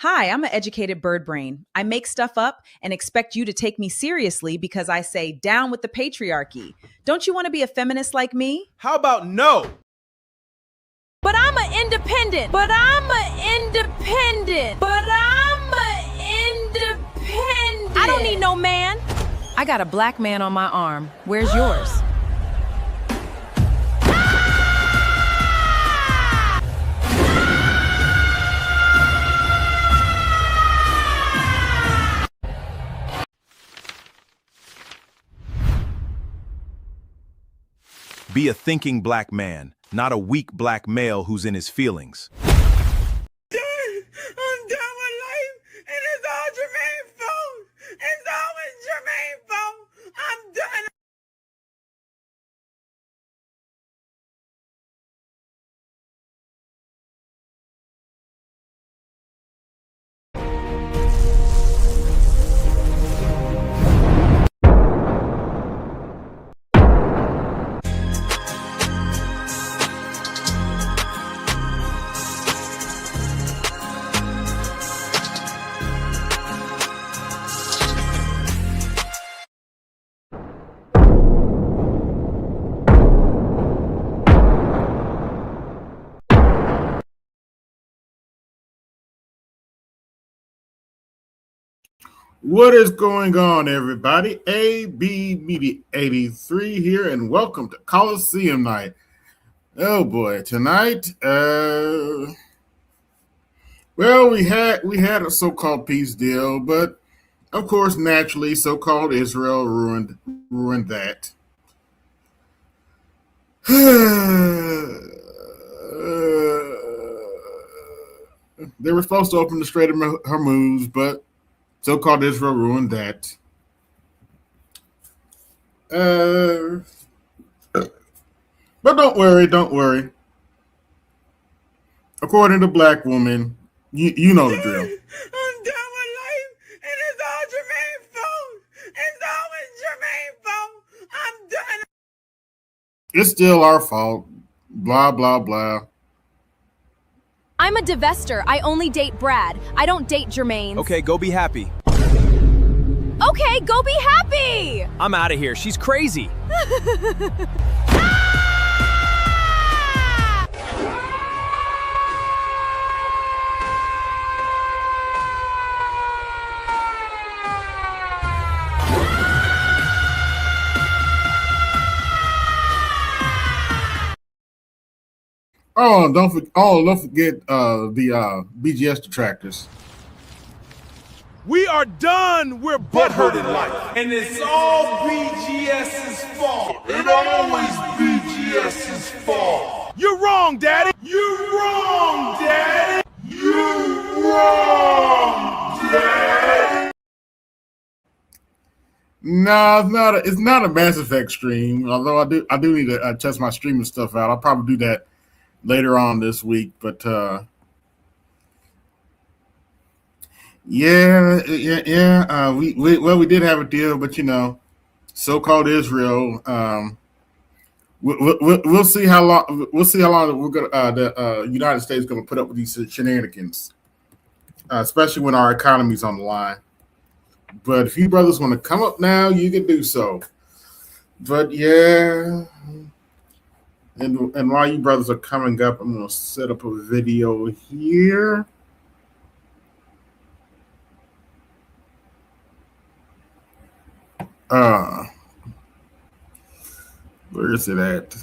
Hi, I'm an educated bird brain. I make stuff up and expect you to take me seriously because I say down with the patriarchy. Don't you want to be a feminist like me? How about no? But I'm an independent. I don't need no man. I got a black man on my arm. Where's yours? Be a thinking black man, not a weak black male who's in his feelings. I'm done with life, and it's all Jermaine's fault. It's always Jermaine's fault. I'm done. What is going on, everybody? AB Media 83 here, and welcome to Colosseum Night. Oh boy, tonight, well, we had a so-called peace deal, but of course, naturally, so-called Israel ruined that. They were supposed to open the Strait of Hormuz, but so-called Israel ruined that. But don't worry. According to Black Woman, you know the drill. I'm done with life, and it's all Jermaine's fault. It's always Jermaine's fault. I'm done. It's still our fault. Blah, blah, blah. I'm a divester. I only date Brad. I don't date Jermaine. Okay, go be happy. Okay, go be happy! I'm out of here. She's crazy. Don't forget the BGS detractors. We are done. We're butthurt in life. And it's all BGS's fault. It always BGS's fault. You're wrong, Daddy. You're wrong, Daddy. You're wrong, Daddy. No, it's not a Mass Effect stream. Although I do need to test my streaming stuff out. I'll probably do that later on this week. But yeah. We did have a deal, but so-called Israel. We'll see how long. We'll see how long we're gonna. The United States is gonna put up with these shenanigans, especially when our economy's on the line. But if you brothers want to come up now, you can do so. But yeah, and while you brothers are coming up, I'm gonna set up a video here. Where is it at?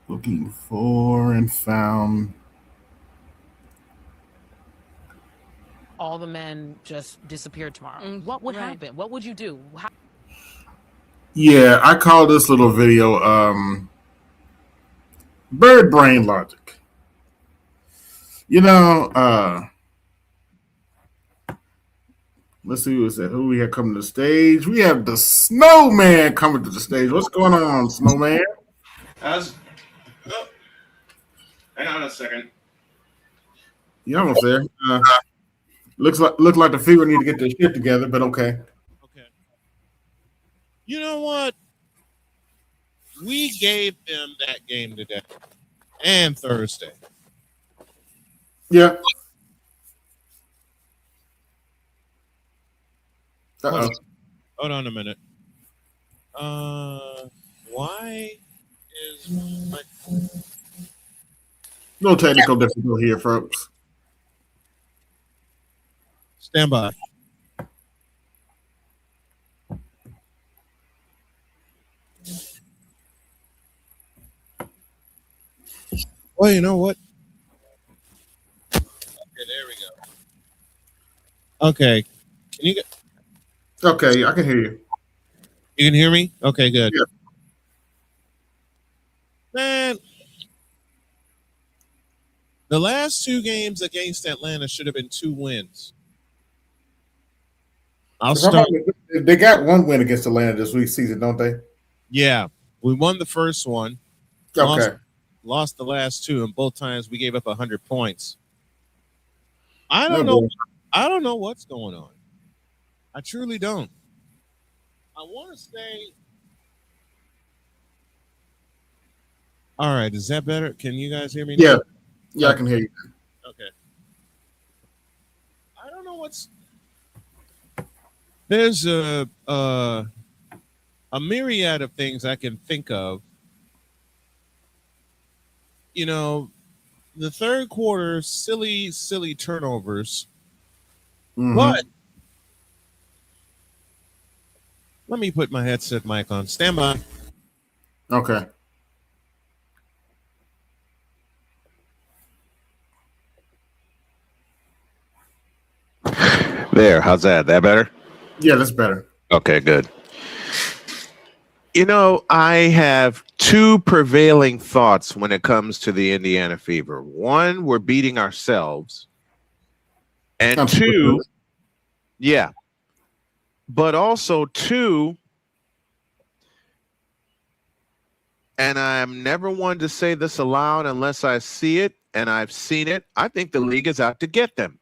Looking for and found. All the men just disappeared tomorrow. What would happen? What would you do? Yeah, I call this little video bird brain logic. Let's see who we have coming to the stage. We have the Snowman coming to the stage. What's going on, Snowman? Hang on a second. You almost there. Looks like the fever need to get their shit together, but okay. Okay. You know what? We gave them that game today and Thursday. Yeah. Uh-oh. Hold on a minute. Why is my... No technical difficulty here, folks. Stand by. Well, you know what? Okay, there we go. Okay. Can you get... Okay, I can hear you. You can hear me? Okay, good. Yeah. Man, the last 2 games against Atlanta should have been 2 wins. I'll start. They got 1 win against Atlanta this week season, don't they? Yeah, we won the first one. Okay. Lost the last 2, and both times we gave up 100 points. I don't know. I don't know what's going on. I truly don't. I want to say. All right, is that better? Can you guys hear me now? Yeah, I can hear you. Okay. I don't know what's. There's a myriad of things I can think of. You know, the third quarter, silly turnovers. Mm-hmm. But let me put my headset mic on. Stand by. Okay. There, how's that? That better? Yeah, that's better. Okay, good. You know, I have 2 prevailing thoughts when it comes to the Indiana Fever. 1, we're beating ourselves. And 2, yeah. But also 2, and I'm never one to say this aloud unless I see it, and I've seen it, I think the league is out to get them.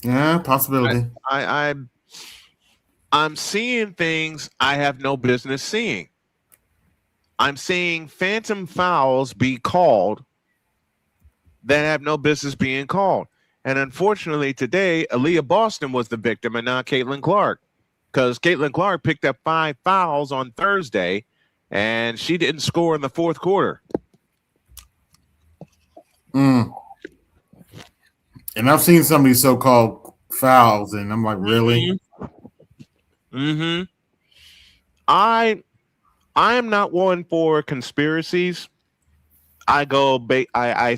Yeah, possibility. I'm seeing things I have no business seeing. I'm seeing phantom fouls be called that have no business being called. And unfortunately today, Aaliyah Boston was the victim and not Caitlin Clark. Because Caitlin Clark picked up 5 fouls on Thursday and she didn't score in the 4th quarter. And I've seen some of these so-called fouls, and I'm like, really? Mm-hmm. I am not one for conspiracies. I go I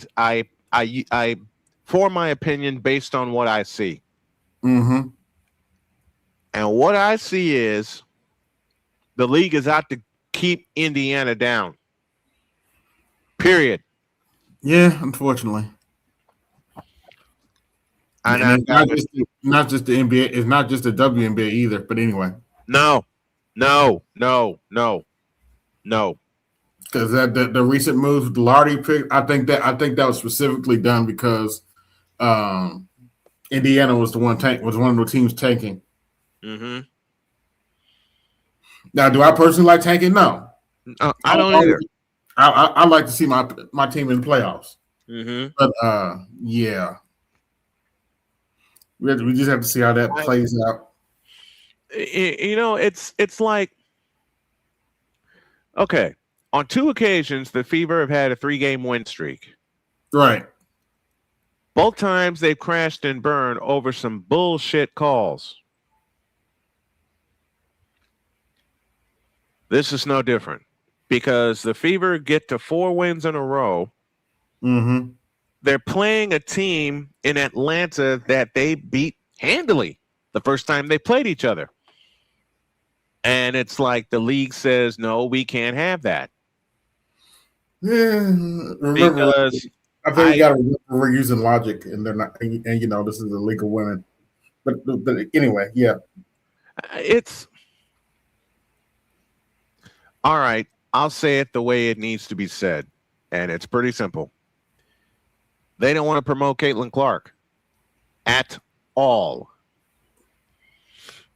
form my opinion based on what I see. Mm-hmm. And what I see is the league is out to keep Indiana down. Period. Yeah, unfortunately. And it's not just the NBA. It's not just the WNBA either. But anyway. No. Because the recent moves the Lardy pick, I think that was specifically done because Indiana was one of the teams tanking. Mm-hmm. Now, do I personally like tanking? No. I don't either. I like to see my team in the playoffs. Mm-hmm. But yeah. We just have to see how that plays out. You know, it's like, okay, on 2 occasions, the Fever have had a 3-game win streak. Right. Both times they've crashed and burned over some bullshit calls. This is no different because the Fever get to 4 wins in a row. Mm-hmm. They're playing a team in Atlanta that they beat handily the first time they played each other. And it's like the league says, no, we can't have that. Yeah, remember, because I think you got to remember we're using logic, and they're not. And you know, this is the League of Women. But anyway, yeah, it's all right. I'll say it the way it needs to be said, and it's pretty simple. They don't want to promote Caitlin Clark at all.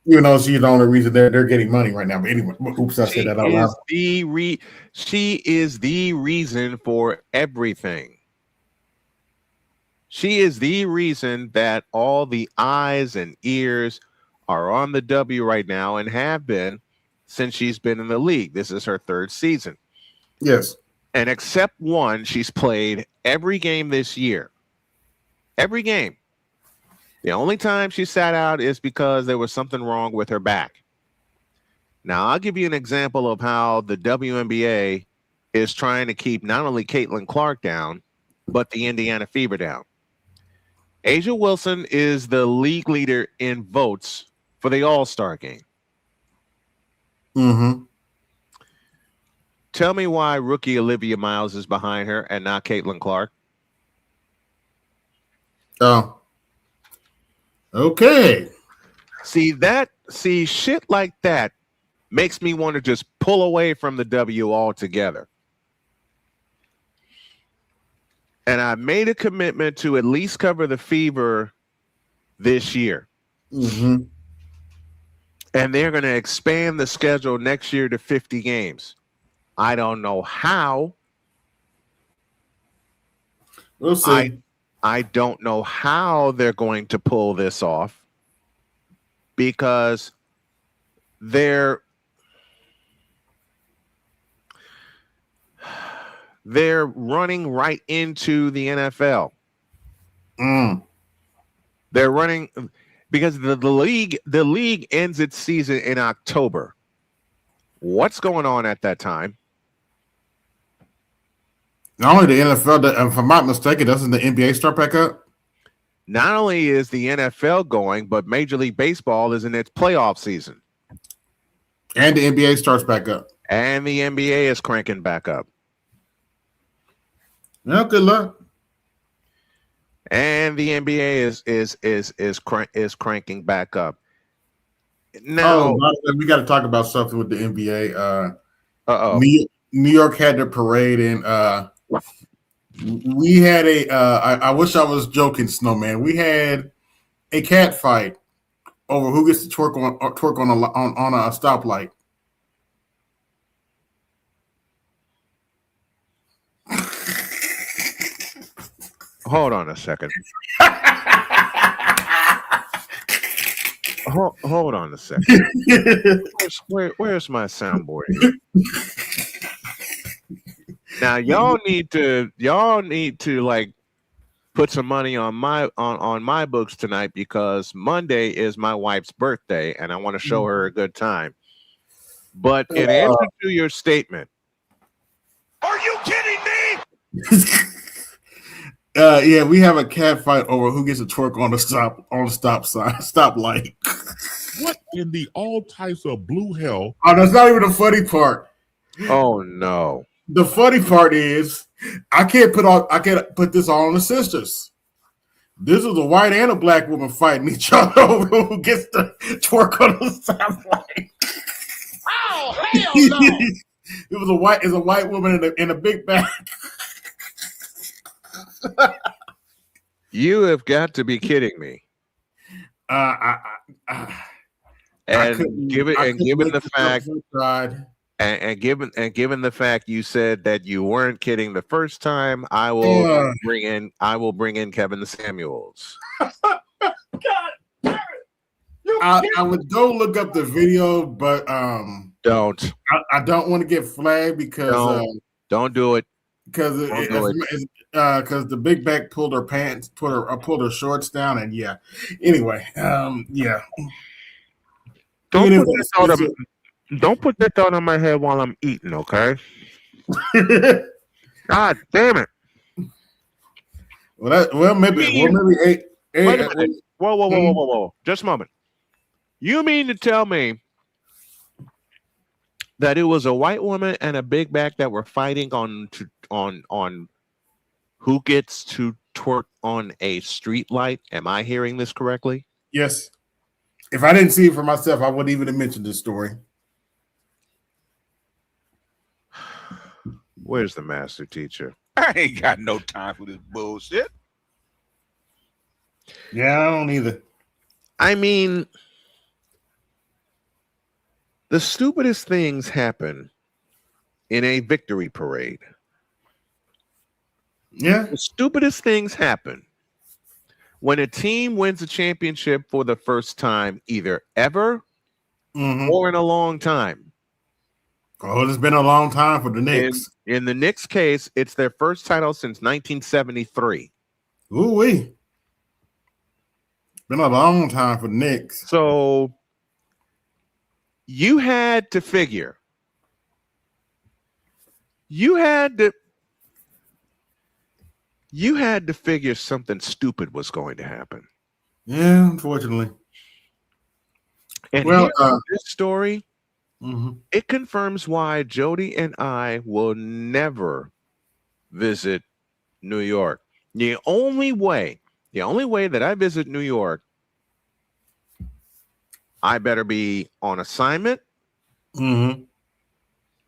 Even though she's the only reason they're getting money right now. But anyway, oops, I said that out loud. She is the reason for everything. She is the reason that all the eyes and ears are on the W right now and have been since she's been in the league. This is her third season. Yes. And except one, she's played every game this year. Every game. The only time she sat out is because there was something wrong with her back. Now, I'll give you an example of how the WNBA is trying to keep not only Caitlin Clark down, but the Indiana Fever down. Asia Wilson is the league leader in votes for the All-Star game. Mm-hmm. Tell me why rookie Olivia Miles is behind her and not Caitlin Clark. Oh. Okay. See, shit like that makes me want to just pull away from the W altogether. And I made a commitment to at least cover the Fever this year. Mm-hmm. And they're going to expand the schedule next year to 50 games. I don't know how. We'll see. I don't know how they're going to pull this off because they're running right into the NFL. They're running because the league ends its season in October. What's going on at that time? Not only the NFL, if I'm not mistaken, doesn't the NBA start back up? Not only is the NFL going, but Major League Baseball is in its playoff season. And the NBA starts back up. And the NBA is cranking back up. Well, good luck. And the NBA is cranking back up. Now, we got to talk about something with the NBA. New York had their parade, and we had I wish I was joking, Snowman. We had a cat fight over who gets to twerk on a stoplight. Hold on a second. Hold on a second. Where's my soundboard here? Now y'all need to like put some money on my books tonight because Monday is my wife's birthday and I want to show her a good time. But in answer to your statement, Are you kidding me? Yeah, we have a cat fight over who gets to twerk on the stoplight. What in the all types of blue hell? Oh, that's not even the funny part. Oh no. The funny part is I can't put this all on the sisters. This is a white and a black woman fighting each other over who gets to twerk on the stoplight. Oh, hell no. It's a white woman in a big bag. You have got to be kidding me. Given the fact you said that you weren't kidding the first time, I will bring in Kevin Samuels. God, I would go look up the video, but don't. I don't want to get flagged because don't do it because the big back pulled her pants, pulled her shorts down, and yeah. Anyway, yeah. Don't put that thought on my head while I'm eating, okay? God damn it! Maybe Wait a minute. Whoa! Just a moment. You mean to tell me that it was a white woman and a big back that were fighting on who gets to twerk on a street light? Am I hearing this correctly? Yes. If I didn't see it for myself, I wouldn't even have mentioned this story. Where's the master teacher? I ain't got no time for this bullshit. Yeah, I don't either. I mean, the stupidest things happen in a victory parade. Yeah. The stupidest things happen When a team wins a championship for the first time, either ever or in a long time. Oh, it's been a long time for the Knicks. In the Knicks' case, it's their first title since 1973. Ooh-wee. Been a long time for the Knicks. So you had to figure. You had to figure something stupid was going to happen. Yeah, unfortunately. And well, this story, it confirms why Jody and I will never visit New York. The only way that I visit New York, I better be on assignment.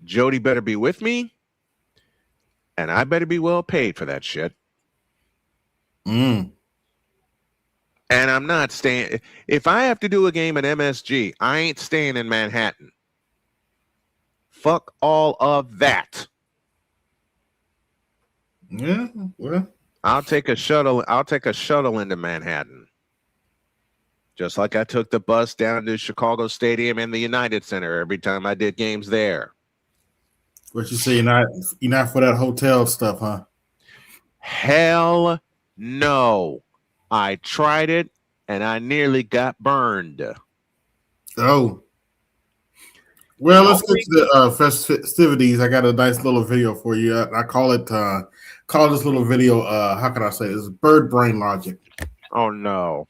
Jody better be with me. And I better be well paid for that shit. And I'm not staying. If I have to do a game at MSG, I ain't staying in Manhattan. Fuck all of that. Yeah, well. I'll take a shuttle into Manhattan. Just like I took the bus down to Chicago Stadium and the United Center every time I did games there. What you say, you're not for that hotel stuff, huh? Hell no. I tried it and I nearly got burned. Oh. Well, let's get to the festivities. I got a nice little video for you. I call this little video, how can I say this? Bird brain logic. Oh no.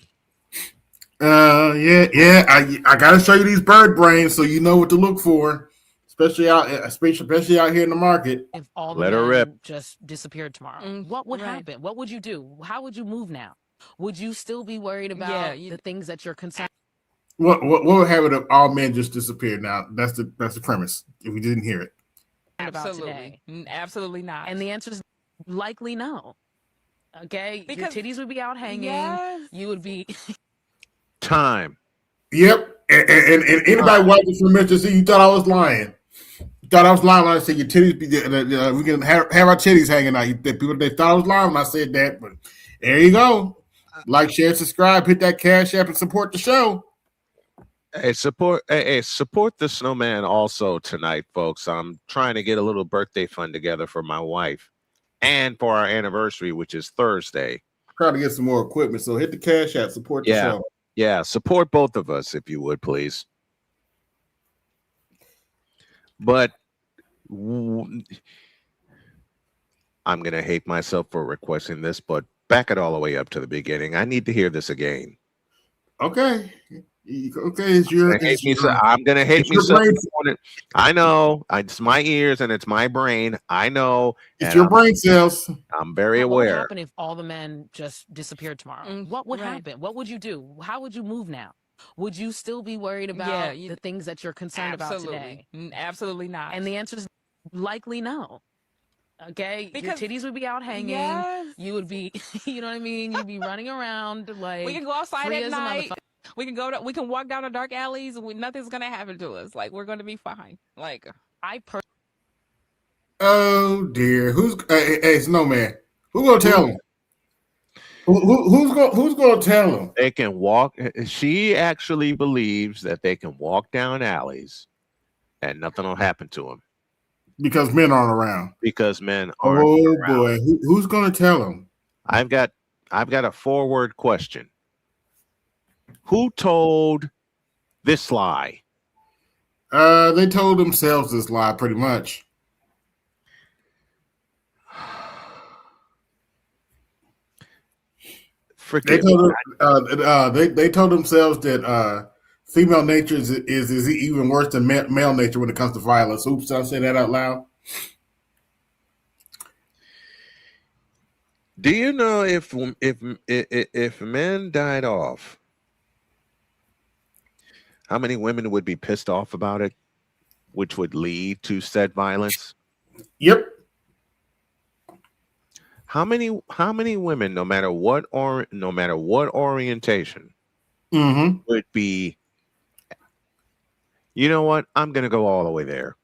Yeah. I gotta show you these bird brains so you know what to look for. Especially out here in the market. If all the men just disappeared tomorrow, what would happen? What would you do? How would you move now? Would you still be worried about the things that you're concerned? What would happen if all men just disappeared? Now that's the premise. If we didn't hear it, Absolutely, absolutely not. And the answer is likely no. Okay, because your titties would be out hanging. Yes. You would be time. Yep, and anybody watching from Memphis, you thought I was lying. You thought I was lying when I said your titties. We can have our titties hanging out. They thought I was lying when I said that, but there you go. Like, share, subscribe, hit that Cash App, and support the show. Hey, support the snowman also tonight, folks. I'm trying to get a little birthday fund together for my wife and for our anniversary, which is Thursday. Trying to get some more equipment, so hit the Cash App, support the show. Yeah, support both of us if you would, please. But I'm going to hate myself for requesting this, but back it all the way up to the beginning. I need to hear this again. Okay. I'm gonna hate myself. I know it's my ears and it's my brain. I know it's your brain cells. I'm very aware. What would happen if all the men just disappeared tomorrow? What would happen? What would you do? How would you move now? Would you still be worried about the things that you're concerned about today? Absolutely not. And the answer is likely no. Okay, because your titties would be out hanging. Yes. You would be, you know what I mean? You'd be running around like we can go outside at night. We can walk down the dark alleys. Nothing's gonna happen to us. Like, we're gonna be fine. Like, oh dear, who's hey Snowman? Who's gonna tell him? Who's gonna tell him? They can walk. She actually believes that they can walk down alleys and nothing will happen to them because men aren't around. Because men aren't around. Boy, who's gonna tell him? I've got a 4-word question. Who told this lie? They told themselves this lie, pretty much. They told themselves that female nature is even worse than male nature when it comes to violence. Oops, I'll say that out loud. Do you know if men died off, how many women would be pissed off about it, which would lead to said violence? Yep. How many women, no matter what orientation, would be, you know what? I'm gonna go all the way there.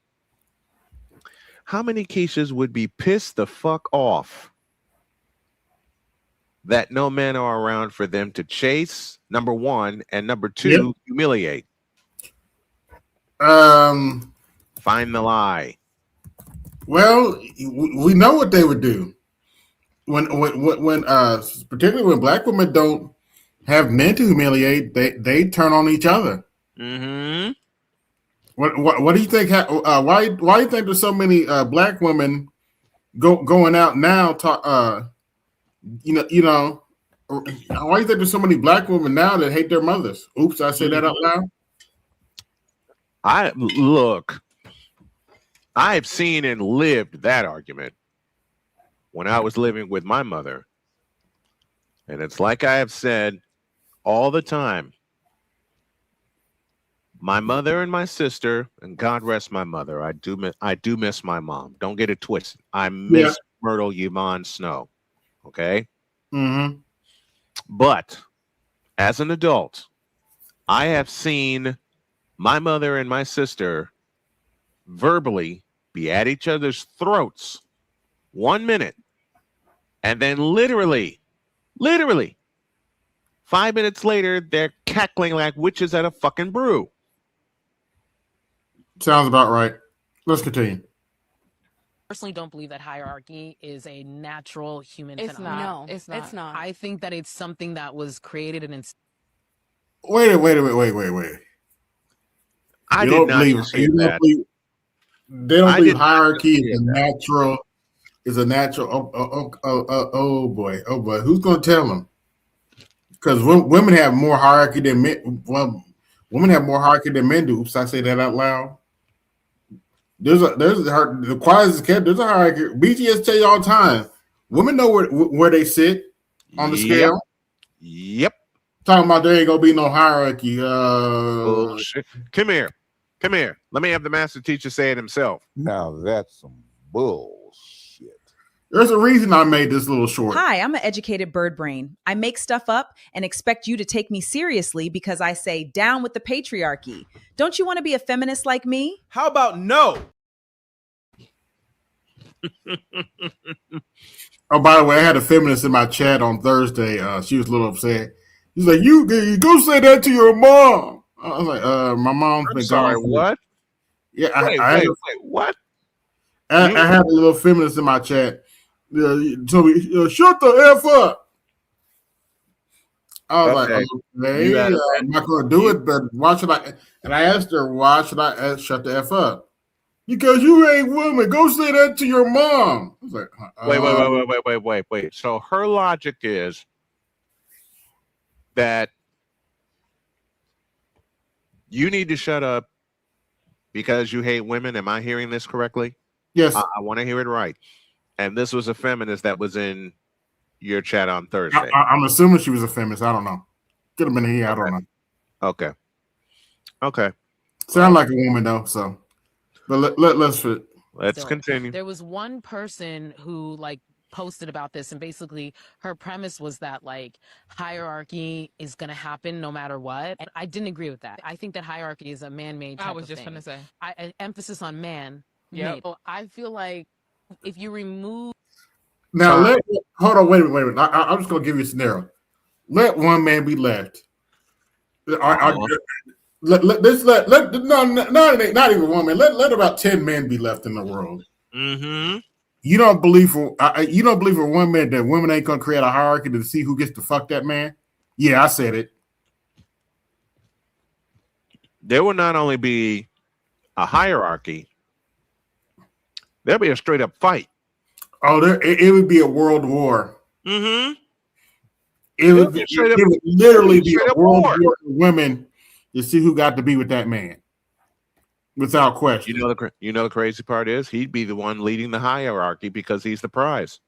How many Keishas would be pissed the fuck off that no men are around for them to chase, number one, and number two, Yep. humiliate. Um, Find the lie. Well, we know what they would do when particularly when black women don't have men to humiliate, they turn on each other. Mm-hmm. What do you think? Why do you think there's so many black women going out now? Why do you think there's so many black women now that hate their mothers? Oops, I say that out loud. I've seen and lived that argument when I was living with my mother. And it's like I have said all the time. My mother and my sister, and God rest my mother, I do miss my mom. Don't get it twisted. I miss Myrtle Yvonne Snow. Okay? Mm-hmm. But as an adult, I have seen my mother and my sister verbally be at each other's throats 1 minute, and then literally 5 minutes later, they're cackling like witches at a fucking brew. Sounds about right. Let's continue. Personally don't believe that hierarchy is a natural human It's phenomenon. not. No, it's not. I think that it's something that was created and Wait. I did not say that. They don't believe hierarchy is a natural. Oh boy. Who's going to tell them? Because women have more hierarchy than men. Well, women have more hierarchy than men do. Oops, I say that out loud. There's the quiet as kept. There's a hierarchy. BTS tell you all the time. Women know where they sit on the scale. Yep. Talking about there ain't gonna be no hierarchy. Bullshit. Come here. Let me have the master teacher say it himself. Now that's some bullshit. There's a reason I made this little short. Hi, I'm an educated bird brain. I make stuff up and expect you to take me seriously because I say down with the patriarchy. Don't you want to be a feminist like me? How about no? Oh, by the way, I had a feminist in my chat on Thursday. She was a little upset. She's like, "You go say that to your mom." I was like, "My mom's been sorry, gone." What? Yeah, wait, what? I had a little feminist in my chat. Told me, "Shut the F up." I was like, "Okay, I'm not going to do it, but why should I?" And I asked her, "Why should I shut the F up?" Because you ain't woman. Go say that to your mom. I was like, wait. So her logic is that you need to shut up because you hate women. Am I hearing this correctly? Yes. I want to hear it right. And this was a feminist that was in your chat on Thursday. I'm assuming she was a feminist. I don't know. Could have been here. I don't know. Okay. Sound like a woman though. So, but let's continue. There was one person who posted about this, and basically her premise was that hierarchy is going to happen no matter what, and I didn't agree with that. I think that hierarchy is a man-made type I was just thing. gonna say Emphasis on man. Yep. So I feel like if you remove now, hold on, wait a minute. I'm just gonna give you a scenario. Let one man be left. Not even one man. Let about 10 men be left in the world. Mm-hmm. You don't believe for one minute that women ain't gonna create a hierarchy to see who gets to fuck that man? Yeah, I said it. There will not only be a hierarchy, there'll be a straight up fight. Oh, it would be a world war. Mm-hmm. It would literally be a world war for women to see who got to be with that man. Without question. You know the crazy part is he'd be the one leading the hierarchy because he's the prize.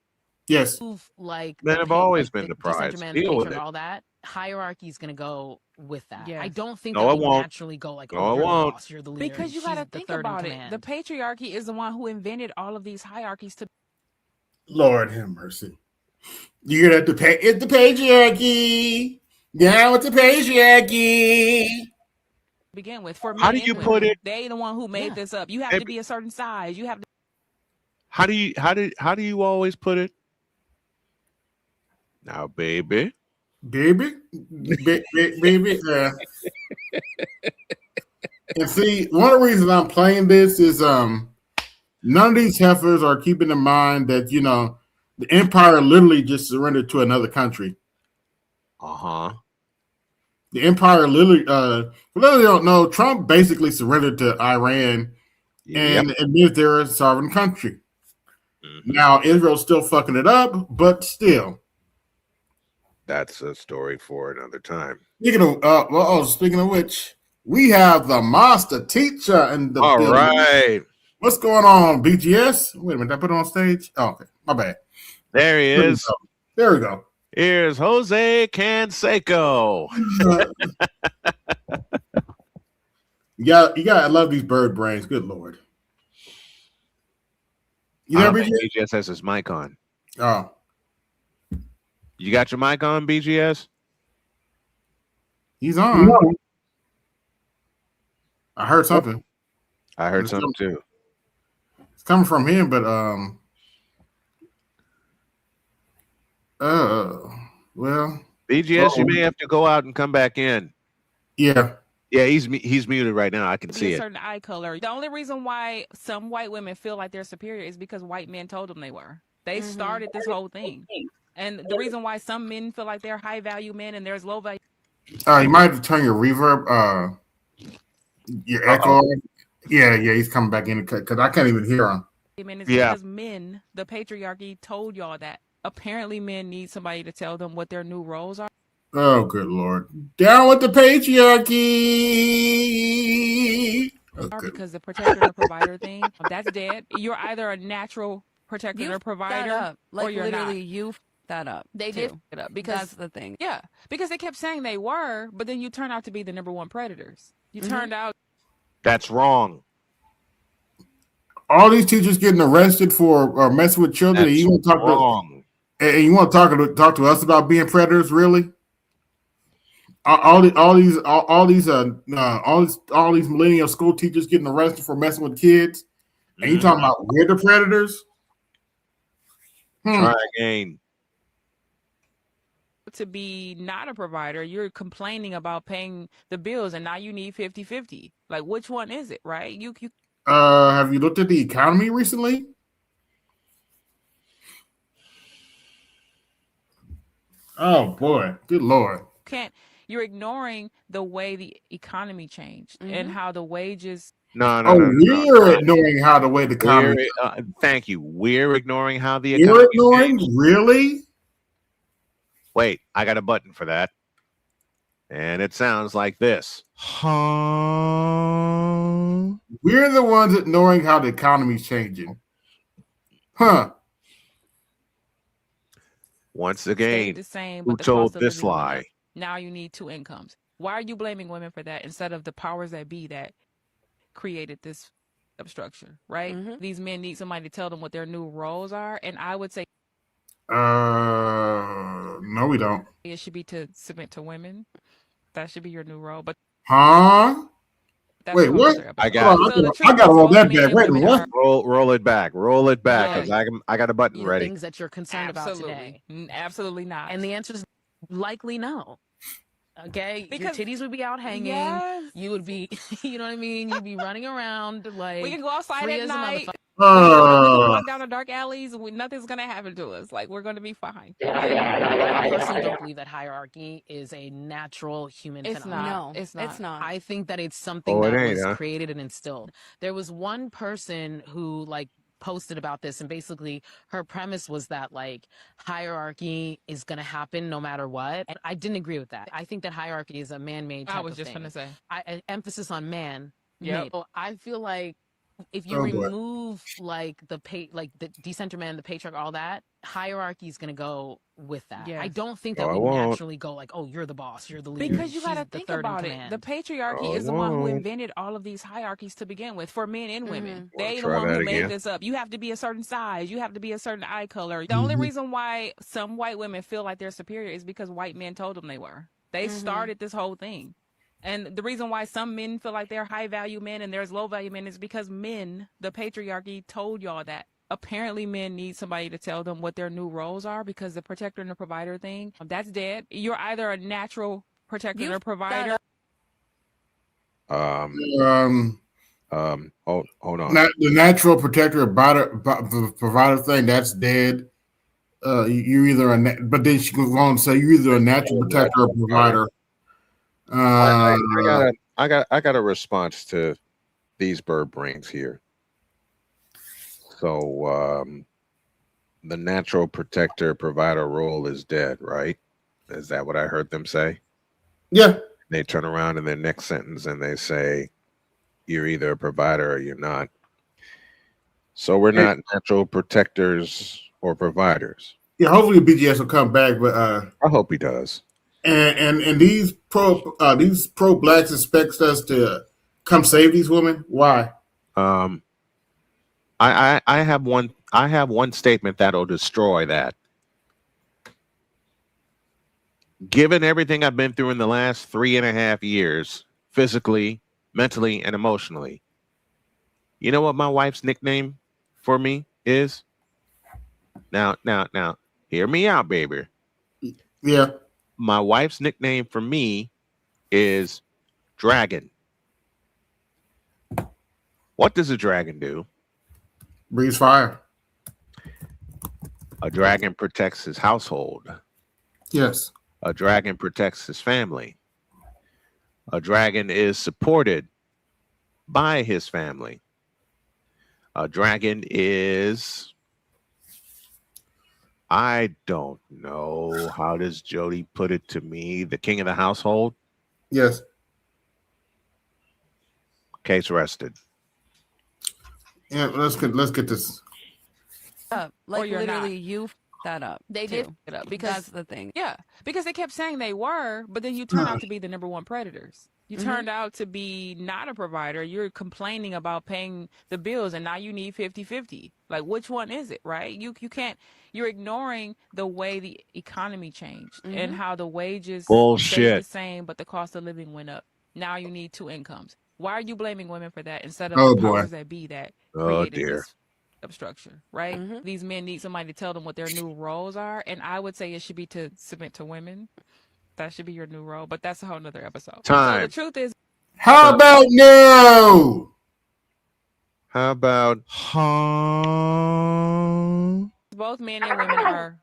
Yes. Men have always been the prize. Deal with it. All that hierarchy is going to go with that. Yes. I don't think No, that it won't. naturally go No, it you're the won't. boss, you're the leader. because you got to think about it. Command. The patriarchy is the one who invented all of these hierarchies to. Lord have mercy. You get to pay. It's the patriarchy. Down with the patriarchy. Begin with for men. How do you put it? They the one who made this up. You have to be a certain size. You have to. How do you always put it? Now, baby. Baby. Baby. And see, one of the reasons I'm playing this is none of these heifers are keeping in mind that, the empire literally just surrendered to another country. Uh-huh. The empire literally, don't know, Trump basically surrendered to Iran and admits they're a sovereign country. Mm-hmm. Now, Israel's still fucking it up, but still. That's a story for another time. Speaking of which, we have the master teacher in the building. Right. What's going on, BGS? Wait a minute, did I put it on stage? Oh, okay, my bad. There he is. There we go. Here's Jose Canseco. I love these bird brains. Good Lord. You there, BGS? BGS has his mic on. Oh. You got your mic on, BGS? He's on. I heard something. I heard something too. It's coming from him, but well, BGS, you may have to go out and come back in. Yeah, he's muted right now. I can see a it. Certain eye color. The only reason why some white women feel like they're superior is because white men told them they were. They started this whole thing, and the reason why some men feel like they're high value men and there's low value. You might have to turn your reverb, your echo. Yeah, he's coming back in because I can't even hear him. Because men, the patriarchy told y'all that. Apparently, men need somebody to tell them what their new roles are. Oh, good Lord. Down with the patriarchy. Because the protector and provider thing, that's dead. You're either a natural protector or provider, or you're literally not. You that up. They did it up because that's the thing. Yeah, because they kept saying they were, but then you turn out to be the number one predators. You turned out. That's wrong. All these teachers getting arrested for messing with children. That's you want to talk wrong. And you want to talk to us about being predators? Really? All these millennial school teachers getting arrested for messing with kids, and you talking about we're the predators? Try again. To be not a provider, you're complaining about paying the bills, and now you need 50-50. Like, which one is it, right? You have you looked at the economy recently? Oh boy, good Lord. You're ignoring the way the economy changed and how the wages. No. We're ignoring how the way the economy. Thank you. We're ignoring how the economy. You're ignoring? Really? Wait, I got a button for that. And it sounds like this. We're the ones ignoring how the economy's changing. Huh. Once again, the same, who but told this lie? Now you need two incomes. Why are you blaming women for that instead of the powers that be that created this obstruction, right? These men need somebody to tell them what their new roles are. And I would say no, we don't. It should be to submit to women. That should be your new role. But wait, what? I got to roll that back. Wait, what? Roll it back. Roll it back, because I got a button ready. Things that you're concerned about today. Absolutely not. And the answer is likely no. Okay, because your titties would be out hanging. Yes. You would be, you know what I mean? You'd be running around like. We can go outside at night. We can walk down the dark alleys. Nothing's gonna happen to us. Like, we're gonna be fine. I personally don't believe that hierarchy is a natural human phenomenon. No, it's not. I think that it's something that was created and instilled. There was one person who posted about this, and basically her premise was that hierarchy is going to happen no matter what, and I didn't agree with that. I think that hierarchy is a man-made type I was just thing. gonna say Emphasis on man. Yep. So I feel like if you remove the decenter man, the patriarch, all that, hierarchy is going to go with that. Yes. I don't think that we naturally go oh, you're the boss, you're the leader. Because you got to think about it. The patriarchy is the one who invented all of these hierarchies to begin with, for men and women. They the one who made this up. You have to be a certain size. You have to be a certain eye color. The only reason why some white women feel like they're superior is because white men told them they were. They started this whole thing. And the reason why some men feel like they're high value men and there's low value men is because men, the patriarchy, told y'all that. apparently men need somebody to tell them what their new roles are, because the protector and the provider thing, that's dead. You're either a natural protector or provider. Hold on. The natural protector provider thing, that's dead. You're either but then she goes on to say you're either a natural protector or provider. I got a response to these bird brains here. So the natural protector provider role is dead, right? Is that what I heard them say? Yeah. They turn around in their next sentence and they say, you're either a provider or you're not. So we're not natural protectors or providers. Yeah, hopefully BGS will come back, but I hope he does. And these pro blacks expect us to come save these women. Why? I have one statement that'll destroy that. Given everything I've been through in the last 3.5 years, physically, mentally, and emotionally, you know what my wife's nickname for me is? Now, hear me out, baby. Yeah. My wife's nickname for me is Dragon. What does a dragon do? Breathes fire. A dragon protects his household. Yes. A dragon protects his family. A dragon is supported by his family. A dragon is, I don't know, how does Jody put it to me, the king of the household? Yes. Case rested. Yeah, let's get this. Like literally, you that up. They did it up because that's the thing. Yeah, because they kept saying they were, but then you turn out to be the number one predators. You turned out to be not a provider. You're complaining about paying the bills, and now you need 50-50. Like, which one is it, right? You can't. You're ignoring the way the economy changed and how the wages stayed the same, but the cost of living went up. Now you need 2 incomes. Why are you blaming women for that instead of the powers that be that created this structure, right? These men need somebody to tell them what their new roles are, and I would say it should be to submit to women. That should be your new role, but that's a whole nother episode. Time. So the truth is, how about no? How about both men and women are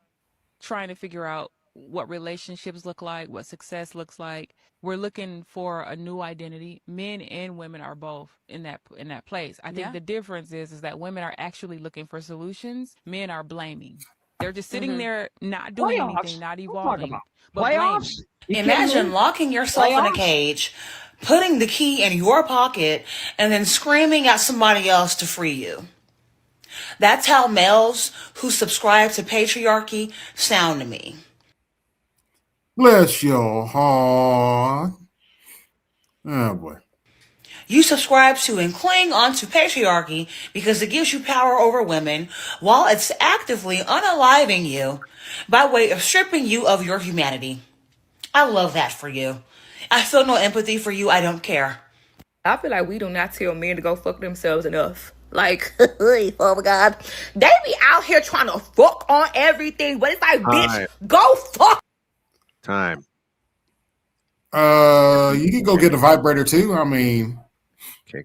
trying to figure out what relationships look like, what success looks like. We're looking for a new identity. Men and women are both in that place. I think the difference is that women are actually looking for solutions. Men are blaming. They're just sitting there, not doing anything, not evolving. But playoffs? Imagine locking yourself in a cage, putting the key in your pocket, and then screaming at somebody else to free you. That's how males who subscribe to patriarchy sound to me. Bless your heart. Oh, boy. You subscribe to and cling onto patriarchy because it gives you power over women while it's actively unaliving you by way of stripping you of your humanity. I love that for you. I feel no empathy for you. I don't care. I feel like we do not tell men to go fuck themselves enough. Like, oh my God. They be out here trying to fuck on everything, but it's like, bitch, go fuck. Time. You can go get a vibrator too. I mean,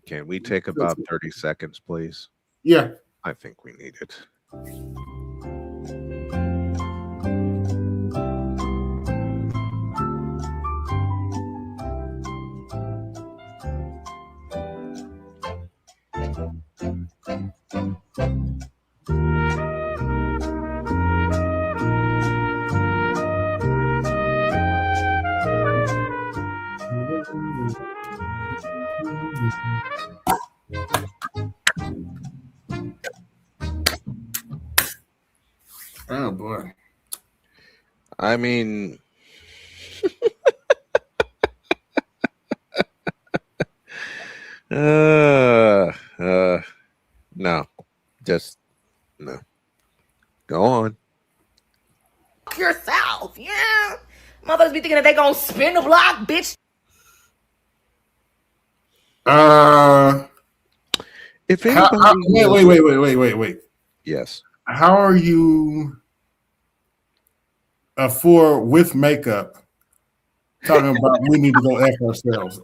can we take about 30 seconds, please? Yeah. I think we need it. Oh boy. I mean, no, just no. Go on. Yourself, yeah. Mothers be thinking that they gonna spin the block, bitch. If anybody wait. Yes. How are you for with makeup talking about we need to go F ourselves?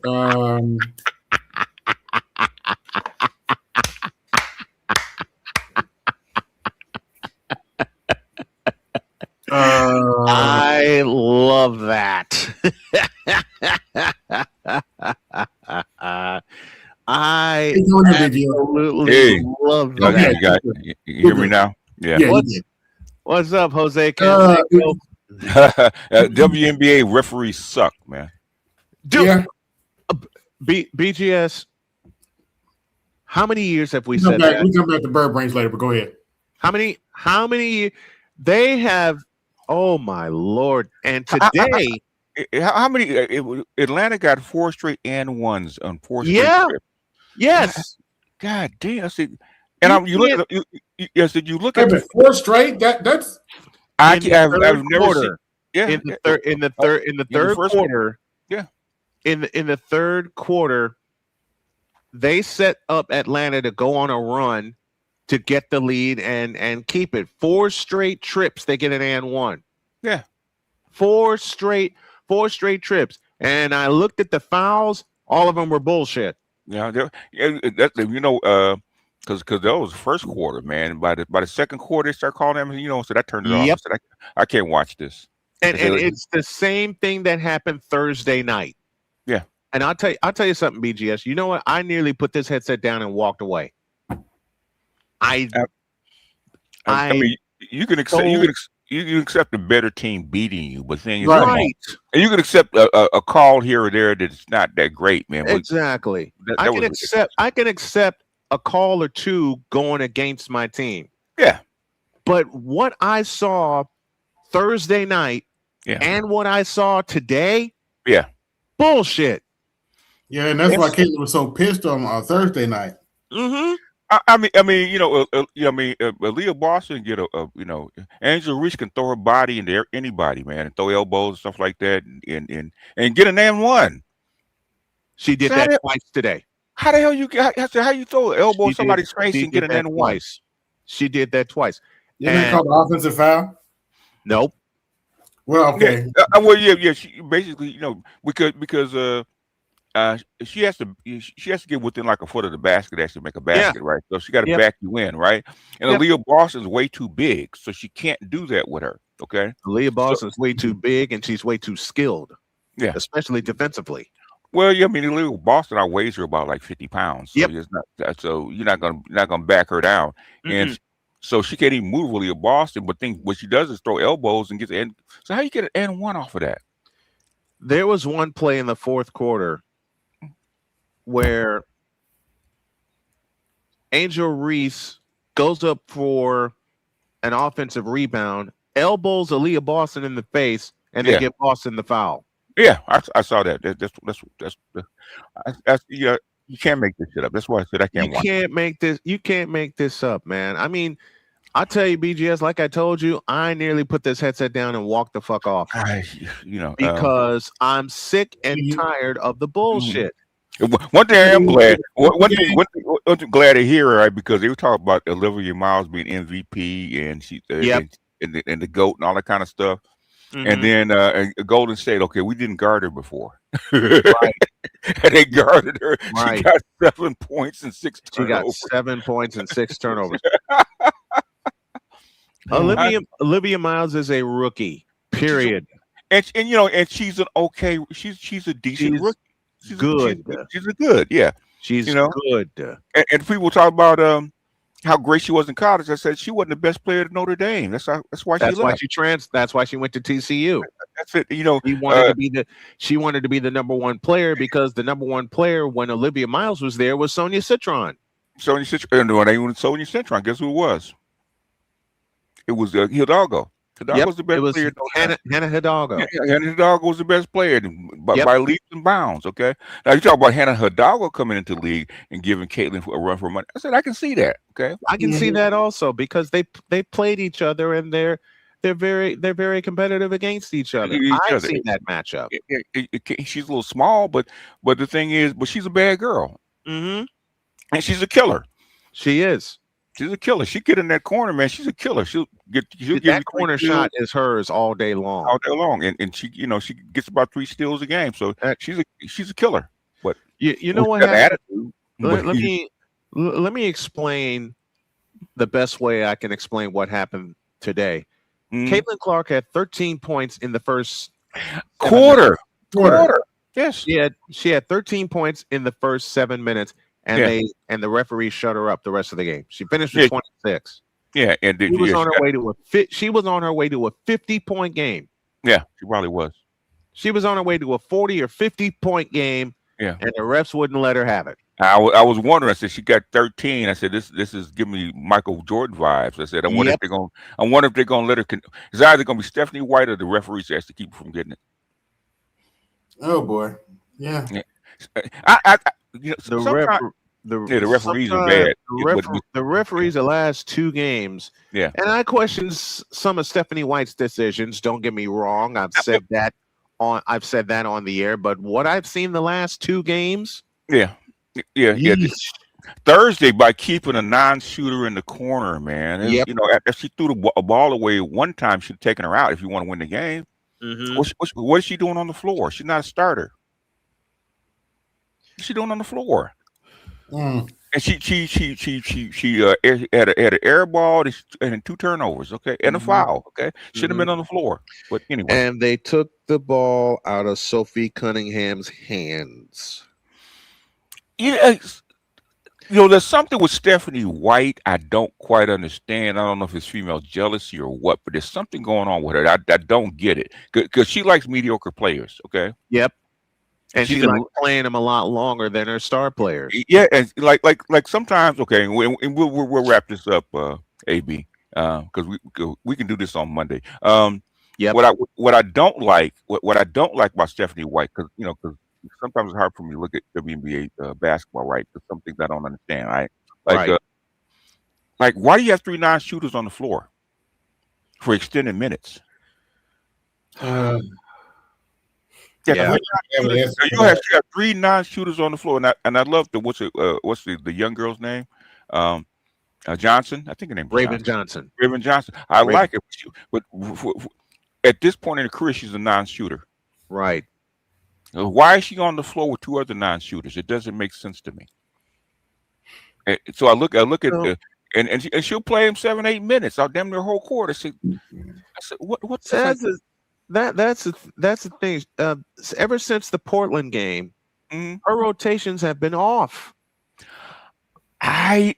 I love that. I absolutely love that. You hear me now? Yeah. What's up, Jose? WNBA referees suck, man. Dude, BGS. How many years have we said that? We come back to Bird Brains later, but go ahead. How many? They have. Oh my Lord! And today, how many? Atlanta got 4 straight and ones on 4 straight trips. Yes. God damn! I said, and you look at you look at 4 straight. That's. I've never seen. Yeah. In the third quarter. Yeah. In the third quarter, they set up Atlanta to go on a run to get the lead and keep it. 4 straight trips, they get an and one. Yeah. 4 straight trips. And I looked at the fouls, all of them were bullshit. Yeah, because that was the first quarter, man. By the second quarter, they start calling them, so that turned it off. I said, I can't watch this. And it's the same thing that happened Thursday night. Yeah. And I'll tell you something, BGS. You know what? I nearly put this headset down and walked away. I mean, you can accept you can accept a better team beating you, but thing is, right? And you can accept a call here or there that's not that great, man. Exactly. I can accept a call or two going against my team. Yeah. But what I saw Thursday night and what I saw today, bullshit. Yeah, and that's why Caitlin was so pissed on Thursday night. Mm-hmm. I mean, Aaliyah Boston get Angela Reese can throw her body into anybody, man, and throw elbows and stuff like that, and get an and one. She did that twice today. How the hell how you throw an elbow in somebody's face and get an and one? Twice. She did that twice. You didn't call the offensive foul? Nope. Well, okay. Yeah. She basically, because she has to get within like a foot of the basket to actually make a basket, right? So she got to back you in, right? And Aaliyah Boston's way too big, so she can't do that with her. Okay, Aaliyah Boston's way too big, and she's way too skilled. Yeah, especially defensively. Well, yeah, I mean, Aaliyah Boston outweighs her about like 50 pounds. So so you're not gonna back her down, and so she can't even move Aaliyah Boston. But what she does is throw elbows and gets in. So how you get an and one off of that? There was one play in the fourth quarter where Angel Reese goes up for an offensive rebound, elbows Aaliyah Boston in the face, and they give Boston the foul. Yeah, I saw that. That's you can't make this shit up. That's why I said I can't. You can't make this up, man. I mean, I tell you, BGS, like I told you, I nearly put this headset down and walked the fuck off. Because I'm sick and tired of the bullshit. One thing I am glad. One thing glad to hear, right? Because they were talking about Olivia Miles being MVP and she, and the GOAT and all that kind of stuff. And then Golden State, okay, we didn't guard her before. Right. And they guarded her. Right. She got 7 points and 6 turnovers. She got 7 points and 6 turnovers. Olivia Miles is a rookie. Period. And she's an okay. She's a decent rookie. She's good. She's good. Yeah. She's good. And people talk about how great she was in college. I said she wasn't the best player at Notre Dame. That's why she left. That's why she went to TCU. That's it. She wanted to be the number one player because the number one player when Olivia Miles was there was Sonia Citron. Sonia Citron. When they went to Sonia Citron, guess who it was? It was Hidalgo. Hidalgo was the best player. Hannah Hidalgo. Hannah Hidalgo was the best player by leaps and bounds. Okay. Now you talk about Hannah Hidalgo coming into the league and giving Caitlin a run for money. I said I can see that. Okay. I can see that also because they played each other and they're very competitive against each other. I've seen that matchup. She's a little small, but the thing is, she's a bad girl. Mm-hmm. And she's a killer. She is. She's a killer. She get in that corner, man. She's a killer. She'll give that corner shot is hers all day long. All day long, and she, she gets about 3 steals a game. So she's a killer. But you know what happened? Let me explain the best way I can explain what happened today. Caitlin Clark had 13 points in the first quarter. Yes, she had 13 points in the first 7 minutes, and the referee shut her up the rest of the game. She finished with 26. Yeah, and she was on her way to a 50-point game. Yeah, she probably was. She was on her way to a 40 or 50-point game. Yeah, and the refs wouldn't let her have it. I was wondering. I said she got 13. I said this is giving me Michael Jordan vibes. I said I wonder if they're gonna let her. It's either gonna be Stephanie White or the referees has to keep her from getting it. Oh boy, yeah. The referees are bad. The referees the last 2 games. Yeah, and I question some of Stephanie White's decisions. Don't get me wrong. I've said that on the air. But what I've seen the last 2 games. Yeah. Thursday, by keeping a non-shooter in the corner, man. And, if she threw a ball away one time, she'd taken her out if you want to win the game. What is she doing on the floor? She's not a starter. What's she doing on the floor? And she had an air ball and 2 turnovers, okay, and a foul, okay. Shouldn't have been on the floor, but anyway. And they took the ball out of Sophie Cunningham's hands. There's something with Stephanie White I don't quite understand. I don't know if it's female jealousy or what, but there's something going on with her. I don't get it because she likes mediocre players. Okay. Yep. And she likes playing them a lot longer than her star players. Yeah, and like sometimes. Okay, and we'll wrap this up, AB, because we can do this on Monday. Yeah. What I don't like about Stephanie White, because sometimes it's hard for me to look at WNBA basketball, right? Because some things I don't understand, right? Like why do you have 3 non-shooters on the floor for extended minutes? You have 3 non-shooters on the floor, and I love what's the young girl's name? Johnson, I think her name. Raven Johnson. Raven Johnson. I like it, but at this point in her career, she's a non-shooter. Right. Why is she on the floor with 2 other non-shooters? It doesn't make sense to me. And so I look at and she'll play him 7-8 minutes. I'll damn near whole quarter. I said, what's that's the thing. Ever since the Portland game, her rotations have been off. Rotations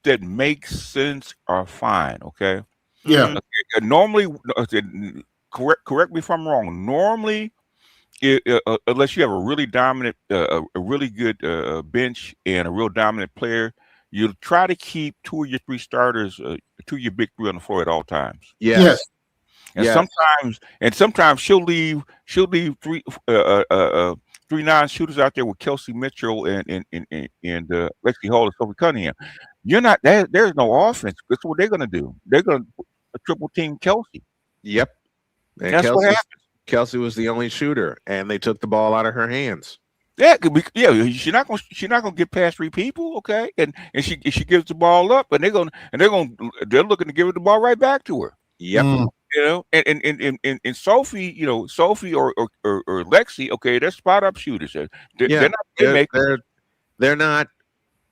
that make sense are fine. Okay. Yeah. Normally, correct me if I'm wrong. Normally, unless you have a really dominant, a really good bench and a real dominant player, you try to keep 2 of your 3 starters, 2 of your big 3 on the floor at all times. Yes. And sometimes she'll leave 3 non-shooters out there with Kelsey Mitchell and Lexi Hall and Sophie Cunningham. You're not there. There's no offense. That's what they're going to do. They're going to triple team Kelsey. Yep. And that's what happened. Kelsey was the only shooter, and they took the ball out of her hands. Yeah, she's not gonna get past 3 people, okay? And she gives the ball up, and they're looking to give it the ball right back to her. Yep. And Sophie, Sophie or Lexi, okay, they're spot up shooters. They're not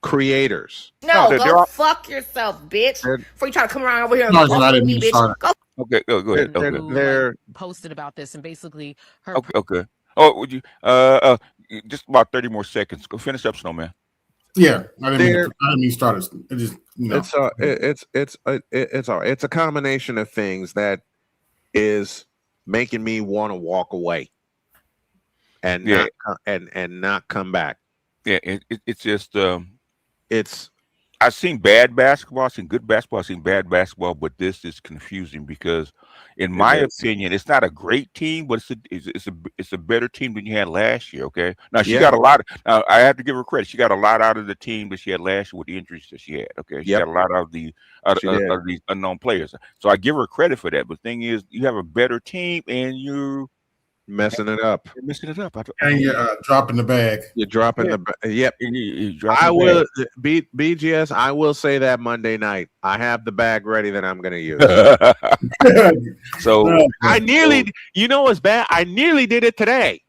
creators. No, go fuck yourself, bitch. Before you try to come around over here and fuck with me, bitch. Go. Okay, go ahead. They're posted about this, and basically her. Okay. Oh, would you? Just about 30 more seconds. Go finish up, Snowman. Yeah, I didn't mean starters. It just it's a combination of things that is making me want to walk away and not come back. Yeah, it's just I've seen bad basketball, I've seen good basketball, I've seen bad basketball, but this is confusing because, in my opinion, it's not a great team, but it's a better team than you had last year. Okay, now she got a lot. I have to give her credit. She got a lot out of the team that she had last year with the injuries that she had. Okay, she got a lot out of these unknown players. So I give her credit for that. But the thing is, you have a better team, and you're messing it up. You're messing it up. And you're dropping the bag. You're dropping the yep. I will BGS. I will say that Monday night I have the bag ready that I'm going to use. So I nearly, you know, what's bad? I nearly did it today.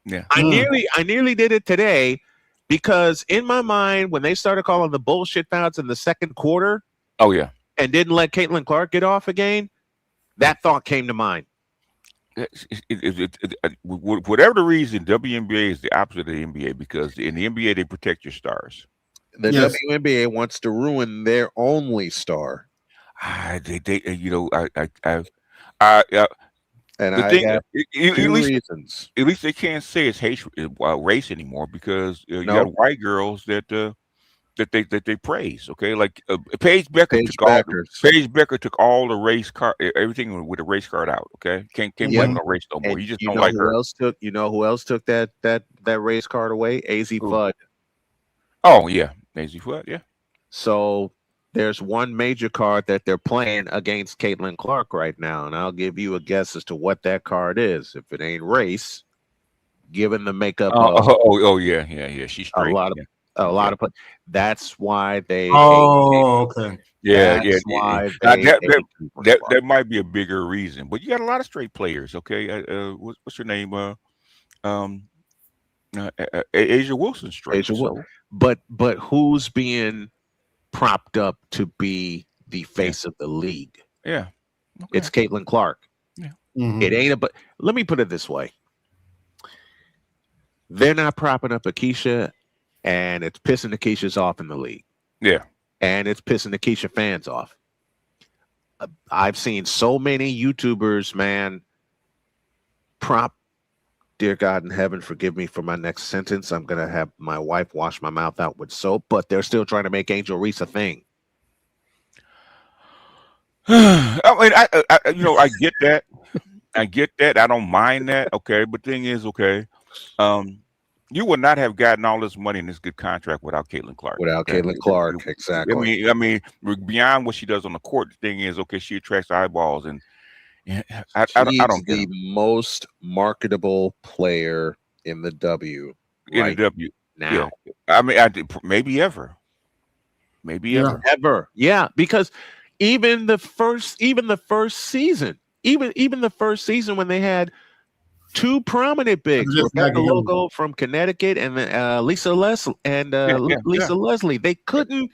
Yeah, I nearly did it today because in my mind, when they started calling the bullshit fouls in the second quarter, oh yeah, and didn't let Caitlin Clark get off again, that thought came to mind. Whatever the reason, WNBA is the opposite of the NBA because in the NBA they protect your stars. The WNBA wants to ruin their only star. They you know, and the I thing, got two reasons. At least they can't say it's race anymore because you got white girls that they praise. Okay, like Paige Becker took all the race card, everything with the race card out. Okay, can't blame no race no more. And you just don't like her. You know who else took that race card away? AZ Fudd. Oh yeah, AZ Fudd. Yeah. So there's one major card that they're playing against Caitlin Clark right now, and I'll give you a guess as to what that card is. If it ain't race, given the makeup. Yeah, she's straight. A lot of. That's why they. Okay. Yeah. Why that might be a bigger reason, but you got a lot of straight players. Okay, what's her name? Asia Wilson straight. But who's being propped up to be the face of the league? Yeah, it's Caitlin Clark. Yeah, it ain't. But let me put it this way: they're not propping up Akeisha. And it's pissing the Keishas off in the league. Yeah. And it's pissing the Keisha fans off. I've seen so many YouTubers, man, dear God in heaven, forgive me for my next sentence. I'm going to have my wife wash my mouth out with soap, but they're still trying to make Angel Reese a thing. I mean, I get that. I get that. I don't mind that. Okay. But the thing is, okay, you would not have gotten all this money in this good contract without Caitlin Clark. Caitlin Clark, exactly. I mean, beyond what she does on the court, the thing is, okay, she attracts eyeballs, and I don't get the most marketable player in the W. In the W now. Yeah. I mean, maybe ever. Yeah, because even the first season when they had two prominent bigs, Rebecca Logo from Connecticut and then Lisa Leslie Leslie. They couldn't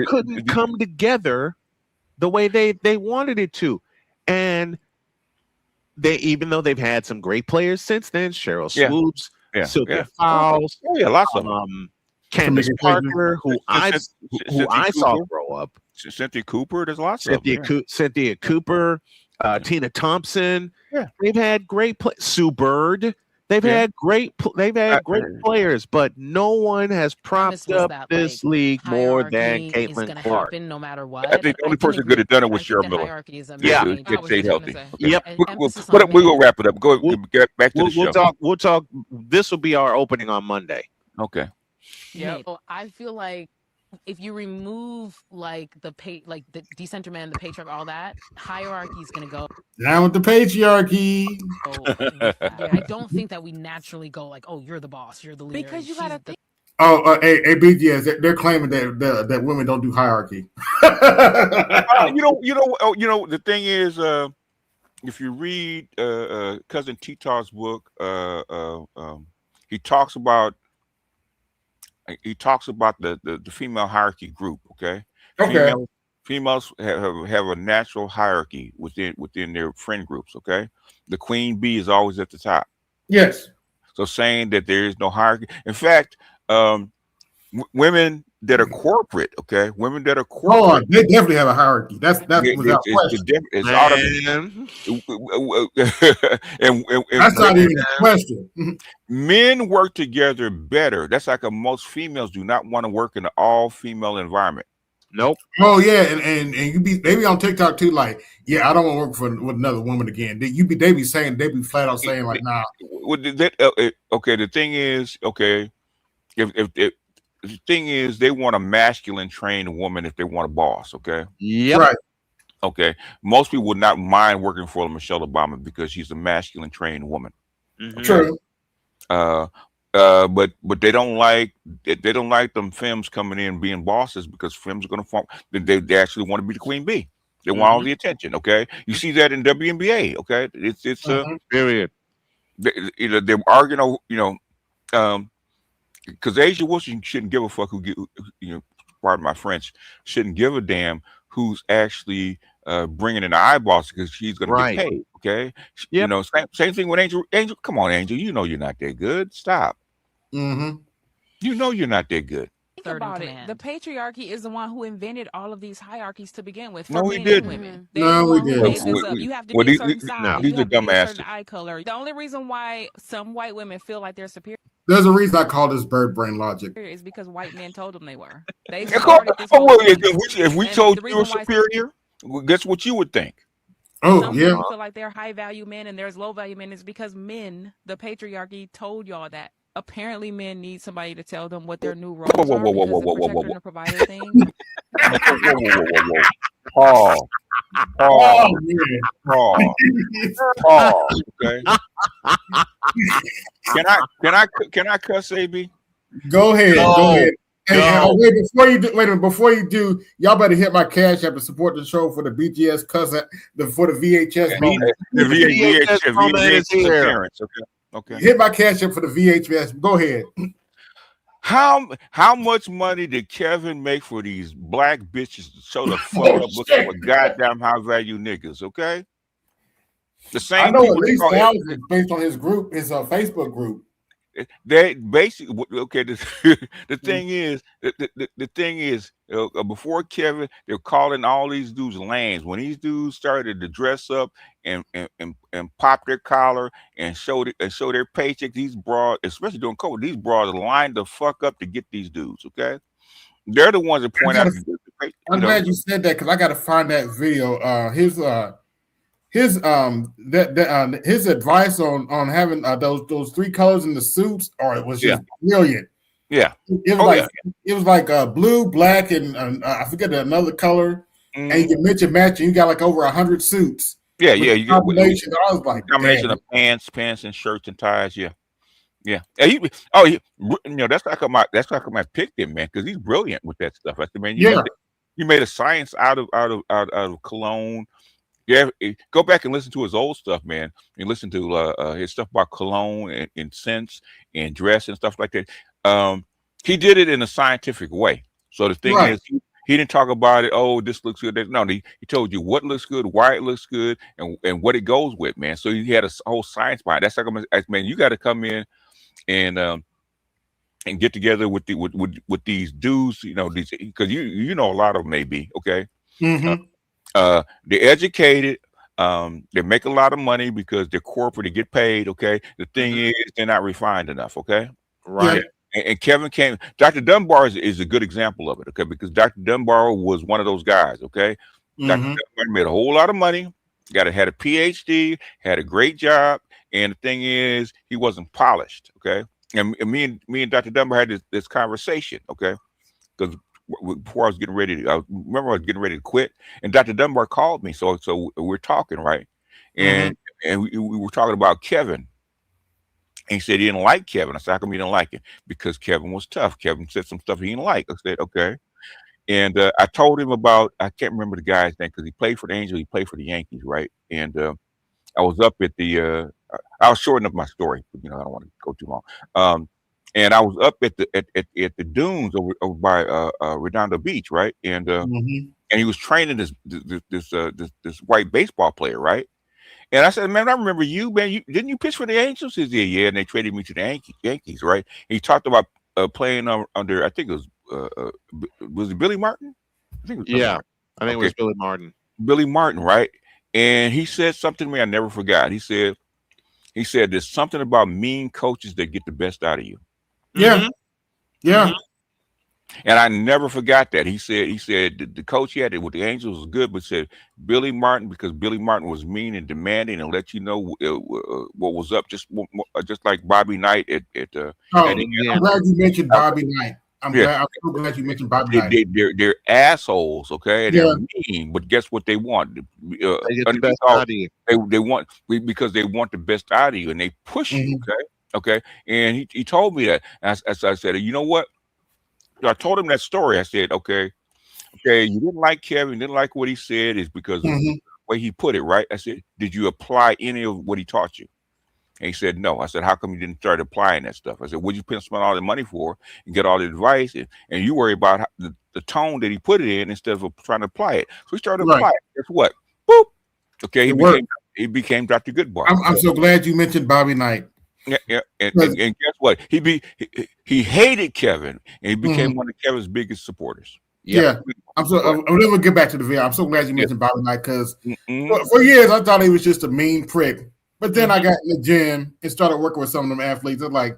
couldn't come together the way they wanted it to. And even though they've had some great players since then, Cheryl Swoops, Sylvia Fowles, lots of them. Candace Parker, who I saw grow up. Cynthia Cooper, there's lots of them. Cynthia Cooper, Tina Thompson. Yeah. They've had great Sue Bird. They've had great players, but no one has propped up this league more than Caitlin Clark. No matter what. I think the only person who could have done it was Cheryl Miller. Stayed healthy. Yep. We're gonna wrap it up. Get back to the show. We'll talk. This will be our opening on Monday. Okay. Yeah. So I feel like if you remove like the decenter man, the patriarch, all that, hierarchy is gonna go down with the patriarchy. I don't think that we naturally go like, oh, you're the boss, you're the leader. Because you gotta think. BGS, they're claiming that women don't do hierarchy. The thing is, if you read Cousin Tito's book, he talks about the female hierarchy group. Okay. Females have a natural hierarchy within their friend groups. Okay. The queen bee is always at the top. Yes. So saying that there is no hierarchy. In fact, women that are corporate, okay, women that are corporate, they definitely have a hierarchy. That's without question. It's automatic. and that's not even a question. Men work together better. That's like most females do not want to work in an all-female environment. Nope. Oh yeah, and they be on TikTok too. Like, yeah, I don't want to work with another woman again. They be flat out saying like, nah. Okay, the thing is, okay, if the thing is, they want a masculine trained woman if they want a boss. Okay. Yep. Right. Okay, most people would not mind working for Michelle Obama because she's a masculine trained woman. Mm-hmm. Okay? True. But they don't like them femmes coming in being bosses because femmes are going to form. They actually want to be the queen bee. They want all the attention. Okay, you see that in WNBA. Okay, it's period. They're arguing. Because Asia Wilson shouldn't give a fuck pardon my French, shouldn't give a damn who's actually bringing in the eyeballs because she's going to get paid. Okay, same thing with Angel. Angel, come on, Angel, you know you're not that good. Stop. Mm-hmm. You know you're not that good. Think about it. The patriarchy is the one who invented all of these hierarchies to begin with. No, For we men didn't. and women. No, we didn't. Made this up. You have to be a certain size. These You are have to be a certain dumbasses. eye color. The only reason why some white women feel like they're superior. There's a reason I call this bird brain logic. Is because white men told them they were. They started this if we told you were superior, guess what you would think? Oh, some yeah. people feel like they're high value men and there's low value men. It's because men, the patriarchy, told y'all that. Apparently, men need somebody to tell them what their new roles are because the protector and the provider thing. Paul. Okay. Can I cuss, AB? Go ahead. Go ahead. Wait, before you do, y'all better hit my cash app to support the show for the BGS cousin, for the VHS moment. The VHS appearance. Okay. Hit my cash app for the VHS. Go ahead. How much money did Kevin make for these black bitches to show the fuck up looking for goddamn high value niggas? Okay. The same. I know at least thousands based on his group, his Facebook group. They basically the thing is the thing is before Kevin, they're calling all these dudes lames. When these dudes started to dress up and pop their collar and show their paycheck, these broads, especially during COVID, these broads lined the fuck up to get these dudes. Okay, they're the ones that point out. I'm glad you said that because I got to find that video. His advice on having those three colors in the suits, was just brilliant. Yeah, it was like blue, black, and I forget another color. And you can mix and match, and you got like over 100 suits. Yeah. You get combination. I was like combination of pants and shirts and ties. Yeah. That's how come I picked him, man, because he's brilliant with that stuff. I said, man, you made a science out of cologne. Yeah, go back and listen to his old stuff, man, and listen to his stuff about cologne and scents and dress and stuff like that. He did it in a scientific way. So the thing is, he didn't talk about it. Oh, this looks good. No, he told you what looks good, why it looks good, and what it goes with, man. So he had a whole science behind it. That's like, man, you got to come in and get together with these dudes, these, because you know a lot of them may be okay. Mm-hmm. They're educated. They make a lot of money because they're corporate to get paid. Okay. The thing is, they're not refined enough. Okay. Right. And Kevin came. Dr. Dunbar is a good example of it. Okay, because Dr. Dunbar was one of those guys. Okay. Dr. Dunbar made a whole lot of money. Had a PhD. Had a great job. And the thing is, he wasn't polished. Okay. And me and Dr. Dunbar had this conversation. Okay. Because before I was getting ready to, I was getting ready to quit, and Dr. Dunbar called me. So we're talking, right? And we were talking about Kevin. And he said he didn't like Kevin. I said, how come you didn't like him? Because Kevin was tough. Kevin said some stuff he didn't like. I said, okay. And I told him about, I can't remember the guy's name because he played for the Angels, he played for the Yankees, right? And I was up at the, I'll shorten up my story, but, I don't want to go too long. And I was up at the dunes over by Redondo Beach, right? And and he was training this white baseball player, right? And I said, man, I remember you, man. Didn't you pitch for the Angels? He said, yeah. And they traded me to the Yankees, right? And he talked about playing under, I think it was it Billy Martin? I think it was Billy Martin. I think it was Billy Martin. Billy Martin, right? And he said something to me I never forgot. He said, there's something about mean coaches that get the best out of you. Yeah. Yeah. And I never forgot that. He said the coach he had it with the Angels was good, but said Billy Martin, because Billy Martin was mean and demanding and let you know what was up, just like Bobby Knight at I'm glad you mentioned Bobby Knight. I'm so glad you mentioned Bobby Knight. They're assholes, okay? Yeah. They're mean, but guess what they want? They get the best out of you. They want because they want the best out of you, and they push you, okay. And he told me that. And I said, you know what? I told him that story. I said, okay, you didn't like Kevin, didn't like what he said, is because of the way he put it, right? I said, did you apply any of what he taught you? And he said, no. I said, how come you didn't start applying that stuff? I said, what'd you spend all the money for and get all the advice? And you worry about the tone that he put it in instead of trying to apply it. So he started applying it. Guess what? Boop. Okay, he became Dr. Goodbar. I'm so glad you mentioned Bobby Knight. Yeah. And guess what? He hated Kevin, and he became one of Kevin's biggest supporters. Yeah. I'm never get back to the video. I'm so glad you mentioned Bobby Knight because for years I thought he was just a mean prick. But then I got in the gym and started working with some of them athletes. They're like,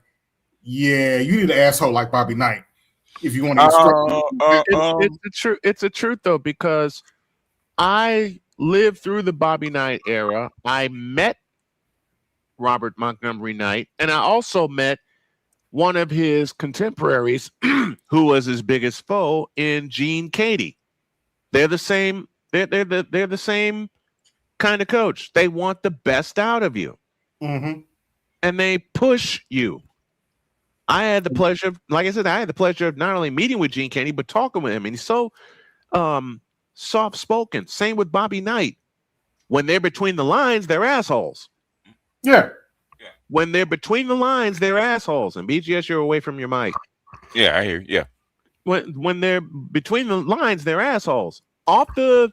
yeah, you need an asshole like Bobby Knight if you want to. It's a truth though, because I lived through the Bobby Knight era. I met Robert Montgomery Knight, and I also met one of his contemporaries who was his biggest foe in Gene Katie. They're the same. They're the same kind of coach. They want the best out of you, and they push you. I had the pleasure of, like I said, of not only meeting with Gene Katie but talking with him, and he's so soft spoken. Same with Bobby Knight. When they're between the lines, they're assholes. Yeah. When they're between the lines, they're assholes. And BGS, you're away from your mic. Yeah, I hear you. Yeah. When they're between the lines, they're assholes. Off the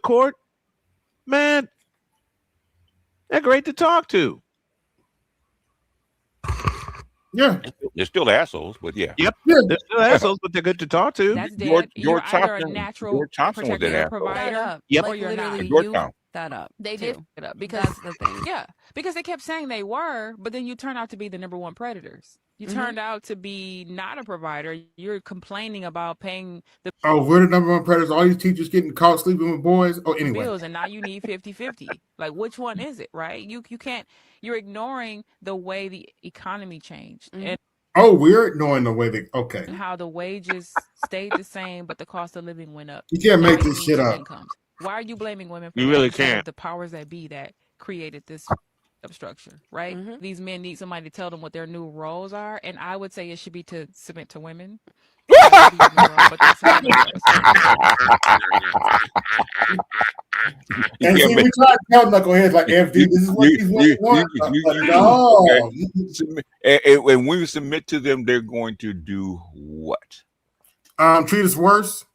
court, man, they're great to talk to. Yeah. They're still assholes, but yeah. Yep. Yeah. They're still assholes, but they're good to talk to. That's dead. You're either a natural protector provider, yep. or you're not. That up. They did it up because that's the thing. Yeah, because they kept saying they were, but then you turned out to be the number one predators. You turned out to be not a provider. You're complaining about paying the we're the number one predators. All these teachers getting caught sleeping with boys. Anyway. Bills, and now you need 50-50. Like, which one is it, right? You can't. You're ignoring the way the economy changed. And we're ignoring the way and how the wages stayed the same, but the cost of living went up. You can't make this shit up. Why are you blaming women for you really can't. The powers that be that created this structure, right? These men need somebody to tell them what their new roles are, and I would say it should be to submit to women. And see, we try to tell knuckleheads like FD, this is what these women want. And when you submit to them, they're going to do what? Treat us worse.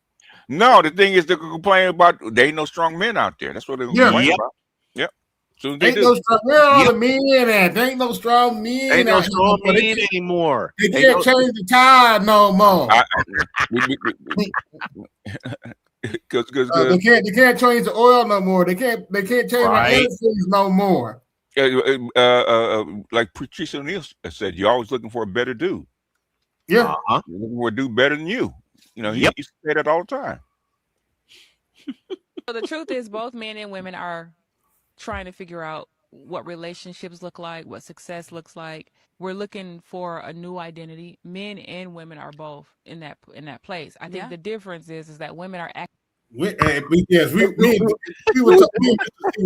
No, the thing is, they're complaining about there ain't no strong men out there. That's what they're complaining about. Yep. So they where are all the men at? There ain't no strong men. Ain't no strong men anymore. They can't change the tide no more. They can't change the oil no more. They can't change the medicines no more. Like Patricia O'Neal said, you're always looking for a better dude. Yeah, you're looking for a dude better than you. You know, he say that all the time. So the truth is, both men and women are trying to figure out what relationships look like, what success looks like. We're looking for a new identity. Men and women are both in that place. I think the difference is that women are we were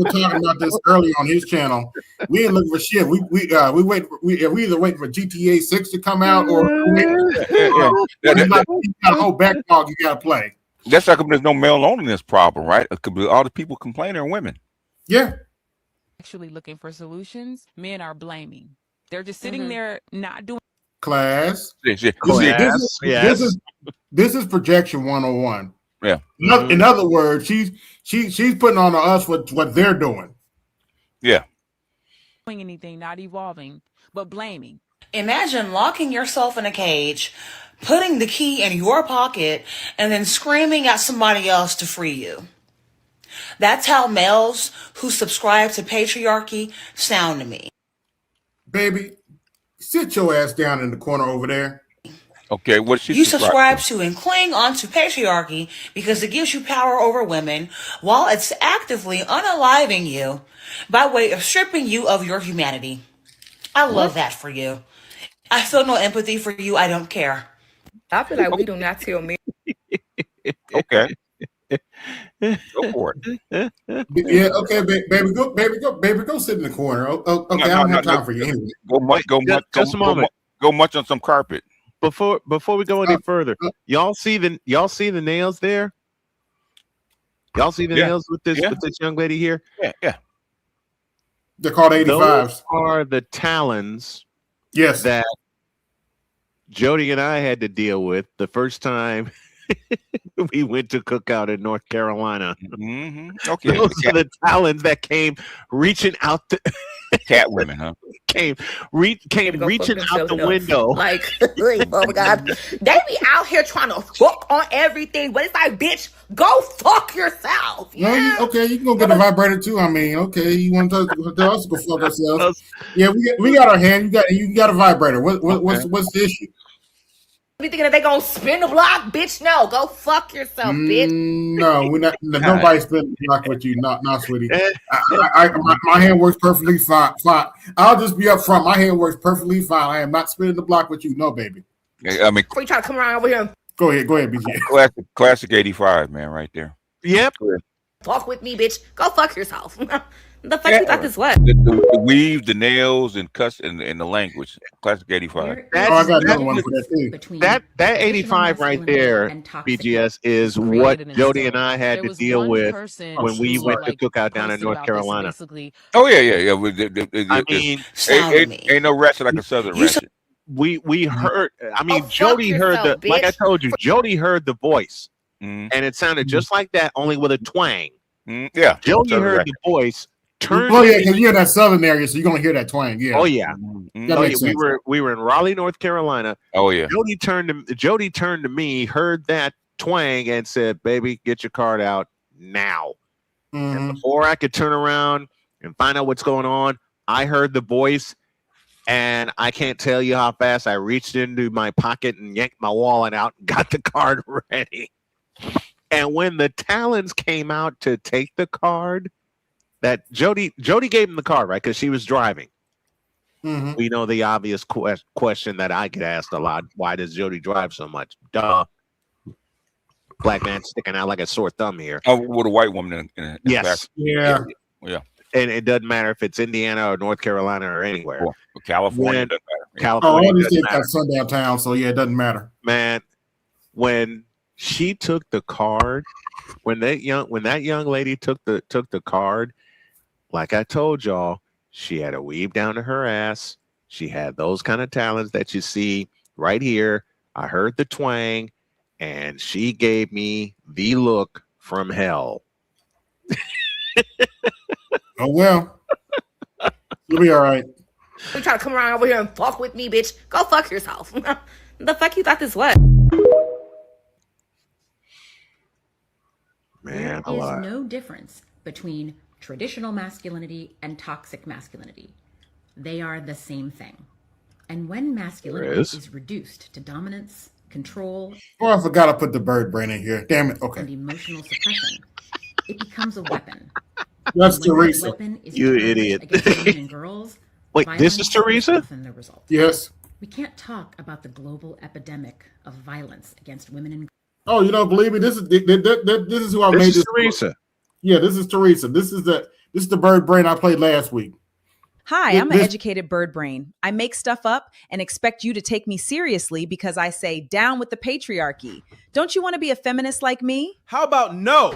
talking about this earlier on his channel. We ain't looking for shit. We either waiting for GTA 6 to come out or you got a whole backlog you got to play. That's how come there's no male loneliness problem, right? All the people complaining are women. Yeah. Actually looking for solutions. Men are blaming. They're just sitting there not doing class. This is projection 101. Yeah. In other words, she's putting on us what they're doing. Yeah. Doing anything, not evolving, but blaming. Imagine locking yourself in a cage, putting the key in your pocket, and then screaming at somebody else to free you. That's how males who subscribe to patriarchy sound to me. Baby, sit your ass down in the corner over there. Okay, what she you subscribe to and cling onto patriarchy because it gives you power over women while it's actively unaliving you by way of stripping you of your humanity. I love that for you. I feel no empathy for you. I don't care. I feel like we do not tell men. Okay. Go for it. Yeah, okay, baby, go sit in the corner. Okay, I don't have time for you anyway. Go much on some carpet. Before we go any further, y'all see the nails there? Y'all see the nails with this young lady here? Yeah. They're called 85s. Those are the talons. Yes. That Jody and I had to deal with the first time we went to cookout in North Carolina. Mm-hmm. Okay. Those are the talons that came reaching out the cat women, huh? Came reaching out the window. Like, oh my God. They be out here trying to fuck on everything, but it's like, bitch, go fuck yourself. Yeah? No, you can go get a vibrator too. I mean, okay, you want to tell us to go fuck ourselves? Yeah, we got our hand. You got a vibrator. What's the issue? You thinking that they gonna spin the block, bitch? No, go fuck yourself, bitch. No, we're not. Nobody spin the block with you, not sweetie. My hand works perfectly fine. I'll just be upfront. My hand works perfectly fine. I am not spinning the block with you, no, baby. I mean, before you try to come around over here. Go ahead, BG. Classic 85, man, right there. Yep. Talk with me, bitch. Go fuck yourself. The fuck you thought this was? The weave, the nails, and cuss, and the language. Classic 85. I got another one for that too. That 85 right there, BGS, is what Jody and I had to deal with when we went to cookout down in North Carolina. Oh yeah. I mean, ain't no ratchet like a southern ratchet. We heard. I mean, Jody heard the. Like I told you, Jody heard the voice, and it sounded just like that, only with a twang. Yeah, Jody heard the voice. Oh yeah, because you're in that southern area, so you're gonna hear that twang. Yeah. Oh yeah. We were in Raleigh, North Carolina. Oh yeah. Jody turned to me, heard that twang, and said, "Baby, get your card out now." And before I could turn around and find out what's going on, I heard the voice, and I can't tell you how fast I reached into my pocket and yanked my wallet out and got the card ready. And when the talons came out to take the card, that Jody gave him the card, right? Because she was driving. We know the obvious question that I get asked a lot: why does Jody drive so much? Duh. Black man sticking out like a sore thumb here. Oh, with a white woman in yes. Yeah. And it doesn't matter if it's Indiana or North Carolina or anywhere. Or California doesn't matter. California doesn't matter. Sundown town, so yeah, it doesn't matter. Man, when she took the card, when that young lady took the card, like I told y'all, she had a weave down to her ass. She had those kind of talents that you see right here. I heard the twang, and she gave me the look from hell. Oh well, you'll be all right. You try to come around over here and fuck with me, bitch? Go fuck yourself. The fuck you thought this was? Man, there is no difference between traditional masculinity and toxic masculinity. They are the same thing. And when masculinity is reduced to dominance, control, I forgot to put the bird brain in here. Damn it. Okay. And emotional suppression, it becomes a weapon. That's Teresa. You idiot. Girls, wait, this is Teresa? Yes. We can't talk about the global epidemic of violence against women and girls. Oh, you don't believe me? This is who I made this. Teresa. Yeah, this is Teresa. This is the bird brain I played last week. Hi, I'm an educated bird brain. I make stuff up and expect you to take me seriously because I say down with the patriarchy. Don't you want to be a feminist like me? How about no?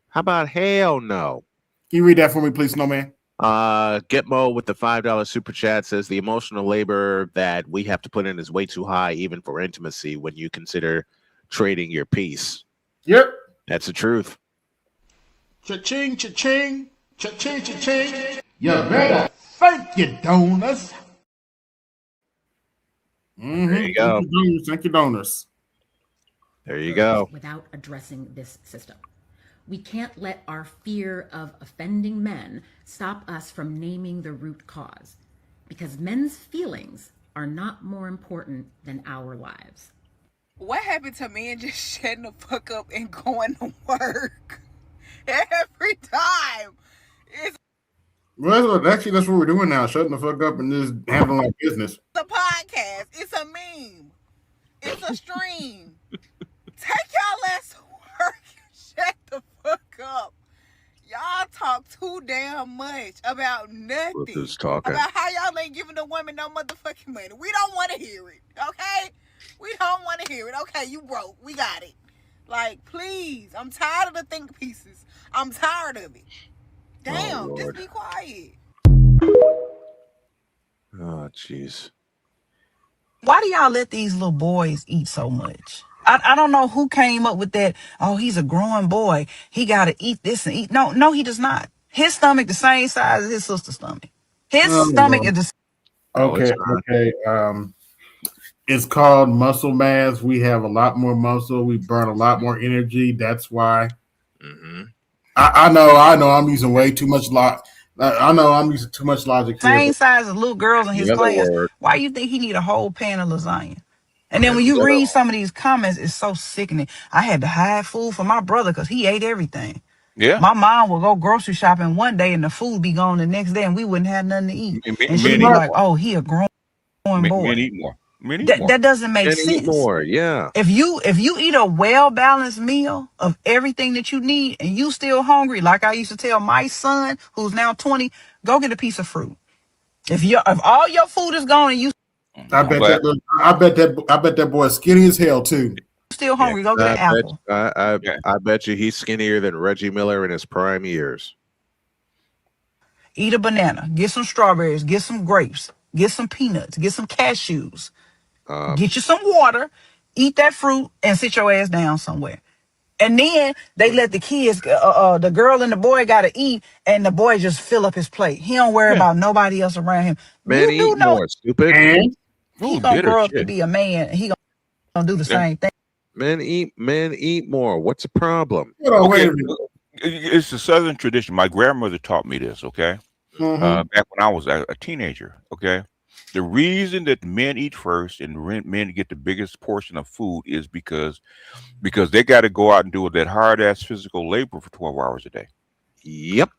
How about hell no? Can you read that for me, please, Snowman? Gitmo with the $5 super chat says the emotional labor that we have to put in is way too high, even for intimacy, when you consider trading your peace. Yep. That's the truth. Cha-ching, cha-ching, cha-ching, cha-ching. You better thank you, donors. There you go. Thank you, donors. There you go. Without addressing this system. We can't let our fear of offending men stop us from naming the root cause, because men's feelings are not more important than our lives. What happened to men just shutting the fuck up and going to work every time? Well, that's what we're doing now, shutting the fuck up and just handling our business. The podcast. It's a meme. It's a stream. Take y'all ass to work. Shut the fuck up. Y'all talk too damn much about nothing. About how y'all ain't giving the women no motherfucking money. We don't want to hear it, okay? We don't want to hear it. Okay, you broke. We got it. Like, please. I'm tired of the think pieces. I'm tired of it. Damn, just be quiet. Oh, jeez. Why do y'all let these little boys eat so much? I don't know who came up with that. Oh, he's a growing boy. He got to eat this and eat. No, he does not. His stomach the same size as his sister's stomach. His stomach is the Okay. It's called muscle mass. We have a lot more muscle. We burn a lot more energy. That's why. Mm-hmm. I know. I'm using way too much I know I'm using too much logic here. Same size as little girls in his class. Why you think he need a whole pan of lasagna? And then when you read some of these comments, it's so sickening. I had to hide food for my brother because he ate everything. Yeah. My mom would go grocery shopping one day and the food be gone the next day and we wouldn't have nothing to eat. And she'd be like, oh, he a grown boy. Men eat more. Men eat more. That doesn't make sense. Eat more, yeah. If you eat a well-balanced meal of everything that you need and you still hungry, like I used to tell my son, who's now 20, go get a piece of fruit. If all your food is gone and you I bet that boy is skinny as hell too. Still hungry, go get an apple. I bet you he's skinnier than Reggie Miller in his prime years. Eat a banana, get some strawberries, get some grapes, get some peanuts, get some cashews, get you some water, eat that fruit, and sit your ass down somewhere. And then they let the kids, the girl and the boy got to eat, and the boy just fill up his plate. He don't worry about nobody else around him. Man, you eat more, stupid. He gonna grow up to be a man, and he gonna do the same thing. Men eat more. What's the problem? Okay, it's a Southern tradition. My grandmother taught me this. Okay, back when I was a teenager. Okay, the reason that men eat first and men get the biggest portion of food is because they got to go out and do that hard ass physical labor for 12 hours a day. Yep.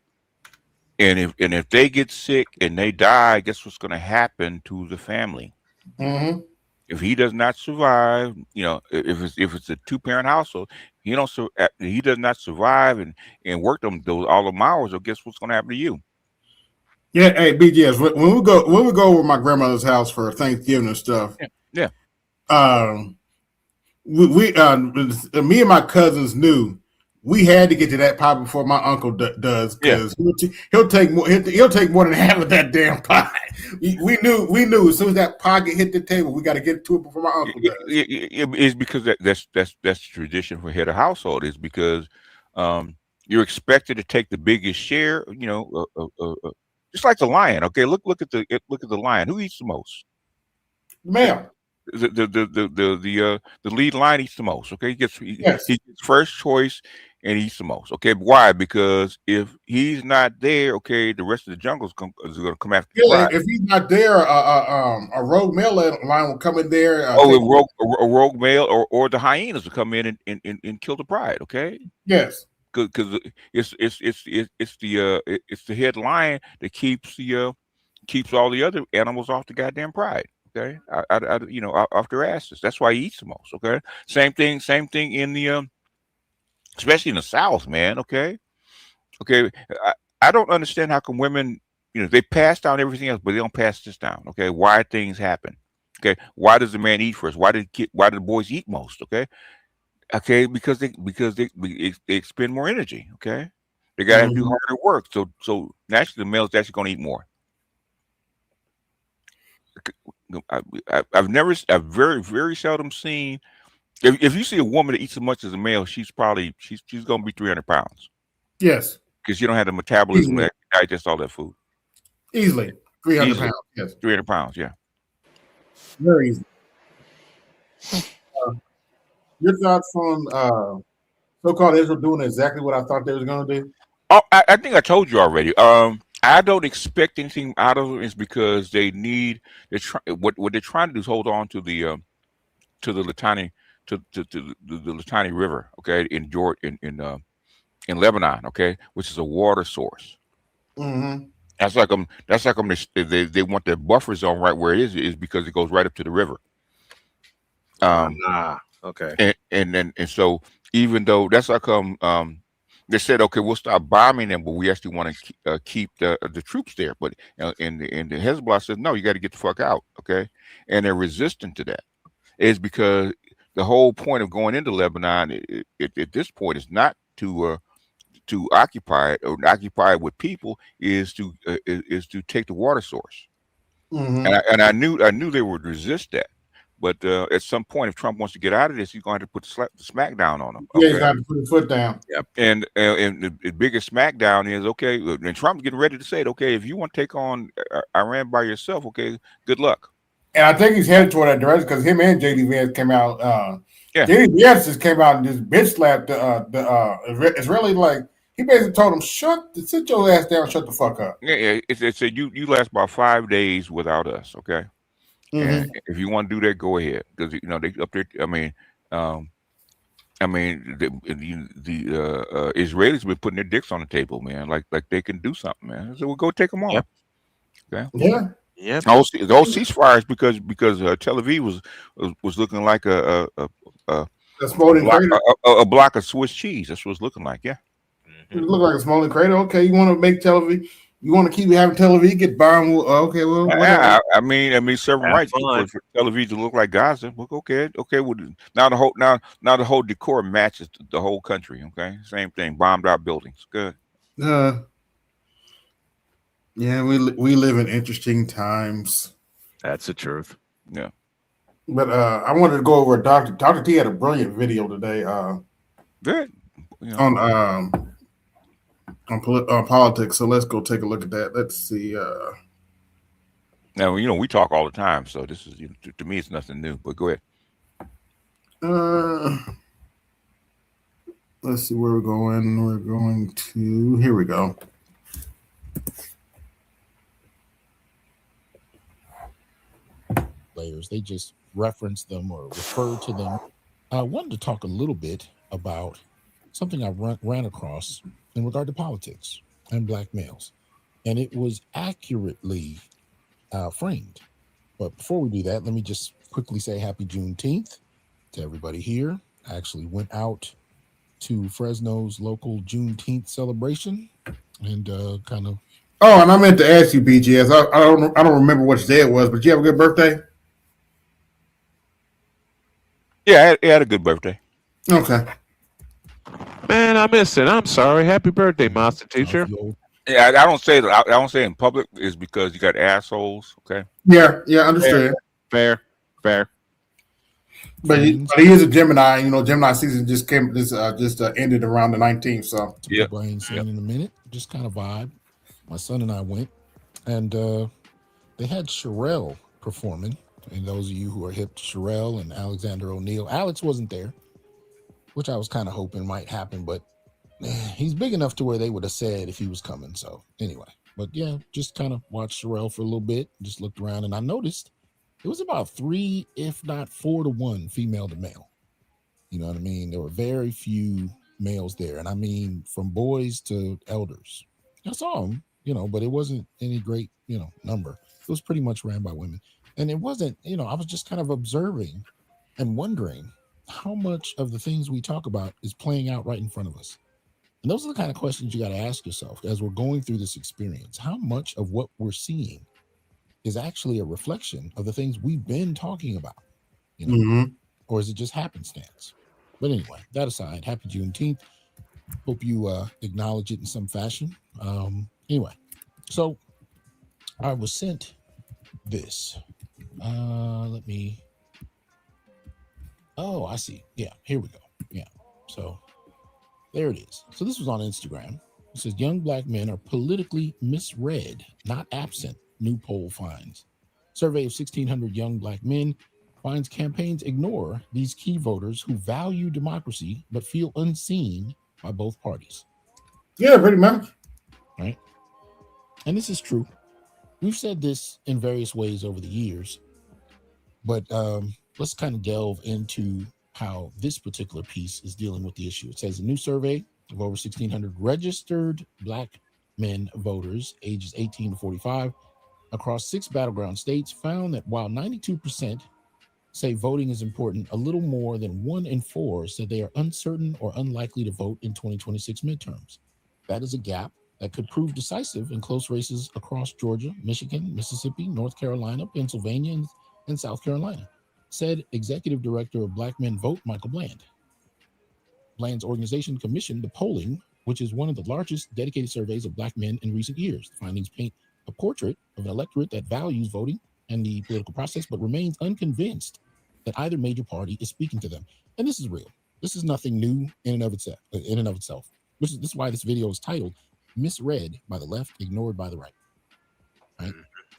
And if they get sick and they die, guess what's going to happen to the family? Mm-hmm. If he does not survive, if it's a 2-parent household, he does not survive and work all the hours. So guess what's going to happen to you? Yeah, hey BGS. When we go over my grandmother's house for Thanksgiving and stuff. Yeah. Me and my cousins knew we had to get to that pie before my uncle does, because he'll take more than half of that damn pie. We knew as soon as that pie hit the table, we got to get to it before my uncle does. It's because that's the tradition for head of household. Is because you're expected to take the biggest share. Just like the lion. Okay, look at the lion. Who eats the most? Male. The lead lion eats the most. Okay, he gets first choice and eats the most. Okay, why? Because if he's not there, okay, the rest of the jungle is going to come after. If he's not there, a rogue male lion will come in there. A rogue male or the hyenas will come in and kill the pride. Okay. Yes. Because it's the head lion that keeps all the other animals off the goddamn pride. Okay, off their asses. That's why he eats the most. Okay, same thing in the especially in the South, man. Okay, I don't understand how come women, they pass down everything else, but they don't pass this down. Okay, why things happen? Okay, why does the man eat first? Why do the boys eat most? Okay, because they expend more energy. Okay, they gotta do harder work. So naturally, the male's actually going to eat more. I've very, very seldom seen. If you see a woman that eats as much as a male, she's going to be 300 pounds. Yes, because you don't have the metabolism that digest all that food. Easily 300 pounds. Yes, 300 pounds. Yeah, very easy. Your thoughts on so-called Israel doing exactly what I thought they was going to do? Oh, I think I told you already. I don't expect anything out of them. Is because what they're trying to do is hold on to the Litani the Litani River, okay, in Jordan in Lebanon, okay, which is a water source. Mm-hmm. That's like they want their buffer zone right where it is because it goes right up to the river. Okay. And so even though that's like they said, okay, we'll stop bombing them, but we actually want to keep the troops there. But and the Hezbollah says, no, you got to get the fuck out, okay? And they're resistant to that. Is because the whole point of going into Lebanon at this point is not to occupy it or occupy it with people, is to take the water source. And I knew they would resist that. But at some point, if Trump wants to get out of this, he's going to put the smack down on him. Okay? Yeah, he's got to put his foot down. Yep. And the biggest smackdown is, okay, and Trump's getting ready to say it, okay, if you want to take on Iran by yourself, okay, good luck. And I think he's headed toward that direction because him and JD Vance came out. JD Vance just came out and just bitch slapped the Israeli. Like, he basically told him, sit your ass down, shut the fuck up. Yeah. It said you last about 5 days without us, okay? And if you want to do that, go ahead, because they up there. The Israelis been putting their dicks on the table, man. Like they can do something, man. So we'll go take them on. Yep. Okay. Yeah. Those ceasefires because Tel Aviv was looking like a block of Swiss cheese. That's what it's looking like. Yeah. It looked like a smoldering crater. Okay, you want to make Tel Aviv? You want to keep having Tel Aviv get bombed? Okay, well, whatever. I mean, certain rights for Tel Aviv to look like Gaza. Look, okay. Well, now the whole decor matches the whole country. Okay, same thing. Bombed out buildings. Good. Yeah, we live in interesting times. That's the truth. Yeah. But I wanted to go over Dr. T had a brilliant video today. Good. On politics, so let's go take a look at that. Let's see. Now we talk all the time, so this is to me it's nothing new. But go ahead. Let's see where we're going. We're going to here we go. They just reference them or refer to them. I wanted to talk a little bit about something I ran across in regard to politics and black males, and it was accurately framed. But before we do that, let me just quickly say happy Juneteenth to everybody here. I actually went out to Fresno's local Juneteenth celebration and kind of. Oh, and I meant to ask you, BGS. I don't remember which day it was, but did you have a good birthday? Yeah, I had a good birthday. Okay. Man, I missed it. I'm sorry. Happy birthday, master teacher. Yeah, I don't say that. I don't say it in public is because you got assholes. Okay. Yeah, understood. Fair. But he is a Gemini. Gemini season just ended around the 19th. So yeah. Brain saying in a minute, just kind of vibe. My son and I went, and they had Sherelle performing. And those of you who are hip to Sherelle and Alexander O'Neal, Alex wasn't there, which I was kind of hoping might happen, but he's big enough to where they would have said if he was coming. So anyway, but yeah, just kind of watched Sherelle for a little bit, just looked around, and I noticed it was about 3, if not 4 to 1 female to male. You know what I mean? There were very few males there. And I mean, from boys to elders. I saw them, but it wasn't any great, number. It was pretty much ran by women. And it wasn't, I was just kind of observing and wondering how much of the things we talk about is playing out right in front of us. And those are the kind of questions you got to ask yourself as we're going through this experience. How much of what we're seeing is actually a reflection of the things we've been talking about, or is it just happenstance? But anyway, that aside, happy Juneteenth. Hope you acknowledge it in some fashion. Anyway, so I was sent this. I see. Yeah, here we go. Yeah. So there it is. So this was on Instagram. It says young black men are politically misread, not absent, new poll finds. Survey of 1,600 young black men finds campaigns ignore these key voters who value democracy but feel unseen by both parties. Yeah, pretty much. Right. And this is true. We've said this in various ways over the years, but let's kind of delve into how this particular piece is dealing with the issue. It says a new survey of over 1,600 registered black men voters ages 18 to 45 across 6 battleground states found that while 92% say voting is important, a little more than 1 in 4 said they are uncertain or unlikely to vote in 2026 midterms. That is a gap that could prove decisive in close races across Georgia, Michigan, Mississippi, North Carolina, Pennsylvania, and South Carolina, said Executive Director of Black Men Vote, Michael Bland. Bland's organization commissioned the polling, which is one of the largest dedicated surveys of Black men in recent years. The findings paint a portrait of an electorate that values voting and the political process, but remains unconvinced that either major party is speaking to them. And this is real. This is nothing new in and of itself. This is why this video is titled "Misread by the Left, Ignored by the Right." Right?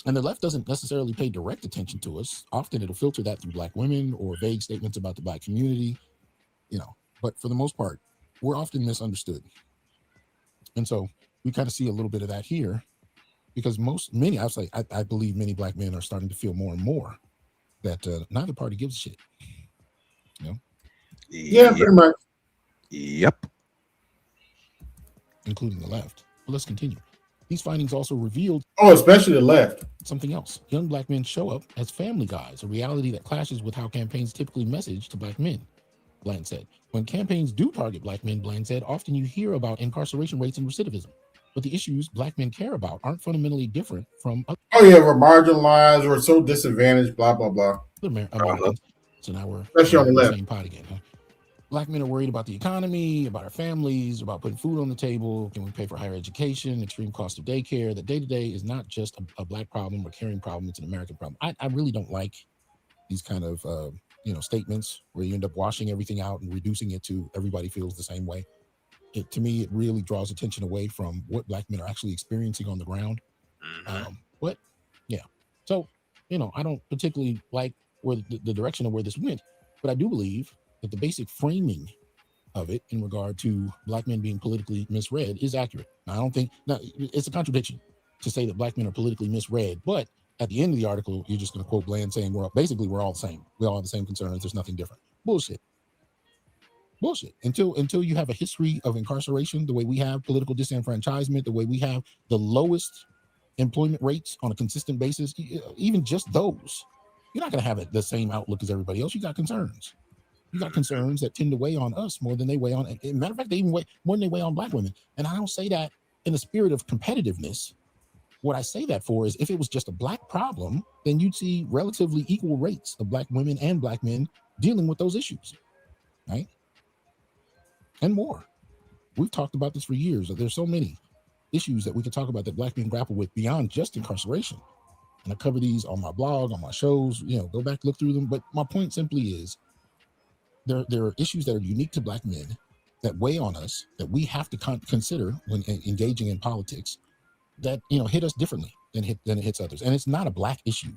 And the left doesn't necessarily pay direct attention to us. Often it'll filter that through Black women or vague statements about the Black community, But for the most part, we're often misunderstood. And so we kind of see a little bit of that here, because I believe many Black men are starting to feel more and more that neither party gives a shit. Yeah, pretty much. Yep. Including the left. But let's continue. These findings also revealed, especially the left, something else. Young Black men show up as family guys, a reality that clashes with how campaigns typically message to Black men, Bland said. When campaigns do target Black men, Bland said, often you hear about incarceration rates and recidivism. But the issues Black men care about aren't fundamentally different from other. We're marginalized, we're so disadvantaged, blah, blah, blah. Americans. So now we're especially on the left. Same pot again. Huh? Black men are worried about the economy, about our families, about putting food on the table. Can we pay for higher education, extreme cost of daycare? That day-to-day is not just a Black problem or caring problem. It's an American problem. I really don't like these kind of statements where you end up washing everything out and reducing it to everybody feels the same way. To me, it really draws attention away from what Black men are actually experiencing on the ground. So, I don't particularly like where the direction of where this went, but I do believe that the basic framing of it in regard to Black men being politically misread is accurate. Now, I don't think it's a contradiction to say that Black men are politically misread, but at the end of the article, you're just going to quote Bland saying we're all the same. We all have the same concerns. There's nothing different. Bullshit. Until you have a history of incarceration, the way we have political disenfranchisement, the way we have the lowest employment rates on a consistent basis, even just those, you're not going to have the same outlook as everybody else. You got concerns. You got concerns that tend to weigh on us more than they weigh on. As a matter of fact, they even weigh more than they weigh on Black women. And I don't say that in the spirit of competitiveness. What I say that for is if it was just a Black problem, then you'd see relatively equal rates of Black women and Black men dealing with those issues, right? And more. We've talked about this for years. There's so many issues that we could talk about that Black men grapple with beyond just incarceration. And I cover these on my blog, on my shows, go back, look through them. But my point simply is there are issues that are unique to Black men that weigh on us that we have to consider when engaging in politics that, hit us differently than it hits others. And it's not a Black issue.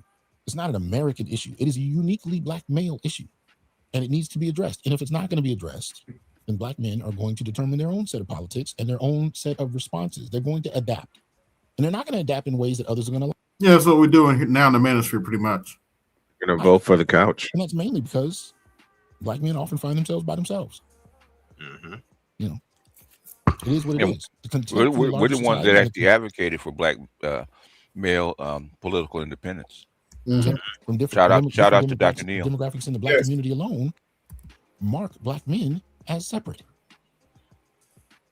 It's not an American issue. It is a uniquely Black male issue, and it needs to be addressed. And if it's not going to be addressed, then Black men are going to determine their own set of politics and their own set of responses. They're going to adapt, and they're not going to adapt in ways that others are going to like. Yeah, that's what we're doing now in the manosphere, pretty much. You're going to vote for the couch. And that's mainly because Black men often find themselves by themselves. It is what it is. We're the ones that actually advocated for Black male political independence. From different shout out to Dr. Neal. Demographics in the Black community alone mark Black men as separate.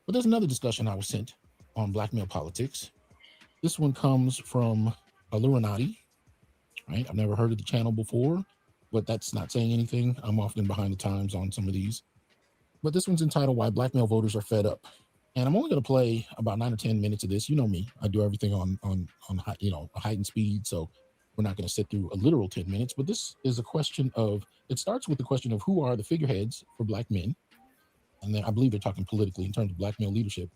But there's another discussion I was sent on Black male politics. This one comes from Alurinati. Right? I've never heard of the channel before, but that's not saying anything. I'm often behind the times on some of these. But this one's entitled "Why Black Male Voters Are Fed Up." And I'm only going to play about 9 or 10 minutes of this. You know me. I do everything on a heightened speed, so we're not going to sit through a literal 10 minutes. But this is a question of, it starts with the question of who are the figureheads for Black men. And then I believe they're talking politically in terms of Black male leadership.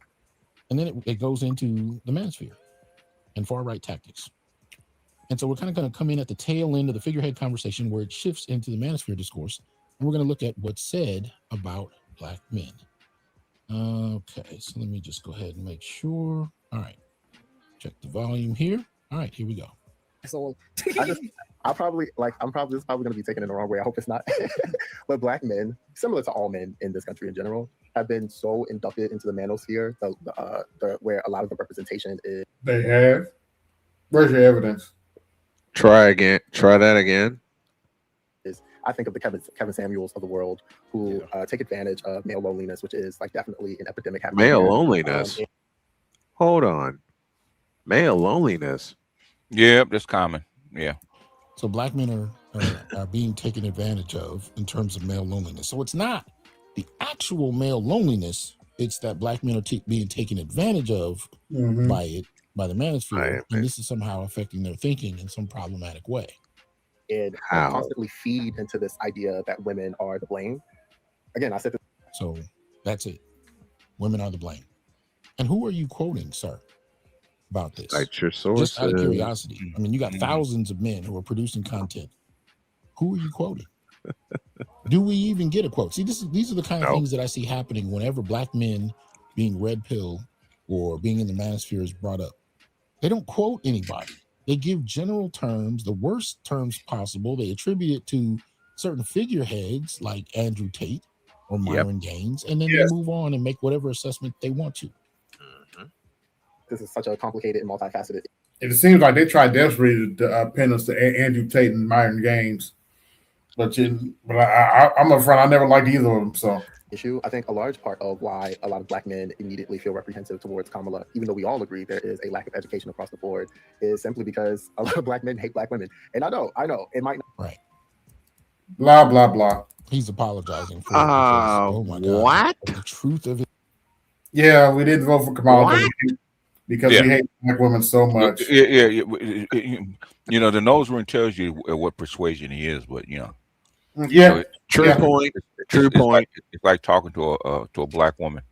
And then it goes into the manosphere and far-right tactics. And so we're kind of going to come in at the tail end of the figurehead conversation where it shifts into the manosphere discourse. And we're going to look at what's said about Black men. Okay, so let me just go ahead and make sure. All right, check the volume here. All right, here we go. So I'm probably this is probably going to be taken in the wrong way. I hope it's not. But black men, similar to all men in this country in general, have been so inducted into the manosphere, where a lot of the representation is. They have. Where's your evidence? Try that again. I think of the Kevin Samuels of the world who take advantage of male loneliness, which is like definitely an epidemic happening. Male loneliness. Hold on. Male loneliness. Yep, that's common. Yeah. So black men are being taken advantage of in terms of male loneliness. So it's not the actual male loneliness. It's that black men are being taken advantage of by the manosphere, and this is somehow affecting their thinking in some problematic way. And constantly feed into this idea that women are the blame. Again, I said this. So that's it. Women are the blame. And who are you quoting, sir, about this? Like your sources. Just out of curiosity. I mean, you got thousands of men who are producing content. Who are you quoting? Do we even get a quote? See, these are the kind of things that I see happening whenever black men being red pill or being in the manosphere is brought up. They don't quote anybody. They give general terms, the worst terms possible. They attribute it to certain figureheads like Andrew Tate or Myron Gaines, and then they move on and make whatever assessment they want to. This is such a complicated and multifaceted. It seems like they tried desperately to pin us to Andrew Tate and Myron Gaines, but I'm upfront. I never liked either of them. So issue. I think a large part of why a lot of black men immediately feel reprehensive towards Kamala, even though we all agree there is a lack of education across the board, is simply because a lot of black men hate black women. And I know it might not. Right. Blah blah blah. He's apologizing for it because, oh my God, what? The truth of it. Yeah, we didn't vote for Kamala because we hate black women so much. Yeah. You know, the nose ring tells you what persuasion he is, but you know. Yeah. True point. True point. It's like talking to a black woman.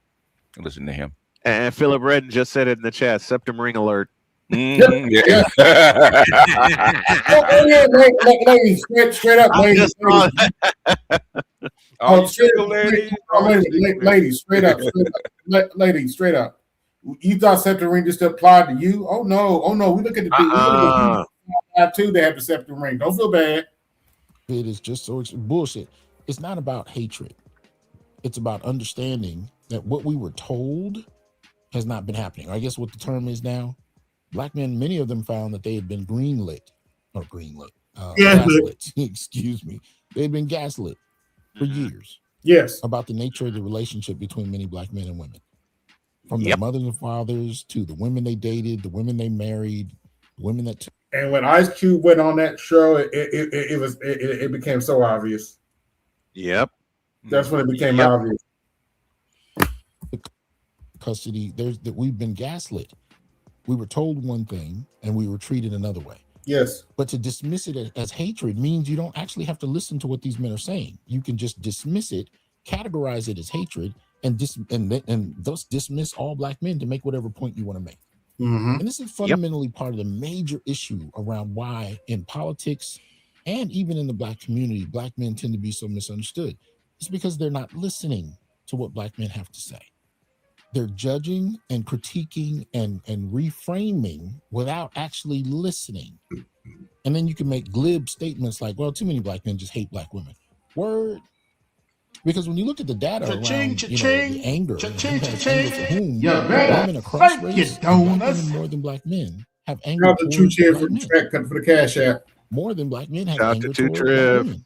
Listen to him. And Philip Redden just said it in the chat. Septum ring alert. Mm-hmm. Ladies, straight up, ladies. Ladies, straight up. Ladies, straight up. You thought septum ring just applied to you? Oh no. We look at the too. They have the septum ring. Don't feel bad. It is just so bullshit. It's not about hatred. It's about understanding that what we were told has not been happening. I guess what the term is now. Black men, many of them found that they had been gaslit. Excuse me. They had been gaslit for years. Yes. About the nature of the relationship between many black men and women. From their mothers and fathers to the women they dated, the women they married, the women that and when Ice Cube went on that show, it became so obvious. Yep. That's when it became obvious. Custody, that we've been gaslit. We were told one thing and we were treated another way. Yes. But to dismiss it as hatred means you don't actually have to listen to what these men are saying. You can just dismiss it, categorize it as hatred, and thus dismiss all black men to make whatever point you want to make. Mm-hmm. And this is fundamentally part of the major issue around why in politics and even in the black community, black men tend to be so misunderstood. It's because they're not listening to what black men have to say. They're judging and critiquing and reframing without actually listening. And then you can make glib statements like, well, too many black men just hate black women. Word. Because when you look at the data around the anger, for whom women across race, black women more than black men have anger. Got the two chair for the cash app. More than black men have anger towards black women.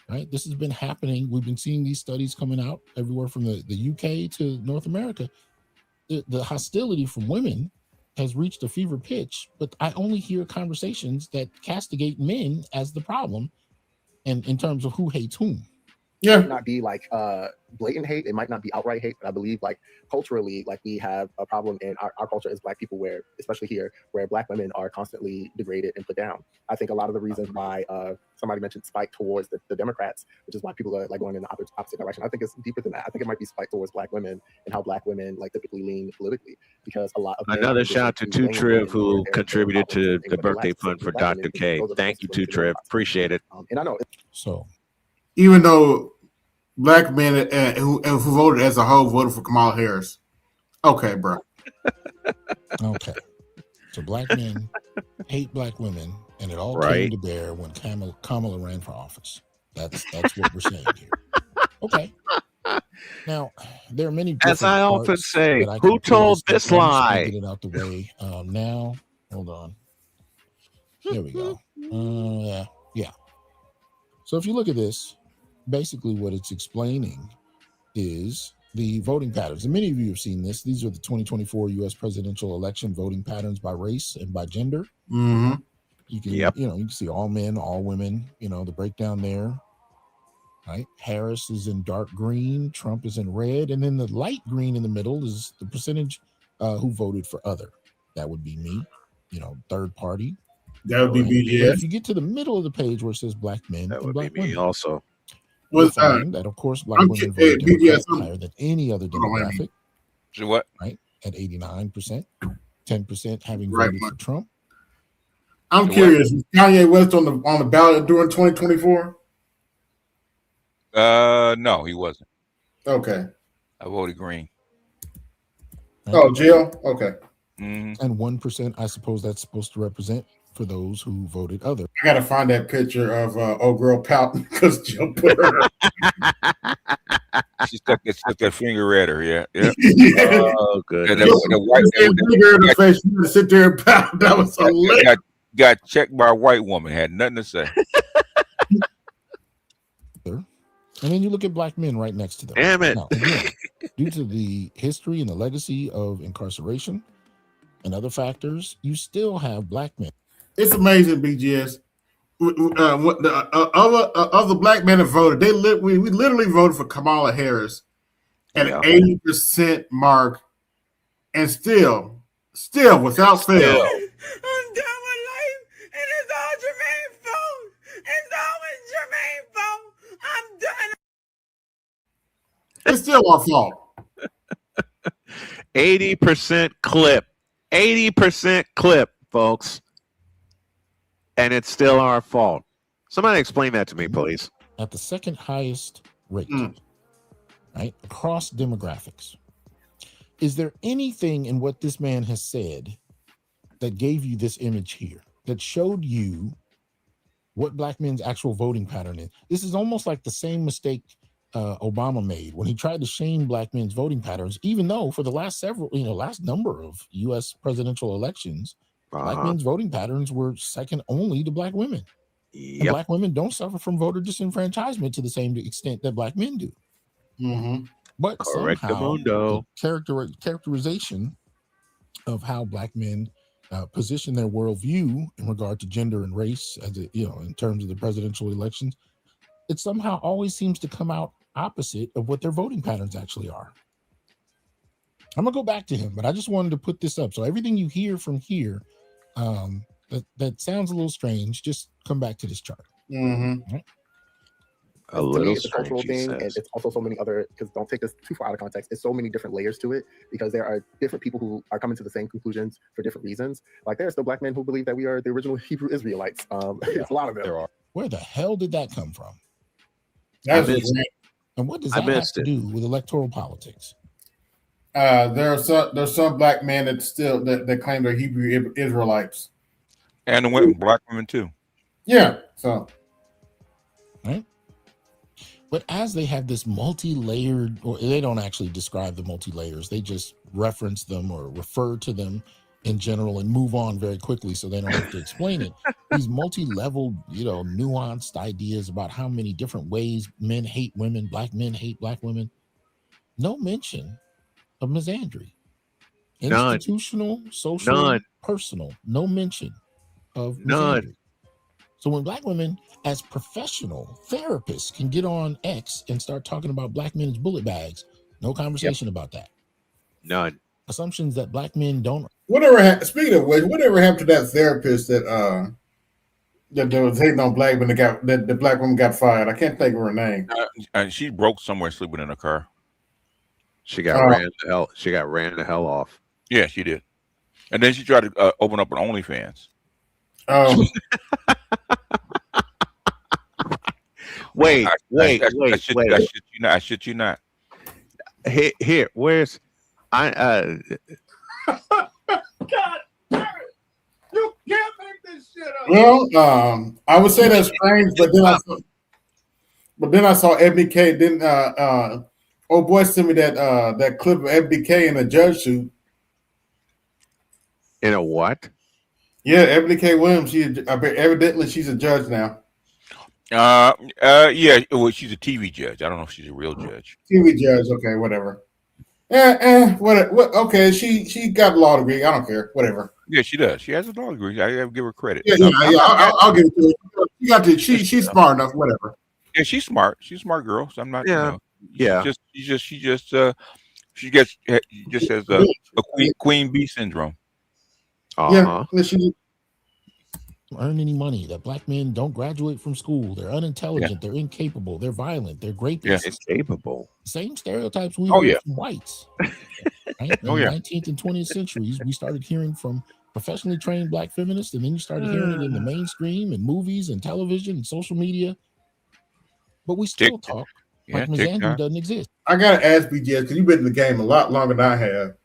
Right? This has been happening. We've been seeing these studies coming out everywhere from the UK to North America. The hostility from women has reached a fever pitch, but I only hear conversations that castigate men as the problem, and in terms of who hates whom. Yeah. It might not be like blatant hate. It might not be outright hate, but I believe like culturally, like we have a problem in our culture as black people where, especially here, where black women are constantly degraded and put down. I think a lot of the reasons why somebody mentioned spite towards the Democrats, which is why people are like going in the opposite direction. I think it's deeper than that. I think it might be spite towards black women and how black women like typically lean politically, because a lot of another shout out to Two Triv who contributed to the birthday fund for Dr. K. Thank you, Two Triv. Appreciate it. And I know so. Even though black men who voted as a whole voted for Kamala Harris. Okay, bro. Okay. So black men hate black women And it all came to bear when Kamala ran for office. That's what we're saying here. Okay. Now, there are many different As I often parts say, that I who can pull told this this up. I'm just gonna lie? get it out the way now. Hold on. There we go. Yeah. So if you look at this, basically what it's explaining is the voting patterns. And many of you have seen this. These are the 2024 U.S. presidential election voting patterns by race and by gender. Mm-hmm. You can, you can see all men, all women, the breakdown there. Right? Harris is in dark green, Trump is in red, and then the light green in the middle is the percentage who voted for other. That would be me, third party. That would be BGS. If you get to the middle of the page where it says black men and black women, also. You'll find that, of course, black women voted Democrat higher than any other demographic. So what? Right? At 89%, 10% having voted for Trump. I'm curious, is Kanye West on the ballot during 2024? No, he wasn't. Okay. I voted green. Oh, Jill? Okay. Mm-hmm. And 1%, I suppose that's supposed to represent for those who voted other. I gotta find that picture of old girl pouting because Jill put her. She stuck that finger at her. Yeah. Oh, good. The white finger in her face. She had to sit there and pout. That was so lit. Got checked by a white woman. Had nothing to say. And then you look at black men right next to them. Damn it. Now, again, due to the history and the legacy of incarceration and other factors, you still have black men. It's amazing, BGS. What the other black men have voted. We literally voted for Kamala Harris at an 80% mark, and still without fail. I'm done with life, and it's all Jermaine's fault. It's always Jermaine's fault. I'm done. It's still our fault. 80% clip. 80% clip, folks. And it's still our fault. Somebody explain that to me, please. At the second highest rate, right, across demographics. Is there anything in what this man has said that gave you this image here, that showed you what black men's actual voting pattern is? This is almost like the same mistake Obama made when he tried to shame black men's voting patterns, even though for the last number of U.S. presidential elections, black men's voting patterns were second only to black women. And black women don't suffer from voter disenfranchisement to the same extent that black men do. Mm-hmm. But somehow the characterization of how black men position their worldview in regard to gender and race, as in terms of the presidential elections, it somehow always seems to come out opposite of what their voting patterns actually are. I'm gonna go back to him, but I just wanted to put this up. So everything you hear from here, that sounds a little strange, just come back to this chart. Mm-hmm. Right? To me, it's a cultural thing, and it's also so many other, because don't take this too far out of context, it's so many different layers to it, because there are different people who are coming to the same conclusions for different reasons. Like there are still black men who believe that we are the original Hebrew Israelites. There's a lot of them. There are. Where the hell did that come from? And what does that have to do with electoral politics? There's some black men that claim they're Hebrew Israelites, and black women too. Yeah, so right. But as they have this multi-layered, or they don't actually describe the multi-layers, they just reference them or refer to them in general and move on very quickly so they don't have to explain it. These multi-level, nuanced ideas about how many different ways men hate women, black men hate black women. No mention of misandry. Institutional, social, personal. No mention of misandry. So when black women as professional therapists can get on X and start talking about black men as bullet bags, no conversation about that. None. Assumptions that black men don't. Speaking of which, whatever happened to that therapist that was hating on black men, that the black woman got fired? I can't think of her name. And she broke somewhere sleeping in a car. She got ran the hell. She got ran the hell off. Yeah, she did. And then she tried to open up an OnlyFans. Oh. Wait. I shit you not. Here, where's God damn it. You can't make this Well, I would say that's strange, but then I saw FBK. Then old boy sent me that clip of FBK in a judge suit. In a what? Yeah, FBK Williams. Evidently she's a judge now. Yeah. Well, she's a TV judge. I don't know if she's a real judge. TV judge. Okay, whatever. What? Okay, she got a law degree. I don't care. Whatever. Yeah, she does. She has a law degree. I have to give her credit. Yeah. I'll give it to her. She got to. She's smart enough. Whatever. Yeah, she's smart. She's a smart girl. So I'm not. Yeah. She just has a queen bee syndrome. Yeah. Earn any money. That black men don't graduate from school. They're unintelligent. They're incapable. They're violent. They're grapists. Yeah, incapable. Same stereotypes we heard from whites. Right? In the 19th and 20th centuries, we started hearing from professionally trained black feminists, and then you started hearing it in the mainstream and movies and television and social media. But we still talk like misandry doesn't exist. I gotta ask BJS because you've been in the game a lot longer than I have.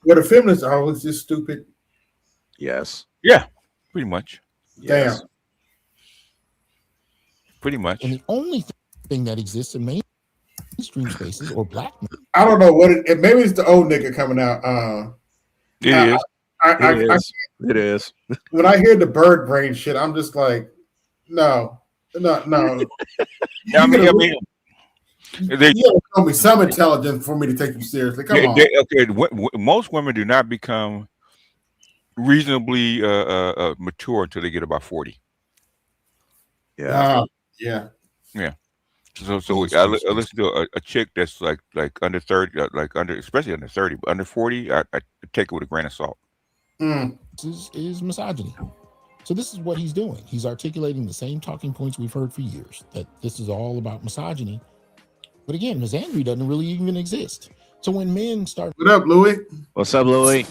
Well, the feminists are always just stupid. Yes. Yeah. Pretty much. Damn. Yes. Pretty much. And the only thing that exists in mainstream spaces or black men. I don't know what it. Maybe it's the old nigga coming out. It is. When I hear the bird brain shit, I'm just like, no. I mean, you gotta show me some intelligence for me to take you seriously. Come on. Most women do not become reasonably mature until they get about 40. Yeah. So I listen to a chick that's like under 30, especially under 30, but under 40, I take it with a grain of salt. This is misogyny. So this is what he's doing. He's articulating the same talking points we've heard for years, that this is all about misogyny. But again, misandry doesn't really even exist. So when men start... What up, Louis? What's up, Louis?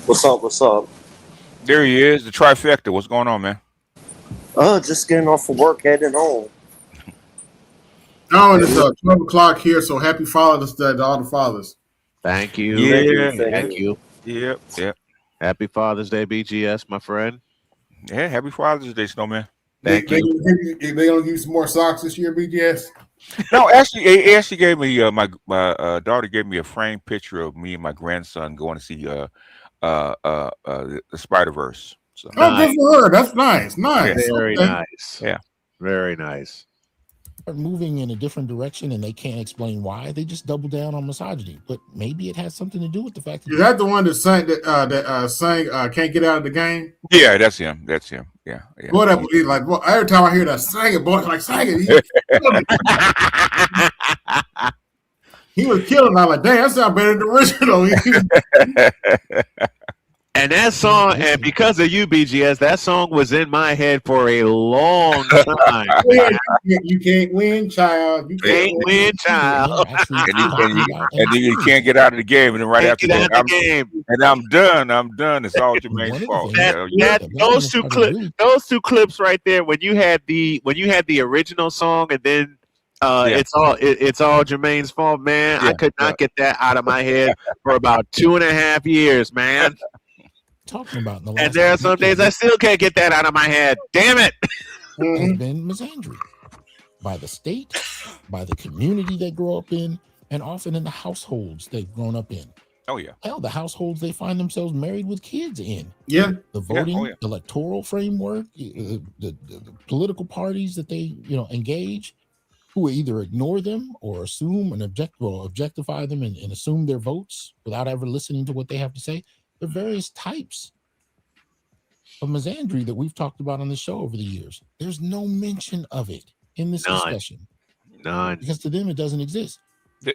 What's up? There he is, the trifecta. What's going on, man? Just getting off of work, heading home. Oh, it's 12 o'clock here, so happy Father's Day to all the fathers. Thank you. Thank you. Yep. Happy Father's Day, BGS, my friend. Yeah, happy Father's Day, Snowman. Thank you. They gonna give you some more socks this year, BGS? No, actually, Ashley gave me my daughter gave me a framed picture of me and my grandson going to see the Spider-Verse. So. Good for her. That's nice. Very nice. Yeah, very nice. Moving in a different direction and they can't explain why, they just double down on misogyny. But maybe it has something to do with the fact that... Is that the one that sang Can't Get Out of the Game? Yeah, that's him. Yeah. Boy, that was like, boy, every time I hear that sing it, boy, like sing it. He was killing. I'm like, damn, that sounds better than the original. And that song, and because of you, BGS, that song was in my head for a long time. You can't win, child. You can't win, child. And you can't get out of the game. And then right after that, I'm done. It's all Jermaine's fault. Those two clips right there, when you had the original song, and then it's all Jermaine's fault, man. I could not get that out of my head for about 2.5 years, man. Talking about in the and there are some days I still can't get that out of my head. Damn it! Has been misandry by the state, by the community they grow up in, and often in the households they've grown up in. Oh yeah. Hell, the households they find themselves married with kids in. Yeah. The voting, electoral framework, the political parties that they engage, who either ignore them or assume and objectify them and assume their votes without ever listening to what they have to say. The various types of misandry that we've talked about on the show over the years. There's no mention of it in this discussion. None. Because to them, it doesn't exist.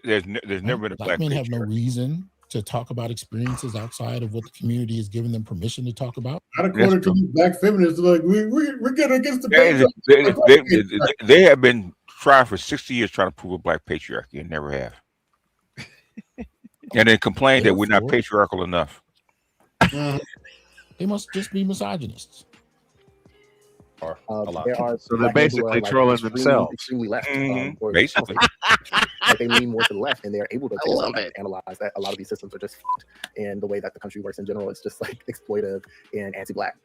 There's never been a black men have no reason to talk about experiences outside of what the community has given them permission to talk about. Not according to these black feminists, like we're getting against the they have been trying for 60 years trying to prove a black patriarchy and never have. And then complain that we're not patriarchal enough. They must just be misogynists. Or a lot. So they're basically trolling themselves. Extremely left. Basically. Like they lean more to the left, and they're able to analyze that a lot of these systems are just and the way that the country works in general is just like exploitive and anti-black.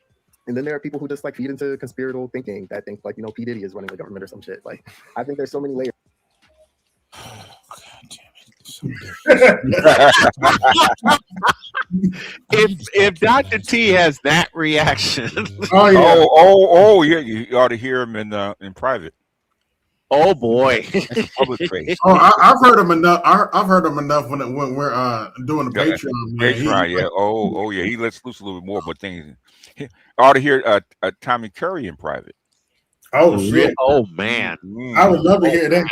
And then there are people who just like feed into conspiratorial thinking that think like, P. Diddy is running the government or some shit. Like, I think there's so many layers. if Dr. T has that reaction, yeah, you ought to hear him in private. Oh boy! Public face. I've heard him enough. I've heard him enough when we're doing the Patreon. Patreon, yeah. Oh yeah. He lets loose a little bit more, but things. I ought to hear Tommy Curry in private. Oh shit! Oh man! I would love to hear that.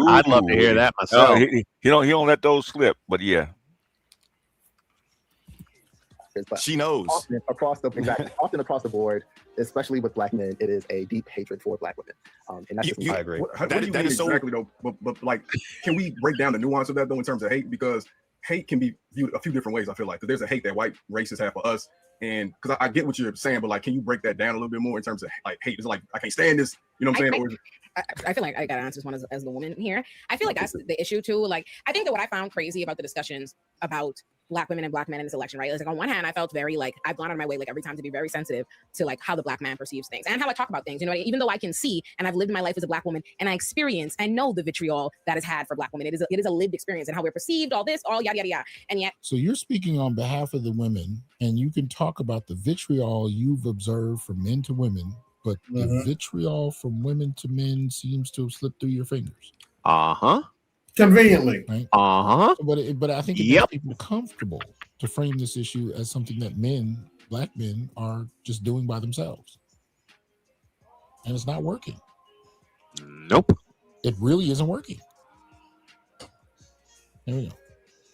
I'd love to hear that myself. He don't let those slip, but yeah. She knows. Often across the board, especially with black men, it is a deep hatred for black women. And that's just I agree. What do you mean exactly though? But like, can we break down the nuance of that though in terms of hate? Because hate can be viewed a few different ways. I feel like, because there's a hate that white racists have for us, and because I get what you're saying, but like, can you break that down a little bit more in terms of like hate? Is like, I can't stand this. You know what I'm saying? I feel like I gotta answer this one as the woman here. I feel like that's the issue too. Like, I think that what I found crazy about the discussions about black women and black men in this election, right? It's like, on one hand, I felt very like, I've gone out of my way like every time to be very sensitive to like how the black man perceives things and how I talk about things. Even though I can see and I've lived my life as a black woman and I experience and know the vitriol that is had for black women. It is a lived experience and how we're perceived, all this, all yada yada yada. And yet, so you're speaking on behalf of the women, and you can talk about the vitriol you've observed from men to women, but the vitriol from women to men seems to have slipped through your fingers. Conveniently. Right? But I think it makes people comfortable to frame this issue as something that black men, are just doing by themselves. And it's not working. Nope. It really isn't working. There we go.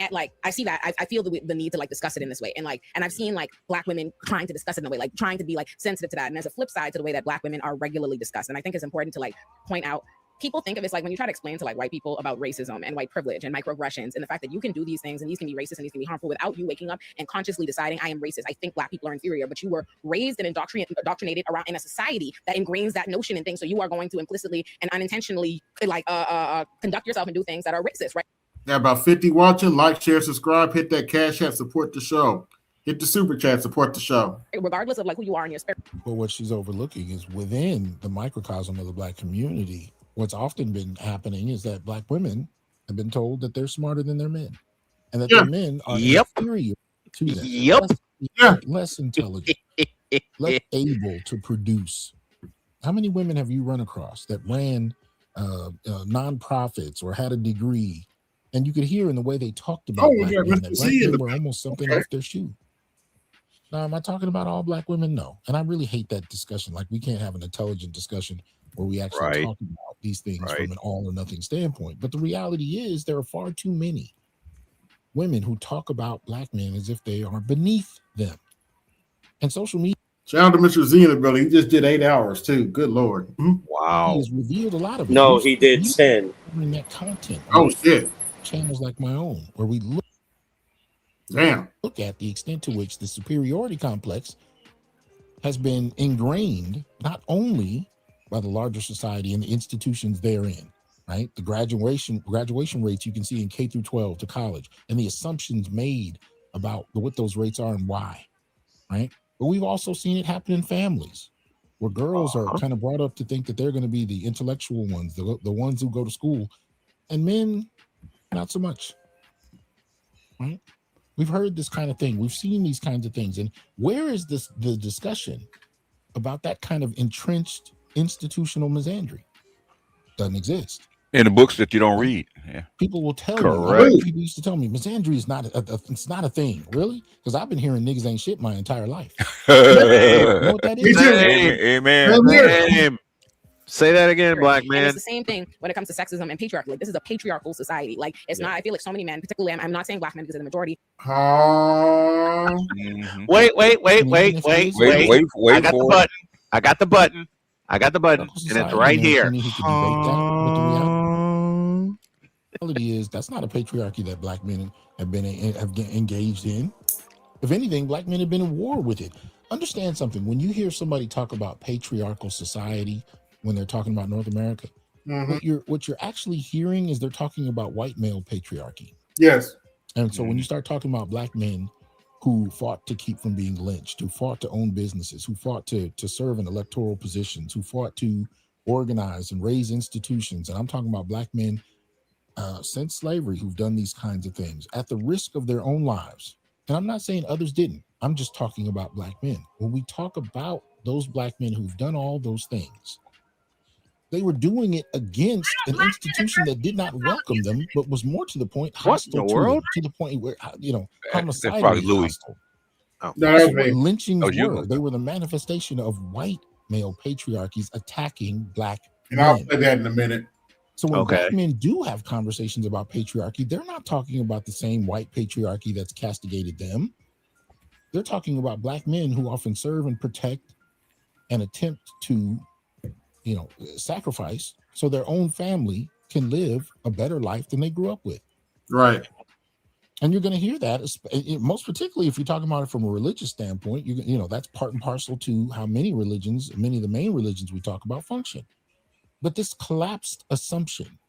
And like, I see that I feel the need to like discuss it in this way, and I've seen like black women trying to discuss it in a way, like trying to be like sensitive to that. And there's a flip side to the way that black women are regularly discussed. And I think it's important to like point out, people think of it like when you try to explain to like white people about racism and white privilege and microaggressions and the fact that you can do these things and these can be racist and these can be harmful without you waking up and consciously deciding I am racist. I think black people are inferior, but you were raised and indoctrinated around in a society that ingrains that notion and things. So you are going to implicitly and unintentionally like conduct yourself and do things that are racist, right? Got about 50 watching. Like, share, subscribe, hit that Cash App, support the show. Hit the super chat, support the show. Regardless of like who you are in your spirit. But what she's overlooking is within the microcosm of the black community, what's often been happening is that black women have been told that they're smarter than their men, and that their men are inferior to them. Less intelligent, less able to produce. How many women have you run across that ran nonprofits or had a degree? And you could hear in the way they talked about black men that black men were almost something off their shoe. Now, am I talking about all black women? No. And I really hate that discussion. Like, we can't have an intelligent discussion where we actually talk about these things from an all or nothing standpoint. But the reality is there are far too many women who talk about black men as if they are beneath them. And social media. Shout out to Mr. Z in the building. He just did 8 hours too. Good Lord. Wow. He has revealed a lot of it. No, he did 10. That content. Oh, shit. Channels like my own, where we look at the extent to which the superiority complex has been ingrained not only by the larger society and the institutions therein, right? The graduation rates you can see in K through 12 to college, and the assumptions made about what those rates are and why, right? But we've also seen it happen in families where girls are kind of brought up to think that they're going to be the intellectual ones, the ones who go to school, and men, not so much, right? We've heard this kind of thing. We've seen these kinds of things. And where is the discussion about that kind of entrenched institutional misandry? Doesn't exist. In the books that you don't read. Yeah. People will tell me. People used to tell me misandry is not it's not a thing. Really? Because I've been hearing niggas ain't shit my entire life. You know what that is? Amen. Say that again, black man. And it's the same thing when it comes to sexism and patriarchy. Like, this is a patriarchal society. Like, it's not. I feel like so many men, particularly, I'm not saying black men because they're the majority. Wait. I got the button. And it's right here. The reality is that's not a patriarchy that black men have engaged in. If anything, black men have been in war with it. Understand something. When you hear somebody talk about patriarchal society, when they're talking about North America, what you're actually hearing is they're talking about white male patriarchy. Yes. And so when you start talking about black men who fought to keep from being lynched, who fought to own businesses, who fought to serve in electoral positions, who fought to organize and raise institutions. And I'm talking about Black men since slavery who've done these kinds of things at the risk of their own lives. And I'm not saying others didn't. I'm just talking about Black men. When we talk about those Black men who've done all those things, they were doing it against an institution that did not welcome them, but was more to the point hostile to them, to the point where, homicidally hostile. That's what lynchings were. They were the manifestation of white male patriarchies attacking Black men. And I'll play that in a minute. So when Black men do have conversations about patriarchy, they're not talking about the same white patriarchy that's castigated them. They're talking about Black men who often serve and protect and attempt to sacrifice so their own family can live a better life than they grew up with. Right. And you're going to hear that, most particularly if you're talking about it from a religious standpoint. That's part and parcel to how many of the main religions we talk about function. But this collapsed assumption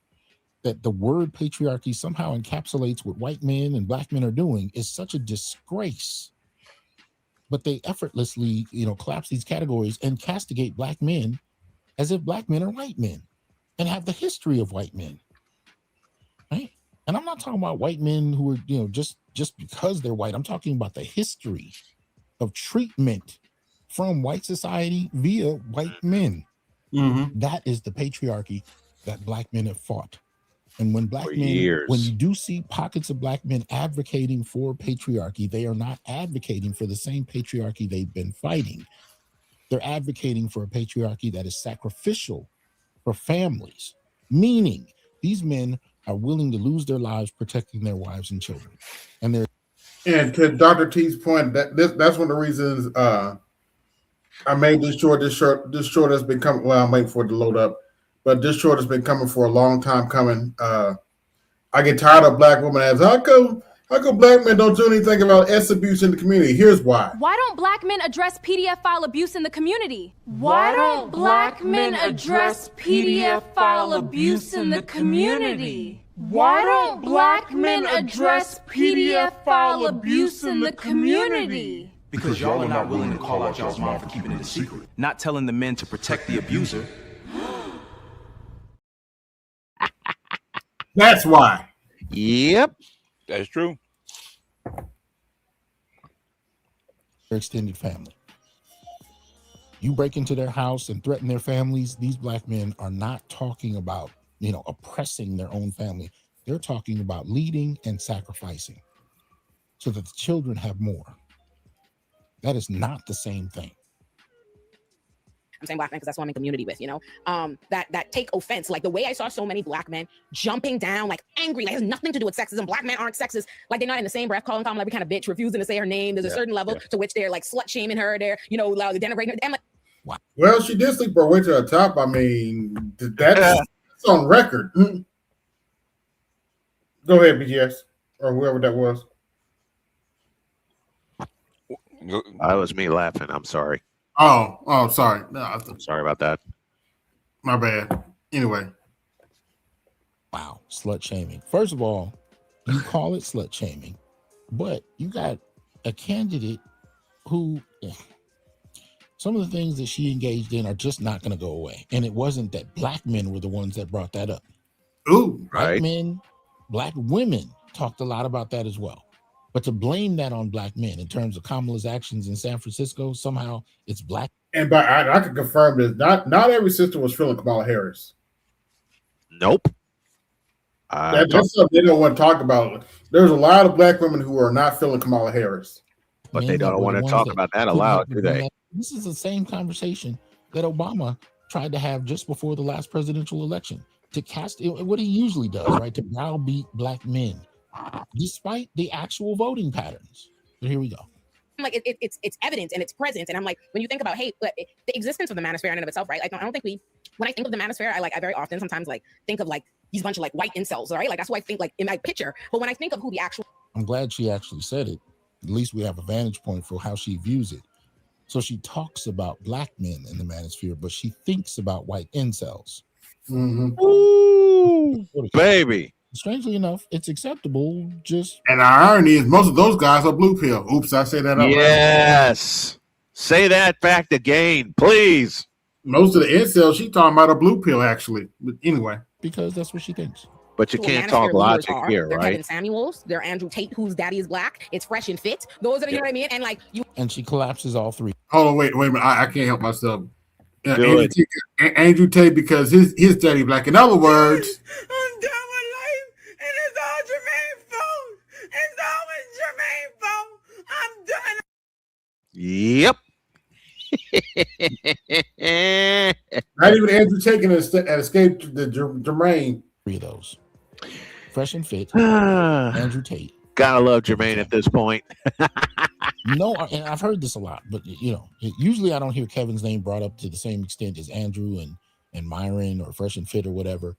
that the word patriarchy somehow encapsulates what white men and Black men are doing is such a disgrace. But they effortlessly, collapse these categories and castigate Black men as if Black men are white men and have the history of white men, right? And I'm not talking about white men who are, just because they're white. I'm talking about the history of treatment from white society via white men. Mm-hmm. That is the patriarchy that Black men have fought. And when Black men, when you do see pockets of Black men advocating for patriarchy, they are not advocating for the same patriarchy they've been fighting. They're advocating for a patriarchy that is sacrificial for families, meaning these men are willing to lose their lives protecting their wives and children. And to Dr. T's point, that's one of the reasons I made this short. This short has been coming. Well, I'm waiting for it to load up, but this short has been coming for a long time coming. I get tired of Black women as how come Black men don't do anything about S abuse in the community? Here's why. Why don't Black men address PDF file abuse in the community? Why don't Black men address PDF file abuse in the community? Why don't Black men address PDF file abuse in the community? Because y'all are not willing to call out y'all's mom for keeping it a secret, not telling the men to protect the abuser. That's why. Yep. That's true. Their extended family. You break into their house and threaten their families. These Black men are not talking about, oppressing their own family. They're talking about leading and sacrificing so that the children have more. That is not the same thing. I'm saying Black men because that's what I'm in community with, that take offense. Like the way I saw so many Black men jumping down, like angry, like it has nothing to do with sexism. Black men aren't sexist. Like they're not in the same breath calling Kamala every kind of bitch, refusing to say her name. There's a certain level to which they're like slut shaming her. They're, denigrating her. I'm like, wow. Well, she did sleep her way to the top. I mean, that's on record. Go ahead, BGS, or whoever that was. That was me laughing. I'm sorry. Oh, sorry. No, I'm sorry about that. My bad. Anyway. Wow, slut shaming. First of all, you call it slut shaming, but you got a candidate who some of the things that she engaged in are just not going to go away. And it wasn't that Black men were the ones that brought that up. Ooh, Black men, Black women talked a lot about that as well. But to blame that on Black men in terms of Kamala's actions in San Francisco, somehow it's Black. And I can confirm this. Not every sister was feeling Kamala Harris. Nope. That's something they don't want to talk about. There's a lot of Black women who are not feeling Kamala Harris. But they don't want to talk about that aloud, do they? This is the same conversation that Obama tried to have just before the last presidential election to cast what he usually does, right? To browbeat Black men, despite the actual voting patterns. But here we go. Like it's evident and it's present. And I'm like, when you think about hate, but the existence of the manosphere in and of itself, right? Like, I don't think when I think of the manosphere, I very often sometimes like think of like these bunch of like white incels, right? Like that's what I think like in my picture. But when I think of who the actual, I'm glad she actually said it. At least we have a vantage point for how she views it. So she talks about Black men in the manosphere, but she thinks about white incels. Mm-hmm. Ooh, baby. strangely enough, it's acceptable. And the irony is, most of those guys are blue pill. Oops, I said that out loud. Yes. Say that fact again, please. Most of the incels she talking about are blue pill, actually. But anyway, because that's what she thinks. But you can't talk logic here, they're right? Kevin Samuels, they're Andrew Tate, whose daddy is black. It's Fresh and Fit. Those are the, you know what I mean? And like you. And she collapses all three. Hold on, wait a minute. I can't help myself. Andrew Tate, because his daddy black. In other words, I'm done with life, and it's all Jermaine's fault. It's always Jermaine's fault. I'm done. Yep. Not even Andrew Tate can escape the Jermaine. Three of those. Fresh and Fit, Andrew Tate. Gotta love Jermaine at this point. No, and I've heard this a lot, but usually I don't hear Kevin's name brought up to the same extent as Andrew and Myron or Fresh and Fit or whatever.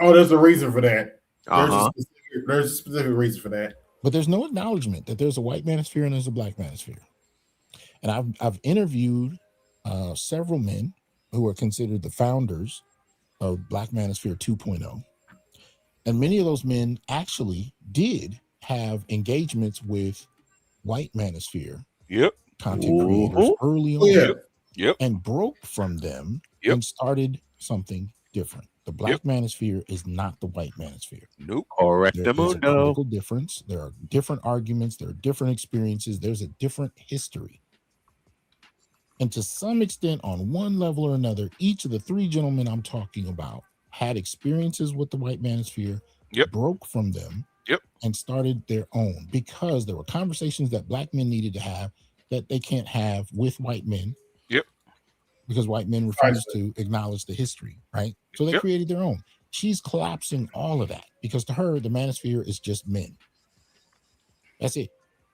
Oh, there's a reason for that. Uh-huh. There's a specific reason for that. But there's no acknowledgement that there's a white manosphere and there's a black manosphere. And I've interviewed several men who are considered the founders of Black Manosphere 2.0. And many of those men actually did have engagements with white manosphere content creators early on and broke from them and started something different. The black manosphere is not the white manosphere. Nope. Correct. There's a critical difference. There are different arguments. There are different experiences. There's a different history. And to some extent, on one level or another, each of the three gentlemen I'm talking about had experiences with the white manosphere, broke from them, and started their own because there were conversations that black men needed to have that they can't have with white men. Because white men refuse to acknowledge the history, right? So they created their own. She's collapsing all of that because to her, the manosphere is just men. That's it.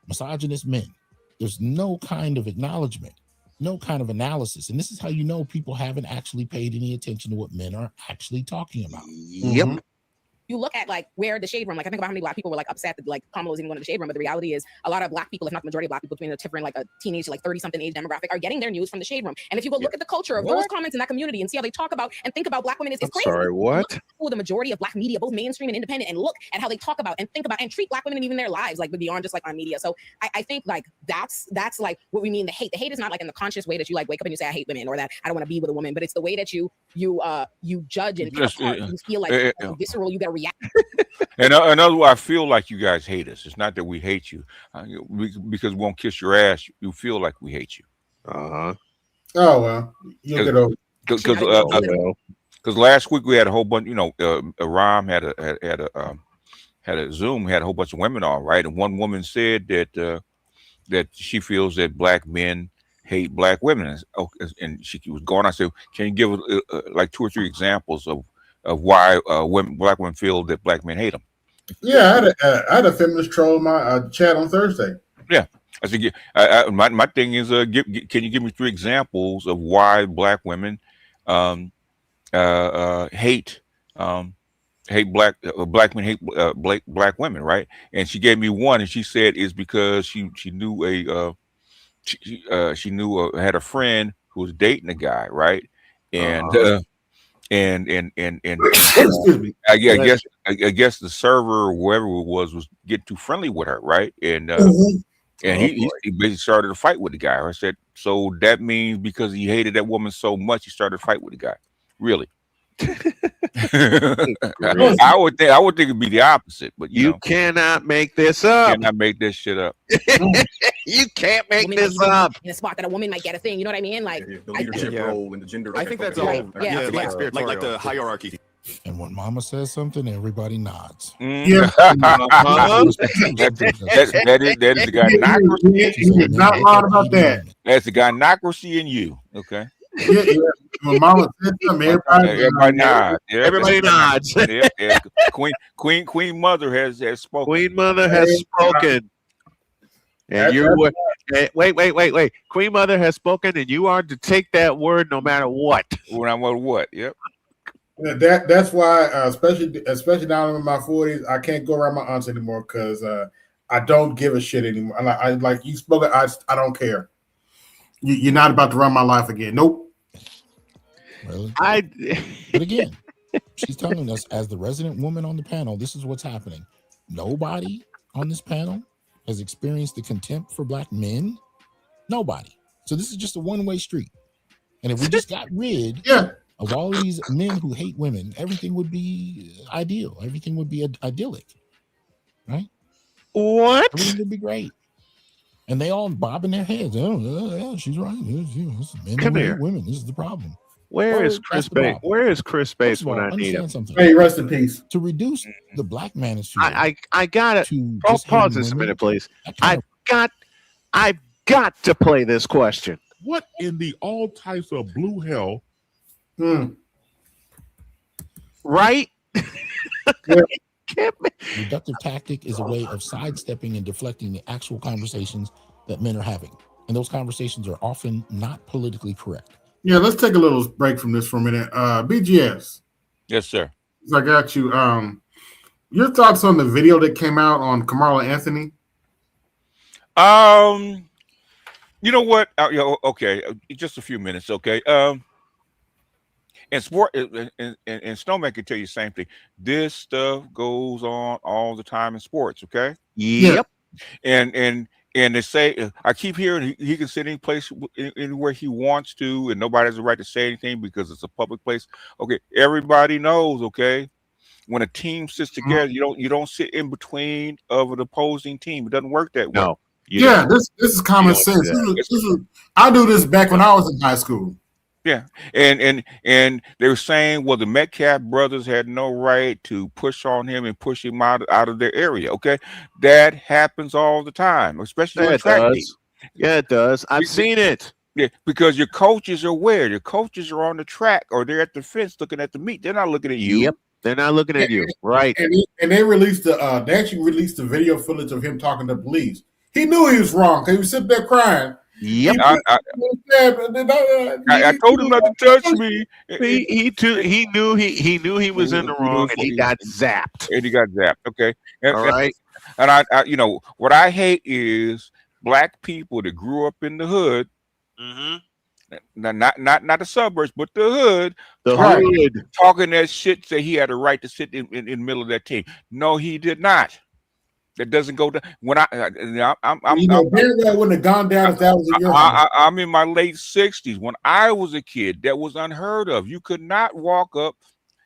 Misogynist men. There's no kind of acknowledgement, no kind of analysis. And this is how you know people haven't actually paid any attention to what men are actually talking about. Mm-hmm. You look at like where the shade room, like I think about how many black people were like upset that like Kamala was even going to the shade room, but the reality is a lot of black people, if not the majority of black people between a different like a teenage to like 30-something age demographic are getting their news from the shade room. And if you go look at the culture of those comments in that community and see how they talk about and think about black women, it's crazy. Sorry, what? Look the majority of black media, both mainstream and independent, and look at how they talk about and think about and treat black women and even their lives like beyond just like on media. So I think like that's like what we mean the hate. The hate is not like in the conscious way that you like wake up and you say I hate women or that I don't want to be with a woman, but it's the way that you judge and pick apart. You feel like visceral, you gotta react. And another way, I feel like you guys hate us. It's not that we hate you, because we won't kiss your ass. You feel like we hate you. Oh well, you'll get over. Because last week we had a whole bunch. Ram had a Zoom, had a whole bunch of women on, right? And one woman said that she feels that black men hate black women. And she was going. I said, can you give like 2 or 3 examples of why black women feel that black men hate them? Yeah, I had a feminist troll my chat on Thursday. Yeah, I said, my thing is, can you give me 3 examples of why black women hate black men hate black women, right? And she gave me one, and she said it's because she knew had a friend who was dating a guy, right? And excuse me. I guess the server or whoever it was getting too friendly with her, right? And he basically started a fight with the guy. I said, so that means because he hated that woman so much, he started a fight with the guy. Really? I would think it'd be the opposite, but you cannot make this up. You cannot make this shit up. You can't make this up. In a spot that a woman might get a thing, you know what I mean? Like the leadership role and the gender. I think that's all. Like the hierarchy. And when Mama says something, everybody nods. Yeah, that is the gynocracy. He's not lying about that. That's the gynocracy in you. Okay. Yeah. When Mama said something, everybody nods. Yeah, everybody nods. Yeah. Queen Mother has spoken. Queen Mother has spoken. And wait. Queen Mother has spoken, and you are to take that word no matter what. No matter what. Yep. That's why, especially now I'm in my 40s, I can't go around my aunts anymore because I don't give a shit anymore. I like you spoke. I don't care. You're not about to run my life again. Nope. Really? But again, She's telling us, as the resident woman on the panel, this is what's happening. Nobody on this panel has experienced the contempt for black men. Nobody. So this is just a one-way street. And if we just got rid of all of these men who hate women, everything would be ideal. Everything would be idyllic, right? What? Everything would be great. And they all bobbing their heads. Oh, yeah, she's right. Men Come who here. hate women. This is the problem. Where is Chris Bates? Where is Chris Bates when I need him? Something. Hey, rest in peace. To reduce the black manosphere. I got it. Pause this a minute, please. I've got to play this question. What in the all types of blue hell? Right? Reductive tactic is a way of sidestepping and deflecting the actual conversations that men are having. And those conversations are often not politically correct. Yeah, let's take a little break from this for a minute. BGS. Yes, sir. I got you. Your thoughts on the video that came out on Kamala Anthony? You know what? Okay, just a few minutes. Okay. And sport and Snowman can tell you the same thing. This stuff goes on all the time in sports. Okay. Yep. And they say, I keep hearing he can sit any place anywhere he wants to, and nobody has the right to say anything because it's a public place. Okay, everybody knows. Okay, when a team sits together, you don't sit in between of an opposing team. It doesn't work that way. No. Yeah, this is common sense. I do this back when I was in high school. Yeah, and they were saying, well, the Metcalf brothers had no right to push on him and push him out of their area. Okay, that happens all the time, especially in track meet. Yeah, it does. I've seen it. Yeah, because your coaches are where? Your coaches are on the track or they're at the fence looking at the meet. They're not looking at you. Yep, they're not looking at you. Right. And they released they actually released the video footage of him talking to police. He knew he was wrong because he was sitting there crying. Yep. I told him not to touch me. He knew he was in the wrong, and he got zapped. Okay. All right. And I what I hate is black people that grew up in the hood. Not the suburbs, but the hood. Talking that shit. Say he had a right to sit in the middle of that team. No, he did not. That doesn't go down. When that wouldn't have gone down if that was in your house. I'm in my late 60s. When I was a kid, that was unheard of. You could not walk up.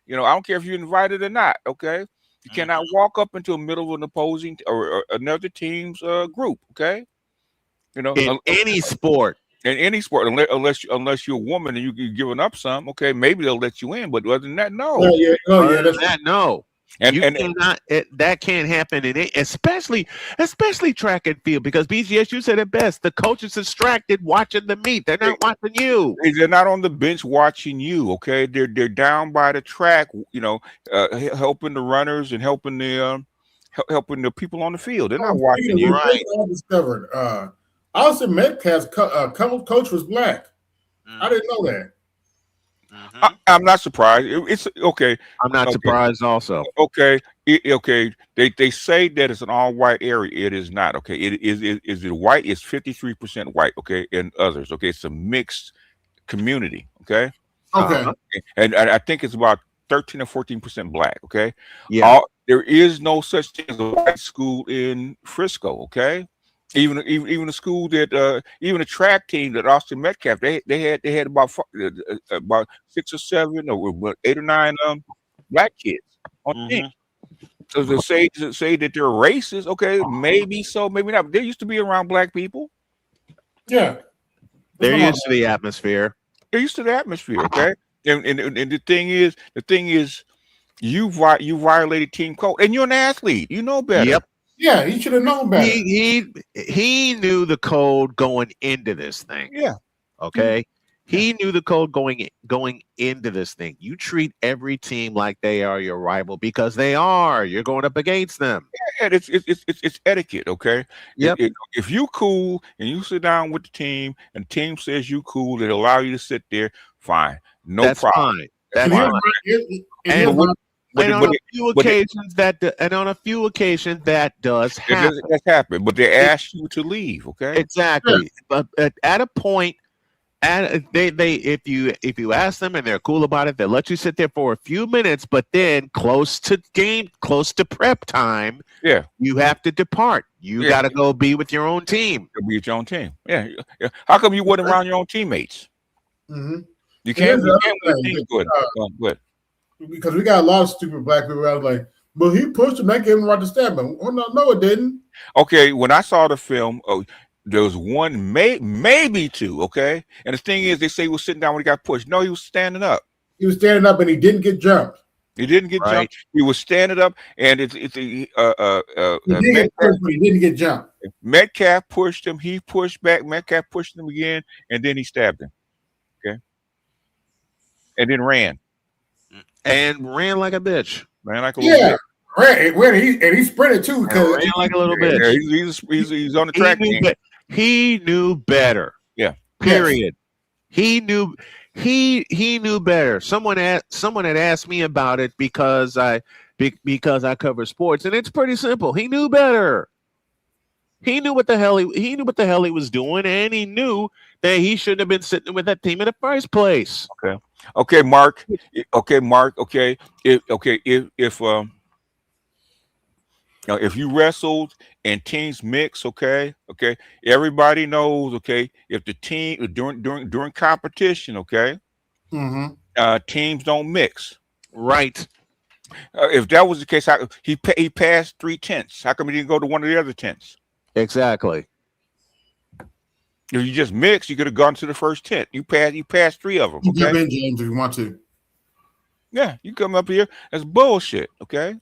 I don't care if you're invited or not. Okay, you cannot walk up into the middle of an opposing or another team's group. Okay, in any sport. In any sport, unless you're a woman and you're giving up some. Okay, maybe they'll let you in, but other than that, no. No. And that can't happen in it, especially track and field, because BGS, you said it best. The coach is distracted watching the meet. They're not watching you. They're not on the bench watching you. Okay, they're down by the track. Helping the runners and helping the people on the field. They're not watching you. Right. I discovered. Austin Metcalf's coach was black. I didn't know that. I'm not surprised. It's okay. I'm not surprised also. Okay. They say that it's an all-white area. It is not. Okay. Is it white? It's 53% white. Okay. And others. Okay. It's a mixed community. Okay. Okay. And I think it's about 13 or 14% black. Okay. Yeah. There is no such thing as a white school in Frisco. Okay. Even a school that even a track team that Austin Metcalf they had about 6 or 7 or 8 or 9 black kids on the team. So to say that they're racist, okay, maybe so, maybe not. But they used to be around black people. Yeah, they're used to the atmosphere. They're used to the atmosphere. Okay, and the thing is, you violated team code, and you're an athlete. You know better. Yep. Yeah, he should have known better. He knew the code going into this thing. Yeah. Okay. He knew the code going into this thing. You treat every team like they are your rival because they are. You're going up against them. Yeah, it's etiquette. Okay. Yep. If you cool and you sit down with the team and the team says you cool, they allow you to sit there. Fine. That's problem. Fine. That's fine. And on a few occasions that does happen. That's happened, but they ask you to leave. Okay. Exactly. But at a point, And if you ask them and they're cool about it, they'll let you sit there for a few minutes, but then close to prep time, you have to depart. You got to go be with your own team. Be with your own team. Yeah. How come you wasn't around your own teammates? Mm-hmm. You can't be good. Because we got a lot of stupid black people out like, but he pushed him, that gave him the right to stab him. Oh, no, it didn't. Okay, when I saw the film, there was one, maybe two, okay? And the thing is, they say he was sitting down when he got pushed. No, he was standing up. He was standing up and he didn't get jumped. He didn't get jumped. He was standing up, and he didn't get jumped. Metcalf pushed him. He pushed back. Metcalf pushed him again, and then he stabbed him. Okay, and then ran like a bitch. Ran like a little bitch. He sprinted too. Ran like a little bitch. He's on the track. He knew better. Yeah. Period. Yes. He knew better. Someone had asked me about it because I cover sports, and it's pretty simple. He knew better. He knew what the hell he was doing, and he knew that he shouldn't have been sitting with that team in the first place. Okay, Mark. If you wrestled and teams mix, okay, everybody knows, okay, if the team during competition, okay, teams don't mix, right? If that was the case, he passed 3 tents. How come he didn't go to one of the other tents? Exactly. If you just mix, you could have gone to the first tent. You passed 3 of them. Okay, jump in, James, if you want to. Yeah, you come up here. That's bullshit. Okay.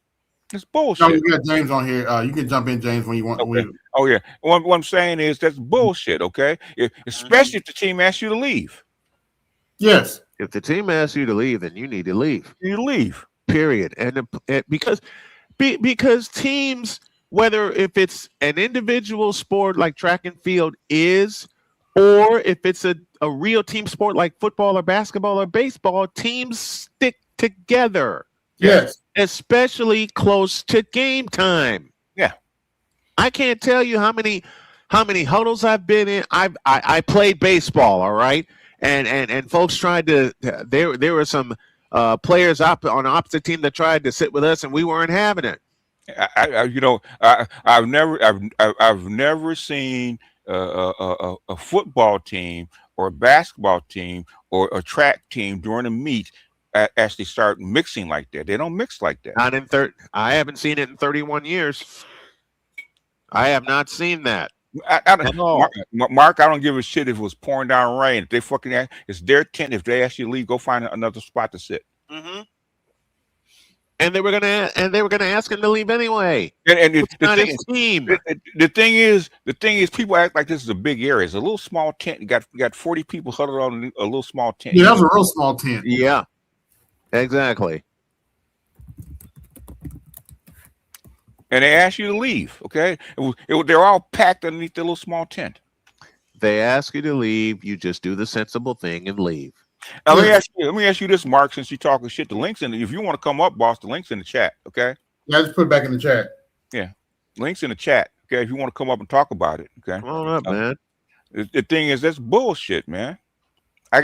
It's bullshit. No, we got James on here. You can jump in, James, when you want. Okay. Oh yeah. What I'm saying is that's bullshit. Okay, especially if the team asks you to leave. Yes. If the team asks you to leave, then you need to leave. You leave. Period. And because teams, whether if it's an individual sport like track and field is, or if it's a real team sport like football or basketball or baseball, teams stick together. Yes. Especially close to game time. Yeah. I can't tell you how many huddles I've been in. I played baseball, all right? And folks tried to there were some players on the opposite team that tried to sit with us, and we weren't having it. I've never seen a football team or a basketball team or a track team during a meet actually start mixing like that. They don't mix like that. Not in I haven't seen it in 31 years. I have not seen that. Mark, I don't give a shit if it was pouring down rain. If they fucking it's their tent. If they ask you to leave, go find another spot to sit. Mm-hmm. And they were gonna ask him to leave anyway. And it's not his team. The thing is, people act like this is a big area. It's a little small tent. You got 40 people huddled on a little small tent. Yeah, that was a real small tent. Yeah, exactly. And they asked you to leave. Okay, they're all packed underneath the little small tent. They ask you to leave. You just do the sensible thing and leave. Now, let me ask you this, Mark. Since you're talking shit, the links if you want to come up, boss, the links in the chat. Okay. Yeah, just put it back in the chat. Yeah, links in the chat. Okay, if you want to come up and talk about it. Okay. Come on up, man. The thing is, that's bullshit, man. I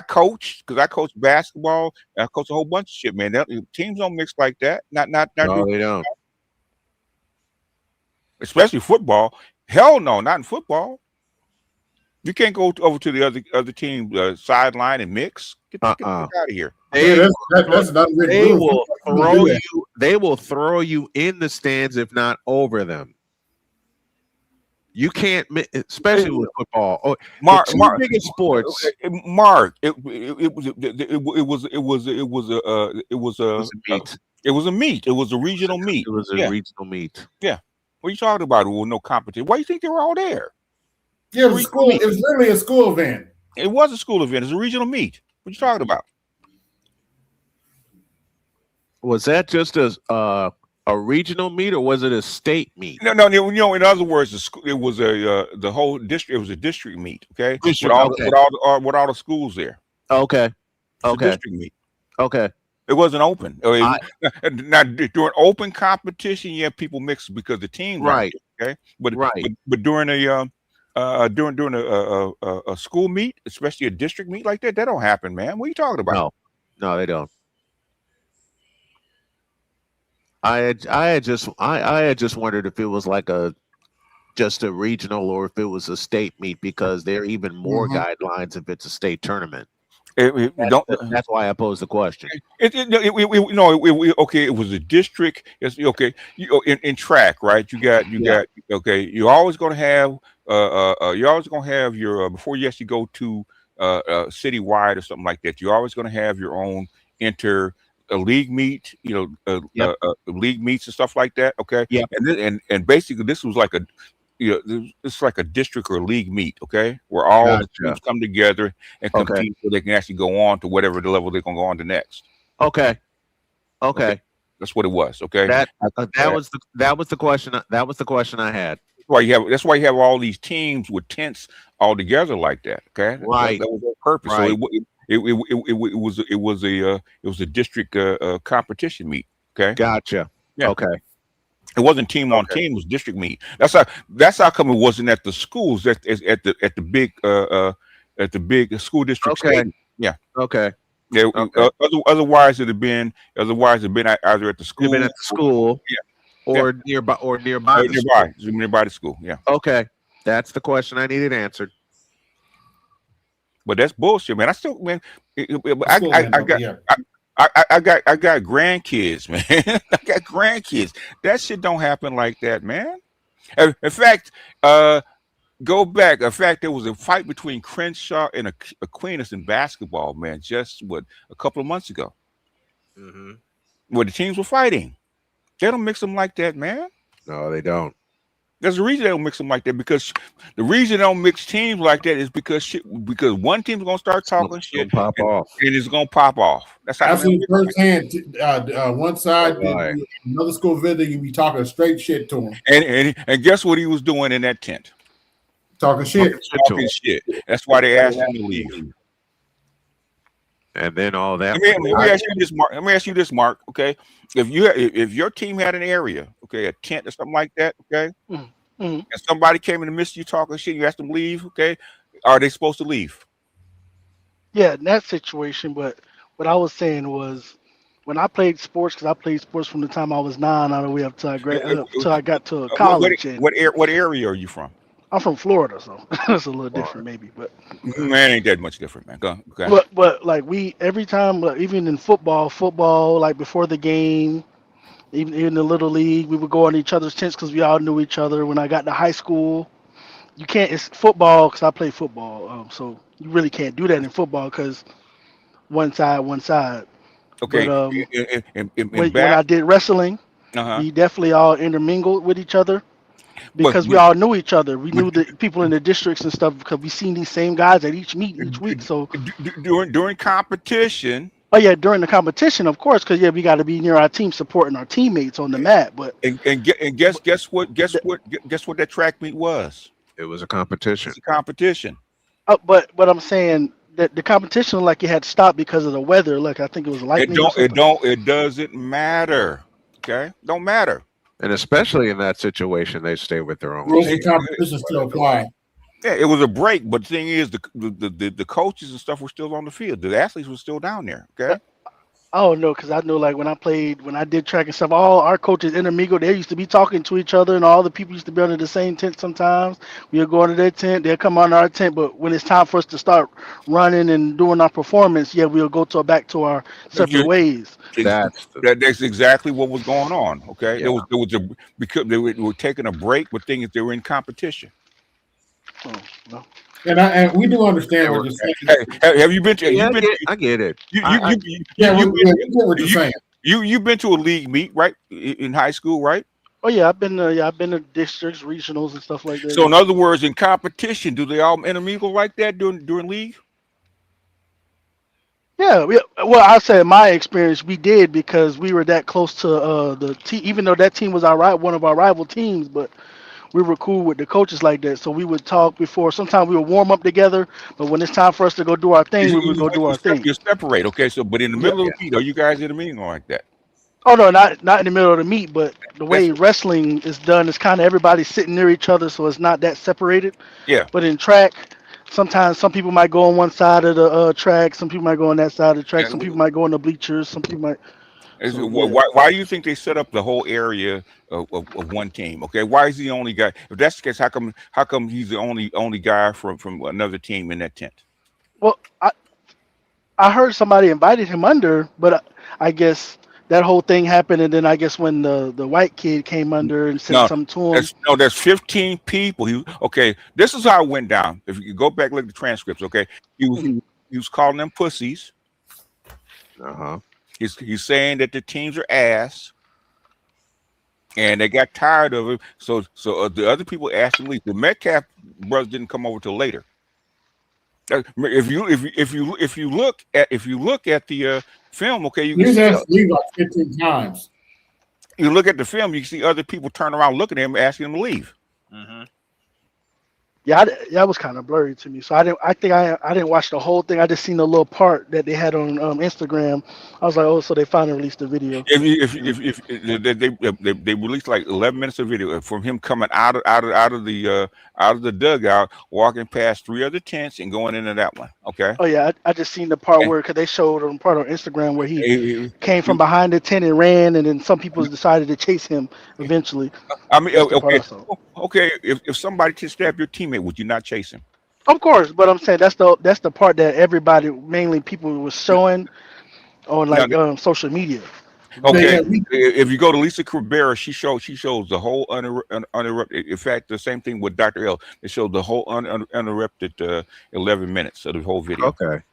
coach because I coach basketball. I coach a whole bunch of shit, man. Teams don't mix like that. Not. No, they don't. Especially football. Hell no, not in football. You can't go over to the other team sideline and mix. Get the fuck out of here. They will throw you in the stands, if not over them. You can't, especially with football. Mark, biggest sports. Mark, it was a meet. It was a regional meet. It was a regional meet. Yeah. What are you talking about? There was no competition. Why do you think they were all there? Yeah, it was school. It was literally a school event. It was a school event. It's a regional meet. What are you talking about? Was that just a regional meet, or was it a state meet? No. In other words, it was the whole district. It was a district meet. Okay, with all the schools there. Okay. District meet. Okay. It wasn't open. Now during open competition, yeah, people mix because the team. Right. Okay. But during during a school meet, especially a district meet like that. That don't happen, man. What are you talking about? No, they don't. I had just wondered if it was like just a regional or if it was a state meet, because there are even more guidelines if it's a state tournament. That's why I posed the question. Okay, it was a district. It's okay. In track, right? You got okay. You're always going to have your before you actually go to citywide or something like that. You're always going to have your own league meet. League meets and stuff like that. Okay. Yeah. And basically this was like it's like a district or league meet, okay, where all teams come together and compete so they can actually go on to whatever the level they're gonna go on to next. Okay. That's what it was. Okay. That was the question. That was the question I had. That's why you have all these teams with tents all together like that. Okay. Right. That was their purpose. Right. So it was a district competition meet. Okay. Gotcha. Yeah. Okay. It wasn't team on team; it was district meet. That's how come it wasn't at the schools at the big school district. Stadium. Yeah. Okay. Yeah. Okay. Otherwise, it'd have been either at the school. Been at the school. Yeah. Or nearby. Nearby the school. Yeah. Okay. That's the question I needed answered. But that's bullshit, man. I still, man. I got grandkids, man. I got grandkids. That shit don't happen like that, man. In fact, go back. In fact, there was a fight between Crenshaw and Aquinas in basketball, man. Just a couple of months ago, where the teams were fighting. They don't mix them like that, man. No, they don't. There's a reason they don't mix them like that, because the reason they don't mix teams like that is because one team's gonna start talking shit and it's gonna pop off. That's how. I've seen firsthand. One side, another school visit, you be talking straight shit to him. And guess what he was doing in that tent? Talking shit. That's why they asked him to leave. And then all that. Let me ask you this, Mark. Okay, if your team had an area, okay, a tent or something like that, okay, and somebody came in the midst of you talking shit, you asked them to leave, okay, are they supposed to leave? Yeah, in that situation. But what I was saying was, when I played sports, because I played sports from the time I was 9 all the way up till I got to college. What area are you from? I'm from Florida, so it's a little different, maybe. But man, ain't that much different, man. Go. Okay. But like every time, even in football, like before the game, even in the little league, we would go on each other's tents because we all knew each other. When I got to high school, you can't. It's football because I play football, so you really can't do that in football because one side. Okay. But, when I did wrestling, we definitely all intermingled with each other. Because we all knew each other. We knew the people in the districts and stuff because we seen these same guys at each meet each week. So during competition. Oh yeah, during the competition, of course, because we got to be near our team supporting our teammates on the mat. But guess what that track meet was? It was a competition. It's a competition. But I'm saying that the competition it had to stop because of the weather. Like I think it was lightning. It doesn't matter. Okay, don't matter. And especially in that situation, they stay with their own. Rules and competitions still apply. Yeah, it was a break, but the thing is, the coaches and stuff were still on the field. The athletes were still down there. Okay. Oh no, because I know like when I did track and stuff, all our coaches intermingled. They used to be talking to each other, and all the people used to be under the same tent. Sometimes we would go under their tent, they'll come under our tent. But when it's time for us to start running and doing our performance, we'll go back to our separate ways. That's exactly what was going on. Okay, because they were taking a break, but things they were in competition. Oh no. And we do understand what you're saying. Have you been to? I get it. You've been to a league meet, right? In high school, right? Oh yeah, I've been to districts, regionals, and stuff like that. So in other words, in competition, do they all intermingle like that during league? Yeah, well, I say in my experience, we did because we were that close to the team. Even though that team was one of our rival teams, but we were cool with the coaches like that. So we would talk before. Sometimes we would warm up together, but when it's time for us to go do our thing, we would go do our thing. You separate, okay? So, but in the middle of the meet, are you guys in a meeting like that? Oh no, not in the middle of the meet, but the way wrestling is done is kind of everybody sitting near each other, so it's not that separated. Yeah. But in track, sometimes some people might go on one side of the track, some people might go on that side of the track, some people might go in the bleachers, some people might. So, yeah. Why do you think they set up the whole area of one team? Okay, why is he the only guy? If that's the case, how come he's the only guy from another team in that tent? Well, I heard somebody invited him under, but I guess that whole thing happened, and then I guess when the white kid came under and said something to him. There's 15 people. Okay, this is how it went down. If you go back and look at the transcripts, okay, he was calling them pussies. He's saying that the teams are ass, and they got tired of it. So the other people asked him to leave. The Metcalf brothers didn't come over till later. If you look at the film, okay, you can see leave like 15 times. You look at the film, you see other people turn around, looking at him, asking him to leave. Yeah, that was kind of blurry to me. So I didn't watch the whole thing. I just seen the little part that they had on Instagram. I was like, oh, so they finally released the video. If they released like 11 minutes of video from him coming out of the dugout, walking past 3 other tents and going into that one. Okay. Oh yeah, I just seen the part where because they showed him part on Instagram where he came from behind the tent and ran, and then some people decided to chase him eventually. I mean, okay. If somebody to stab your teammate, would you not chase him? Of course, but I'm saying that's the part that everybody, mainly people, was showing on social media. Okay, if you go to Lisa Cabrera, she shows the whole uninterrupted. In fact, the same thing with Dr. L. They showed the whole uninterrupted 11 minutes of the whole video. Okay,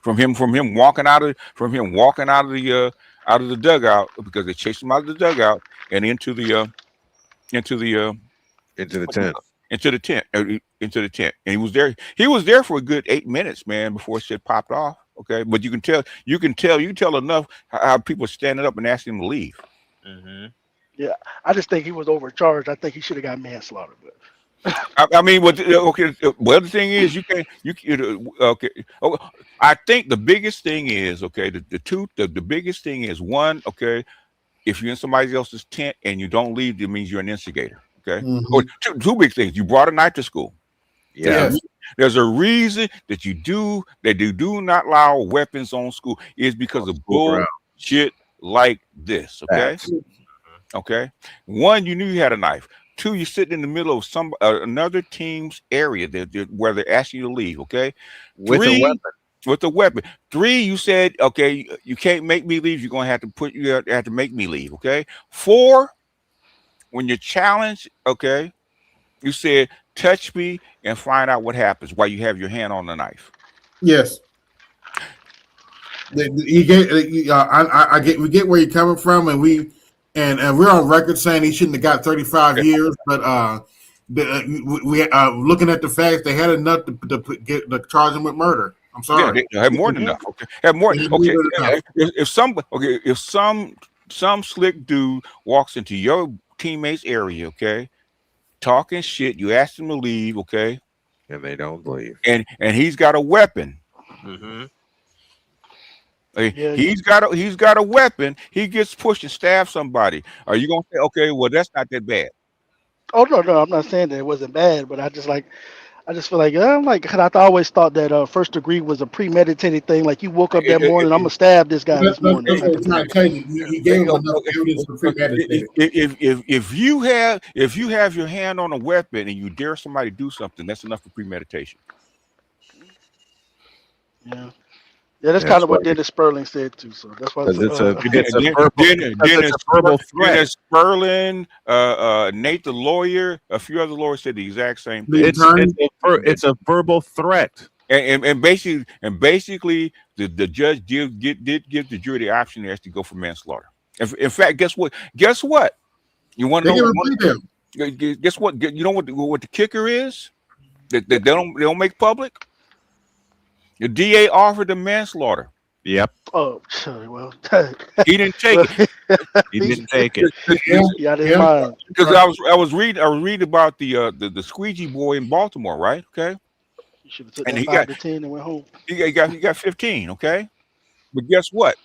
from him walking out of the dugout, because they chased him out of the dugout and into the tent, and he was there for a good 8 minutes, man, before shit popped off. Okay, but you can tell enough how people are standing up and asking him to leave. Yeah, I just think he was overcharged. I think he should have got manslaughter. But I mean, okay. Well, the thing is, okay. I think the biggest thing is, okay, the biggest thing is, one, okay, if you're in somebody else's tent and you don't leave, it means you're an instigator. Okay, or two big things. You brought a knife to school. Yeah. There's a reason that you do not allow weapons on school is because of bullshit like this. Okay. Okay. One, you knew you had a knife. Two, you're sitting in the middle of another team's area where they're asking you to leave. Okay. With a weapon. 3, you said, okay, you can't make me leave. You're gonna have to make me leave. Okay. 4, when you're challenged, okay, you said, touch me and find out what happens while you have your hand on the knife. Yes. We get where you're coming from, and we're on record saying he shouldn't have got 35 years, but we looking at the facts, they had enough to charge him with murder. I'm sorry. Yeah, they had more than enough. Okay. Have more. Okay. If some slick dude walks into your teammate's area, okay, talking shit, you ask him to leave, okay, and they don't leave, and he's got a weapon. He's got a weapon. He gets pushed and stabs somebody. Are you gonna say, okay, well, that's not that bad? Oh no, I'm not saying that it wasn't bad, but I just feel like cause I always thought that first degree was a premeditated thing. Like you woke up that morning, I'm gonna stab this guy this morning. If you have your hand on a weapon and you dare somebody to do something, that's enough for premeditation. Yeah, that's kind of what Dennis Sperling said too. So that's why it's a verbal threat. Dennis Sperling, Nate the lawyer, a few other lawyers said the exact same thing. It's a verbal threat. And basically, the judge did give the jury the option to go for manslaughter. In fact, guess what? You want to know? Guess what? You know what the kicker is? That they don't make public. The DA offered him manslaughter. Yep. Oh, well, he didn't take it. He didn't take it. Because I was reading about the squeegee boy in Baltimore, right? Okay. You should have took that 5 to 10 and went home. He got 15. Okay. But guess what?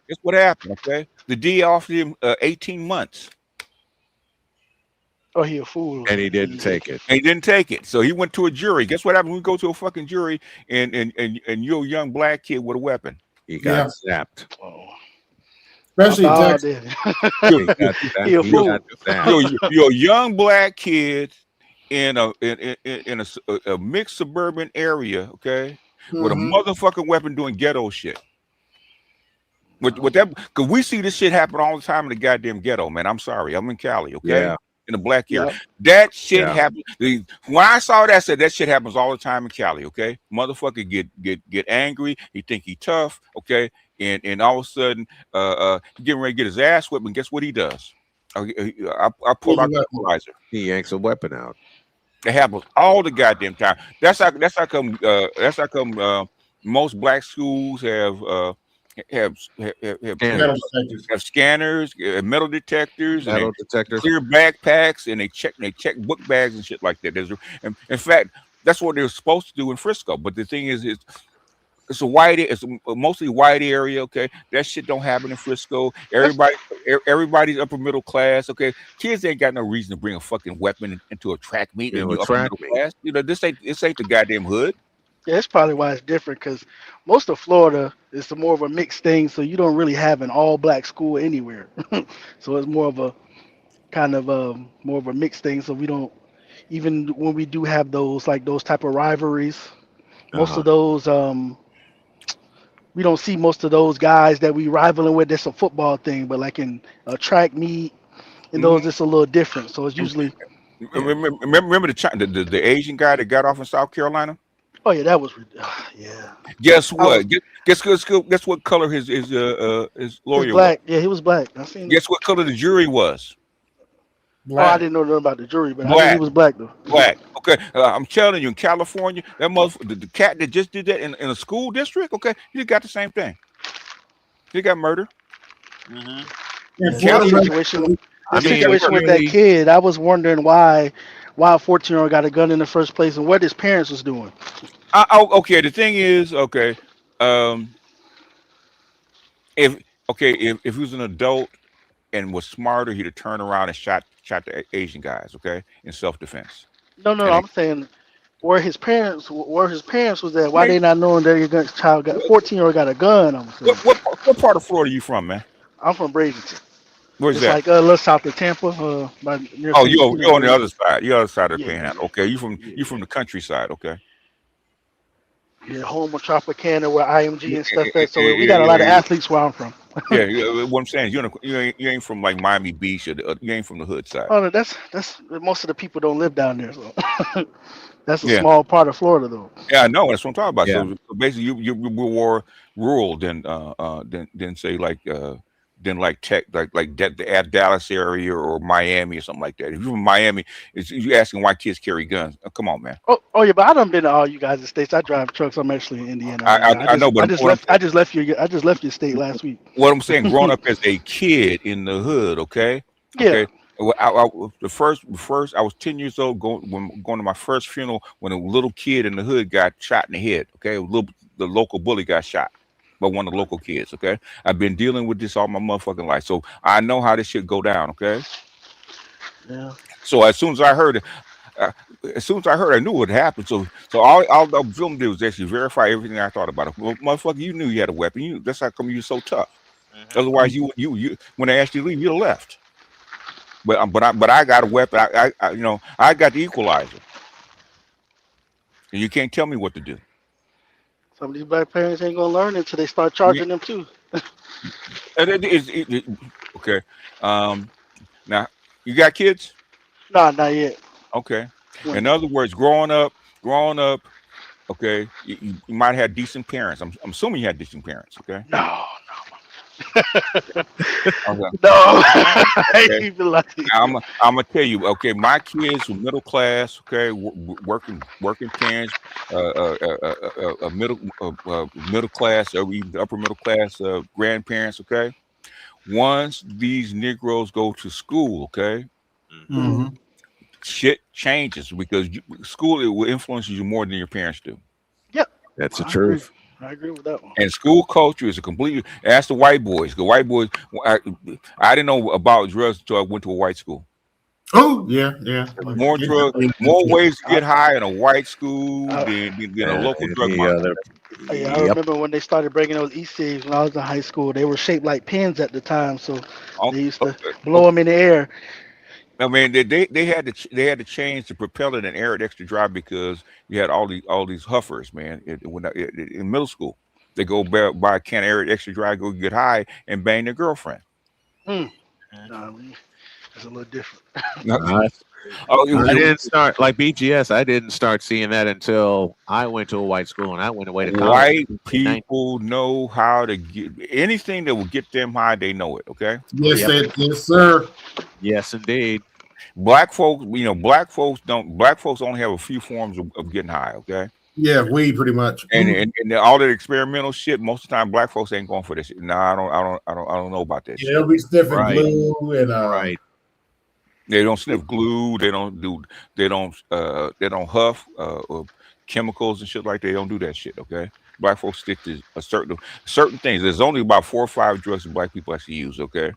Guess what happened? Okay, the D offered him 18 months. Oh, he a fool. And he didn't take it. And he didn't take it. So he went to a jury. Guess what happened when we go to a fucking jury and you're a young black kid with a weapon? He got zapped. Oh. Especially Oh, Texas. He a fool. You're a young black kid in a mixed suburban area, okay, with a motherfucking weapon doing ghetto shit. With that, because we see this shit happen all the time in the goddamn ghetto, man. I'm sorry, I'm in Cali, okay. Yeah. In the black area, that shit happens. When I saw that, I said that shit happens all the time in Cali. Okay, motherfucker get angry. He think he tough. Okay, and all of a sudden, he getting ready to get his ass whipped. And guess what he does? I pull out the equalizer. He yanks a weapon out. It happens all the goddamn time. That's how come most black schools have scanners, metal detectors, clear backpacks, and they check book bags and shit like that. In fact, that's what they're supposed to do in Frisco. But the thing is, it's a mostly white area. Okay, that shit don't happen in Frisco. Everybody's upper middle class. Okay, kids ain't got no reason to bring a fucking weapon into a track meet. And upper middle class. You know, this ain't the goddamn hood. Yeah, that's probably why it's different, because most of Florida is more of a mixed thing, so you don't really have an all-black school anywhere. So it's more of a kind of more of a mixed thing. So we don't, even when we do have those type of rivalries, most of those we don't see most of those guys that we rivaling with. That's a football thing, but like in a track meet and those, it's a little different. So it's usually. Remember the Asian guy that got off in South Carolina? Oh yeah, that was yeah. Guess what? Guess what color his lawyer black. was? Yeah, he was black. I seen. Guess what color the jury was? Black. Oh, I didn't know nothing about the jury, but I knew he was black though. Black. Okay, I'm telling you, in California, that motherfucker, the cat that just did that in a school district, okay, he got the same thing. He got murder. The situation with that kid, I was wondering why a 14-year-old got a gun in the first place and what his parents was doing. Okay, the thing is, okay, if he was an adult and was smarter, he'd have turned around and shot the Asian guys, okay, in self-defense. No, I'm saying where his parents was at. Why they not knowing that your child got 14-year-old got a gun? I'm saying. What part of Florida are you from, man? I'm from Bradenton. Where's it's that? Like a little south of Tampa. You're on the other side. You're on the other side of the panhandle. Okay, you from the countryside. Okay. Yeah, home of Tropicana where IMG and stuff at. So we got a lot of athletes where I'm from. Yeah, what I'm saying is you ain't from like Miami Beach or you ain't from the hood side. Oh, no, that's most of the people don't live down there. So that's a small part of Florida, though. Yeah, I know. That's what I'm talking about. Yeah. So basically, you were more rural than say like tech, like the Dallas area or Miami or something like that. If you're from Miami, you asking why kids carry guns. Oh, come on, man. Oh yeah, but I done been to all you guys' states. I drive trucks. I'm actually in Indiana. I know, but I just left your state last week. What I'm saying, growing up as a kid in the hood, okay? Yeah. Okay. The first I was 10 years old going to my first funeral when a little kid in the hood got shot in the head. Okay, the local bully got shot by one of the local kids. Okay, I've been dealing with this all my motherfucking life, so I know how this shit go down. Okay. Yeah. So as soon as I heard it, I knew what happened. So all the film did was actually verify everything I thought about it. Well, motherfucker, you knew you had a weapon. That's how come you're so tough. Otherwise, you when they asked you to leave, you'd have left. But I got a weapon. I got the equalizer, and you can't tell me what to do. Some of these black parents ain't gonna learn until they start charging them too. Okay. Now you got kids? No, not yet. Okay. In other words, growing up, okay, you might have decent parents. I'm assuming you had decent parents. Okay. No. Okay. No. Okay. I'm gonna tell you. Okay, my kids were middle class. Okay, working parents, middle class, or even upper middle class grandparents. Okay, once these Negroes go to school, okay, shit changes because school will influence you more than your parents do. Yep, that's the truth. I agree with that one. And school culture is a completely. Ask the white boys. The white boys. I didn't know about drugs until I went to a white school. Oh yeah. More drugs, more ways to get high in a white school than a local drug monster. I remember when they started breaking those e-cigs when I was in high school. They were shaped like pins at the time, so they used to blow them in the air. I mean, they had to change the propeller and air it extra dry because you had all these huffers, man. In middle school, they go buy a can of air it extra dry, go get high, and bang their girlfriend. It's a little different. I didn't start like BGS. I didn't start seeing that until I went to a white school and I went away to college. White people know how to get anything that will get them high. They know it. Okay. Yes, sir. Yes, indeed. Black folks, black folks only have a few forms of getting high. Okay. Yeah, weed pretty much. And all that experimental shit. Most of the time, black folks ain't going for this shit. No, I don't know about that. Yeah, they'll be sniffing glue and right. They don't sniff glue. They don't huff or chemicals and shit like that. They don't do that shit. Okay, black folks stick to certain things. There's only about 4 or 5 drugs that black people actually use. Okay,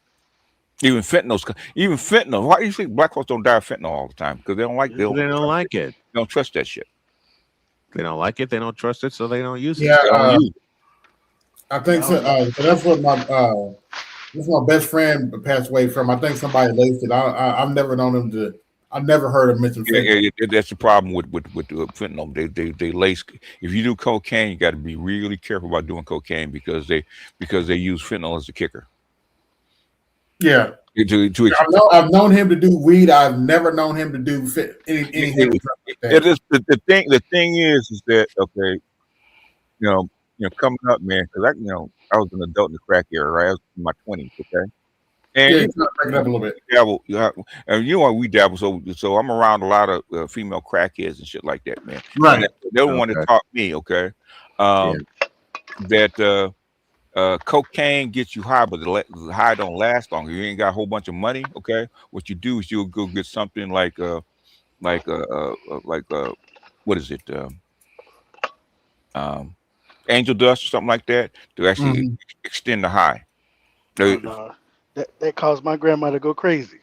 even fentanyl. Why do you think black folks don't die of fentanyl all the time? Because they don't like it. They don't trust that shit. They don't like it. They don't trust it, so they don't use it. Yeah, I think so. That's what my best friend passed away from. I think somebody laced it. I've never known him to. I've never heard him mention fentanyl. Yeah, that's the problem with fentanyl. They lace. If you do cocaine, you got to be really careful about doing cocaine because they use fentanyl as a kicker. Yeah. I've known him to do weed. I've never known him to do anything. The thing is that okay, coming up, man, because I was an adult in the crack era, right? I was in my 20s, okay. And break it up a little bit. And we dabble, so I'm around a lot of female crackheads and shit like that, man. Right. And they don't want to talk me, okay. That cocaine gets you high, but the high don't last long. You ain't got a whole bunch of money, okay. What you do is you'll go get something like what is it? Angel dust or something like that to actually extend the high. That caused my grandma to go crazy.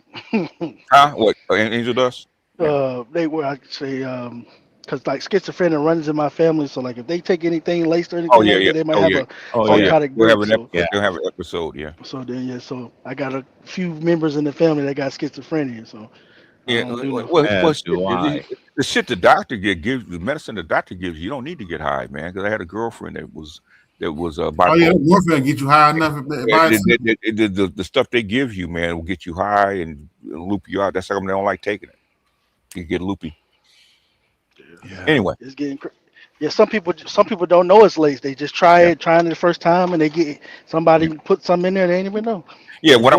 Huh? What? Angel dust? They were, I say, because like schizophrenia runs in my family, so like if they take anything laced or anything, they might have a psychotic break. They'll have an episode, yeah. So then, so I got a few members in the family that got schizophrenia, so. Yeah, the shit the doctor gives, the medicine the doctor gives you don't need to get high, man. Because I had a girlfriend that was bipolar. Oh yeah, morphine get you high enough. The stuff they give you, man, will get you high and loop you out. That's how they don't like taking it. You get loopy. Yeah. Anyway, it's getting some people don't know it's laced. They just trying it the first time, and they get somebody put something in there they didn't even know. Yeah, when I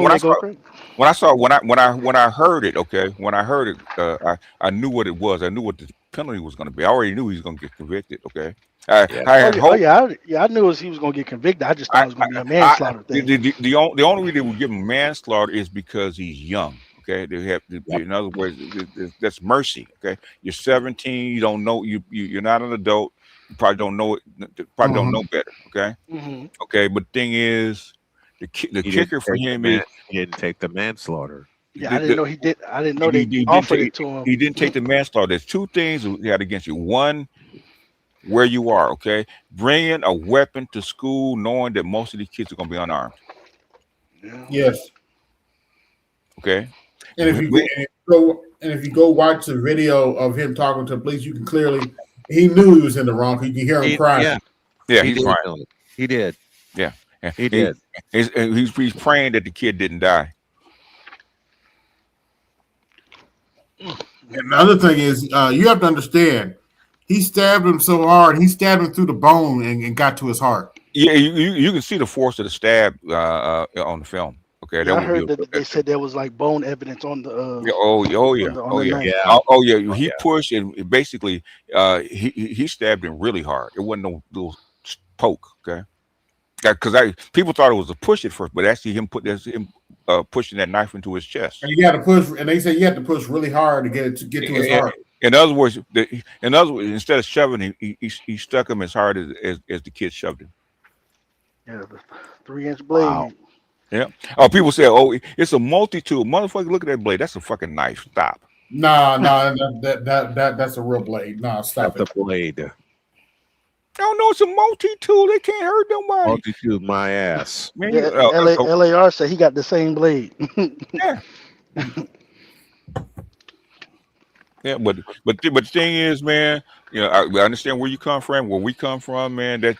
heard it, okay, I knew what it was. I knew what the penalty was going to be. I already knew he was going to get convicted. Okay, I knew he was going to get convicted. I just thought it was going to be a manslaughter thing. The only reason they would give him manslaughter is because he's young. Okay, they have, in other words, that's mercy. Okay, you're 17, you don't know, you're not an adult, you probably don't know it, probably don't know better. Okay, okay, but the thing is, the kicker for him is he didn't take the manslaughter. Yeah, I didn't know he did. I didn't know they offered it to him. He didn't take the manslaughter. There's 2 things he had against you. One, where you are. Okay, bringing a weapon to school, knowing that most of these kids are going to be unarmed. Yes. Okay. And if you go watch the video of him talking to the police, you can clearly he knew he was in the wrong. You can hear him crying. Yeah, he's crying. He did. Yeah, he did. He's praying that the kid didn't die. And the other thing is, you have to understand, he stabbed him so hard. He stabbed him through the bone and got to his heart. Yeah, you can see the force of the stab on the film. Okay, I heard that they said there was like bone evidence on the. He pushed and basically he stabbed him really hard. It wasn't no little poke. Okay, because people thought it was a push at first, but actually him pushing that knife into his chest. And you got to push, and they say you have to push really hard to get to his heart. In other words, instead of shoving him, he stuck him as hard as the kid shoved him. Yeah, the 3-inch blade. Wow. Yeah. Oh, people say, "Oh, it's a multi-tool." Motherfucker, look at that blade. That's a fucking knife. Stop. Nah, that's a real blade. Nah, stop That's it. a blade. Oh no, it's a multi-tool. They can't hurt nobody. Multi-tool my ass. Man, Yeah, LAR said he got the same blade. yeah. Yeah, but the thing is, man, I understand where you come from, where we come from, man. That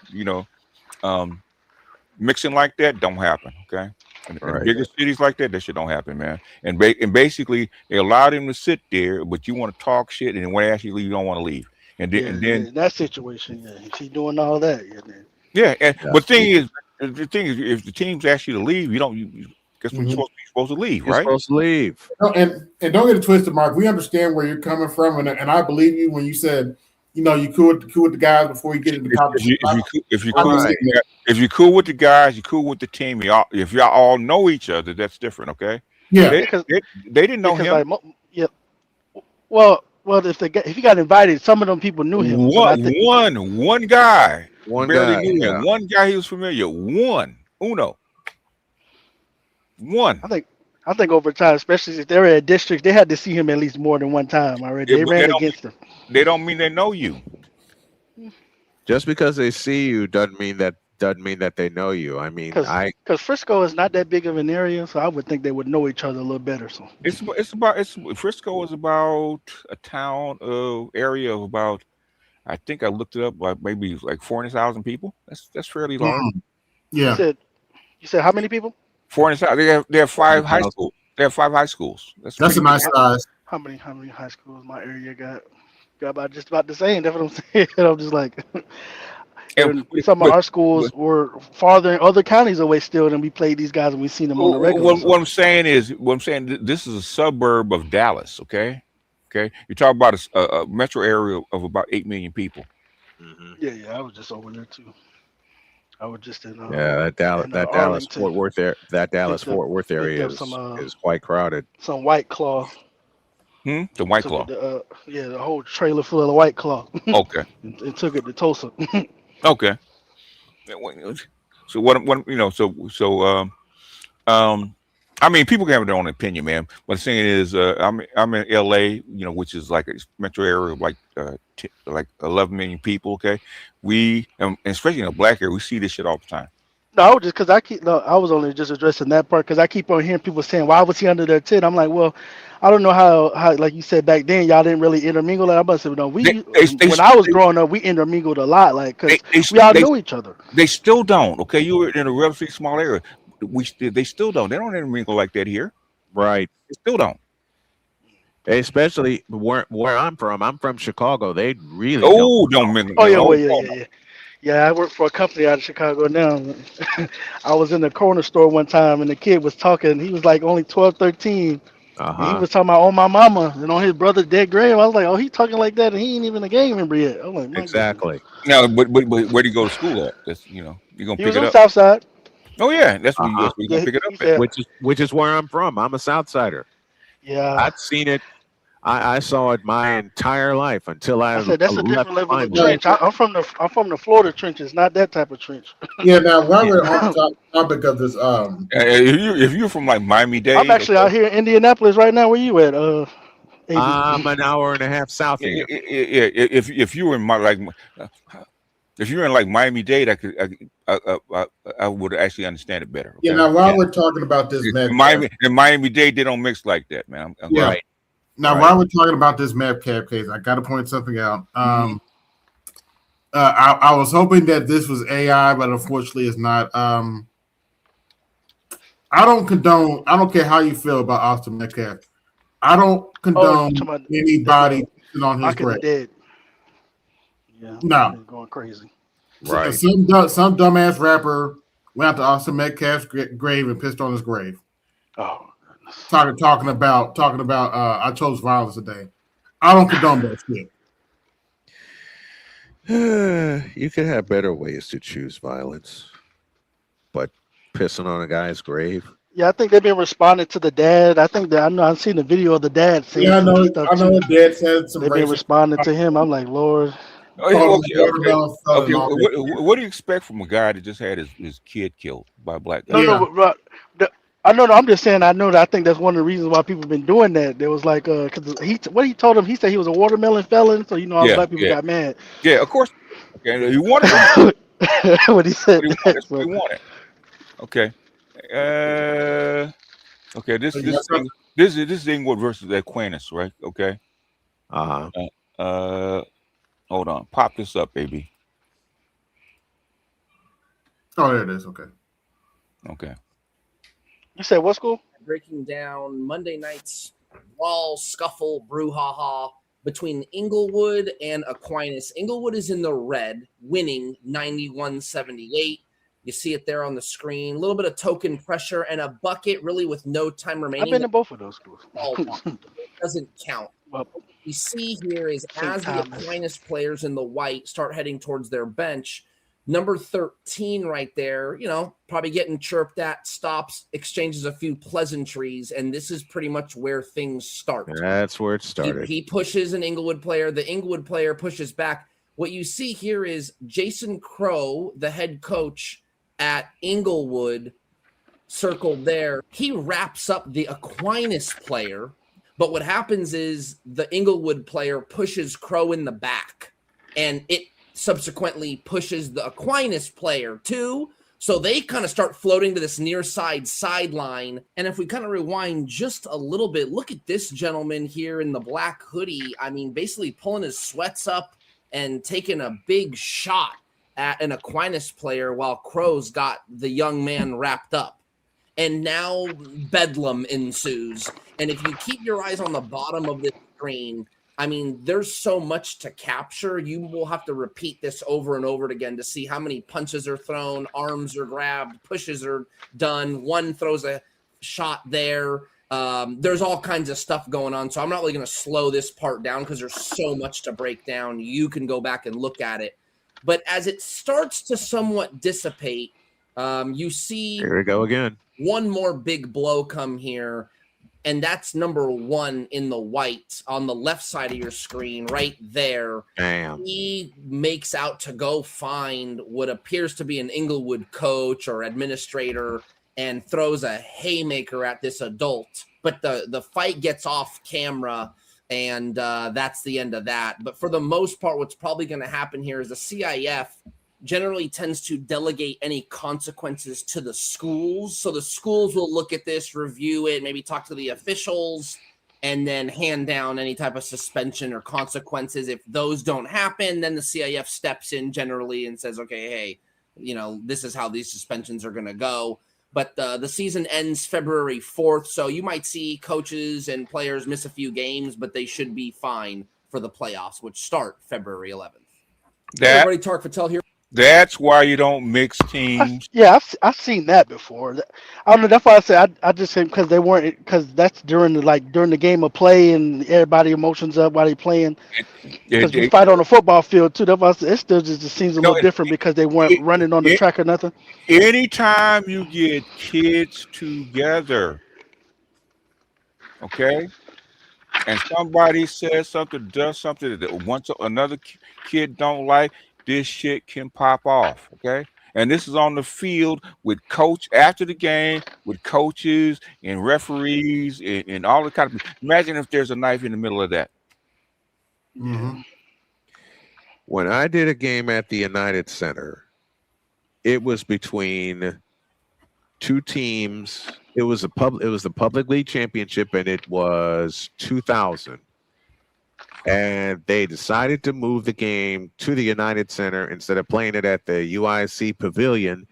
mixing like that don't happen. Okay. In bigger cities like that shit don't happen, man. And basically, they allow them to sit there, but you want to talk shit, and when they actually leave, you don't want to leave. And then, in that situation, if he's doing all that, but the thing is, if the teams ask you to leave, you don't. Guess what? You're supposed to leave, right? You're supposed to leave. And don't get it twisted, Mark. We understand where you're coming from, and I believe you when you said, you cool with the guys before you get into the competition. If you're cool with the guys, you're cool with the team. If y'all all know each other, that's different, okay? Yeah, they didn't know him. Well, if he got invited, some of them people knew him. One guy, barely knew him. Yeah. One guy he was familiar. Uno. I think over time, especially if they're at districts, they had to see him at least more than one time already. They ran against him. They don't mean they know you. Just because they see you doesn't mean that they know you. I mean, because Frisco is not that big of an area, so I would think they would know each other a little better. So Frisco is about a town area of about, I think I looked it up, like maybe like 400,000 people. That's fairly large. Yeah. You said how many people? 400,000. They have 5 high schools. They have 5 high schools. That's a nice size. How many high schools my area got? Got about just about the same. That's what I'm saying. I'm just like, some of our schools were farther in other counties away still, than we played these guys and we seen them on the regular. What I'm saying, this is a suburb of Dallas. Okay. You're talking about a metro area of about 8 million people. Yeah. I was just over there too. I was just in that Dallas Fort Worth area is quite crowded. Some White Claw. The White Claw. The whole trailer full of White Claw. Okay. and took it to Tulsa. Okay. So I mean, people can have their own opinion, man. But the thing is, I'm in LA, which is like a metro area of like 11 million people. Okay, and especially in the black area, we see this shit all the time. No, just because I was only just addressing that part because I keep on hearing people saying, "Why was he under their tent?" I'm like, well, I don't know how like you said back then, y'all didn't really intermingle. Like, I must have known. When I was growing up, we intermingled a lot, like because we all knew each other. They still don't. Okay, you were in a relatively small area. They still don't. They don't intermingle like that here. Right. They still don't. Especially where I'm from. I'm from Chicago. They really don't mingle. Oh yeah. Yeah, I work for a company out of Chicago now. I was in the corner store one time and the kid was talking. He was like only 12, 13. And he was talking about my mama and on his brother's dead grave. I was like, he talking like that and he ain't even a gang member yet. I'm like, exactly. Now, but where do you go to school at? That's you're gonna pick it up. He was on South Side. Oh yeah, that's where you gonna pick it up at. Which is where I'm from. I'm a South Sider. Yeah, I've seen it. I saw it my entire life until I said that's a different level of trench. I'm from the Florida trenches, not that type of trench. Yeah, now while we're on the topic of this, if you're from like Miami-Dade, I'm actually out here in Indianapolis right now. Where you at? I'm an hour and a half south of you. If you were in if you're in like Miami-Dade, I would actually understand it better. Okay? Yeah. Now while we're talking about this, Miami-Dade, they don't mix like that, man. Right. Now, while we're talking about this Metcalf case, I got to point something out. I was hoping that this was AI, but unfortunately, it's not. I don't condone. I don't care how you feel about Austin Metcalf. I don't condone anybody on his grave. Dead. Yeah, no, going crazy. Right. Some dumbass rapper went out to Austin Metcalf's grave and pissed on his grave. Oh. Talking about I chose violence today. I don't condone that shit. You could have better ways to choose violence, but pissing on a guy's grave. Yeah, I think they've been responding to the dad. I think that I've seen the video of the dad saying Yeah, I some know. stuff I know. too. His dad said some They've been racist. responding to him. I'm like, Lord. Okay. What do you expect from a guy that just had his kid killed by a black guy? No, I know. I'm just saying. I know that. I think that's one of the reasons why people have been doing that. There was like, because what he told him, he said he was a watermelon felon. So all Yeah, black people yeah, got mad. yeah. Of course. Okay, he wanted him. When he said What that. he wanted. Okay. Okay. This is Inglewood versus Aquinas, right? Okay. Hold on. Pop this up, baby. Oh, there it is. Okay. Okay. You said what school? Breaking down Monday night's wall scuffle brouhaha between Inglewood and Aquinas. Inglewood is in the red, winning 91-78. You see it there on the screen. A little bit of token pressure and a bucket, really, with no time remaining. I've been to both of those schools. It doesn't count. What we see here is as the Aquinas players in the white start heading towards their bench, number 13 right there, probably getting chirped at, stops, exchanges a few pleasantries, and this is pretty much where things start. That's where it started. He pushes an Inglewood player. The Inglewood player pushes back. What you see here is Jason Crow, the head coach at Inglewood, circled there. He wraps up the Aquinas player, but what happens is the Inglewood player pushes Crow in the back, and it subsequently pushes the Aquinas player too. So they kind of start floating to this near side sideline. And if we kind of rewind just a little bit, look at this gentleman here in the black hoodie. I mean, basically pulling his sweats up and taking a big shot at an Aquinas player while Crow's got the young man wrapped up. And now bedlam ensues. And if you keep your eyes on the bottom of this screen, I mean, there's so much to capture. You will have to repeat this over and over again to see how many punches are thrown, arms are grabbed, pushes are done. One throws a shot there. There's all kinds of stuff going on. So I'm not really going to slow this part down because there's so much to break down. You can go back and look at it. But as it starts to somewhat dissipate, you see here we go again. One more big blow come here. And that's number 1 in the white on the left side of your screen right there. Damn. He makes out to go find what appears to be an Inglewood coach or administrator and throws a haymaker at this adult. But the fight gets off camera, and that's the end of that. But for the most part, what's probably going to happen here is the CIF generally tends to delegate any consequences to the schools. So the schools will look at this, review it, maybe talk to the officials, and then hand down any type of suspension or consequences. If those don't happen, then the CIF steps in generally and says, okay, hey, this is how these suspensions are going to go. But the season ends February 4th, so you might see coaches and players miss a few games, but they should be fine for the playoffs, which start February 11th. Everybody, Tark Patel here. That's why you don't mix teams. I've seen that before. I don't know. That's why I said I just said because that's during the game of play and everybody emotions up while they playing. Because we fight on the football field too. That's why I said it still just seems a little different because they weren't running on the track or nothing. Anytime you get kids together, okay, and somebody says something, does something that another kid don't like, this shit can pop off, okay? And this is on the field with coach after the game, with coaches and referees and all the kind of. Imagine if there's a knife in the middle of that. Mm-hmm. When I did a game at the United Center, it was between two teams. It was the Public League Championship, and it was 2000. And they decided to move the game to the United Center instead of playing it at the UIC Pavilion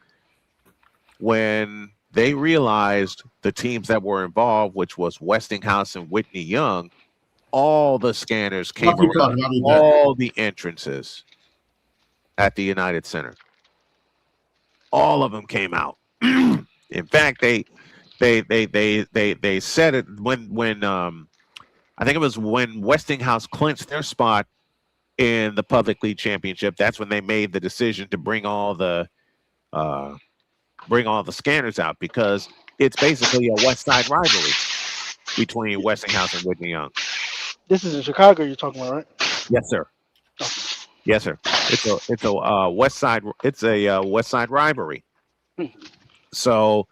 when they realized the teams that were involved, which was Westinghouse and Whitney Young, all the scanners came around all the entrances at the United Center. All of them came out. In fact, they said it when I think it was when Westinghouse clinched their spot in the Public League Championship. That's when they made the decision to bring all the scanners out, because it's basically a West Side rivalry between Westinghouse and Whitney Young. This is in Chicago you're talking about, right? Yes, sir. Yes, sir. It's a West Side. It's a West Side rivalry. So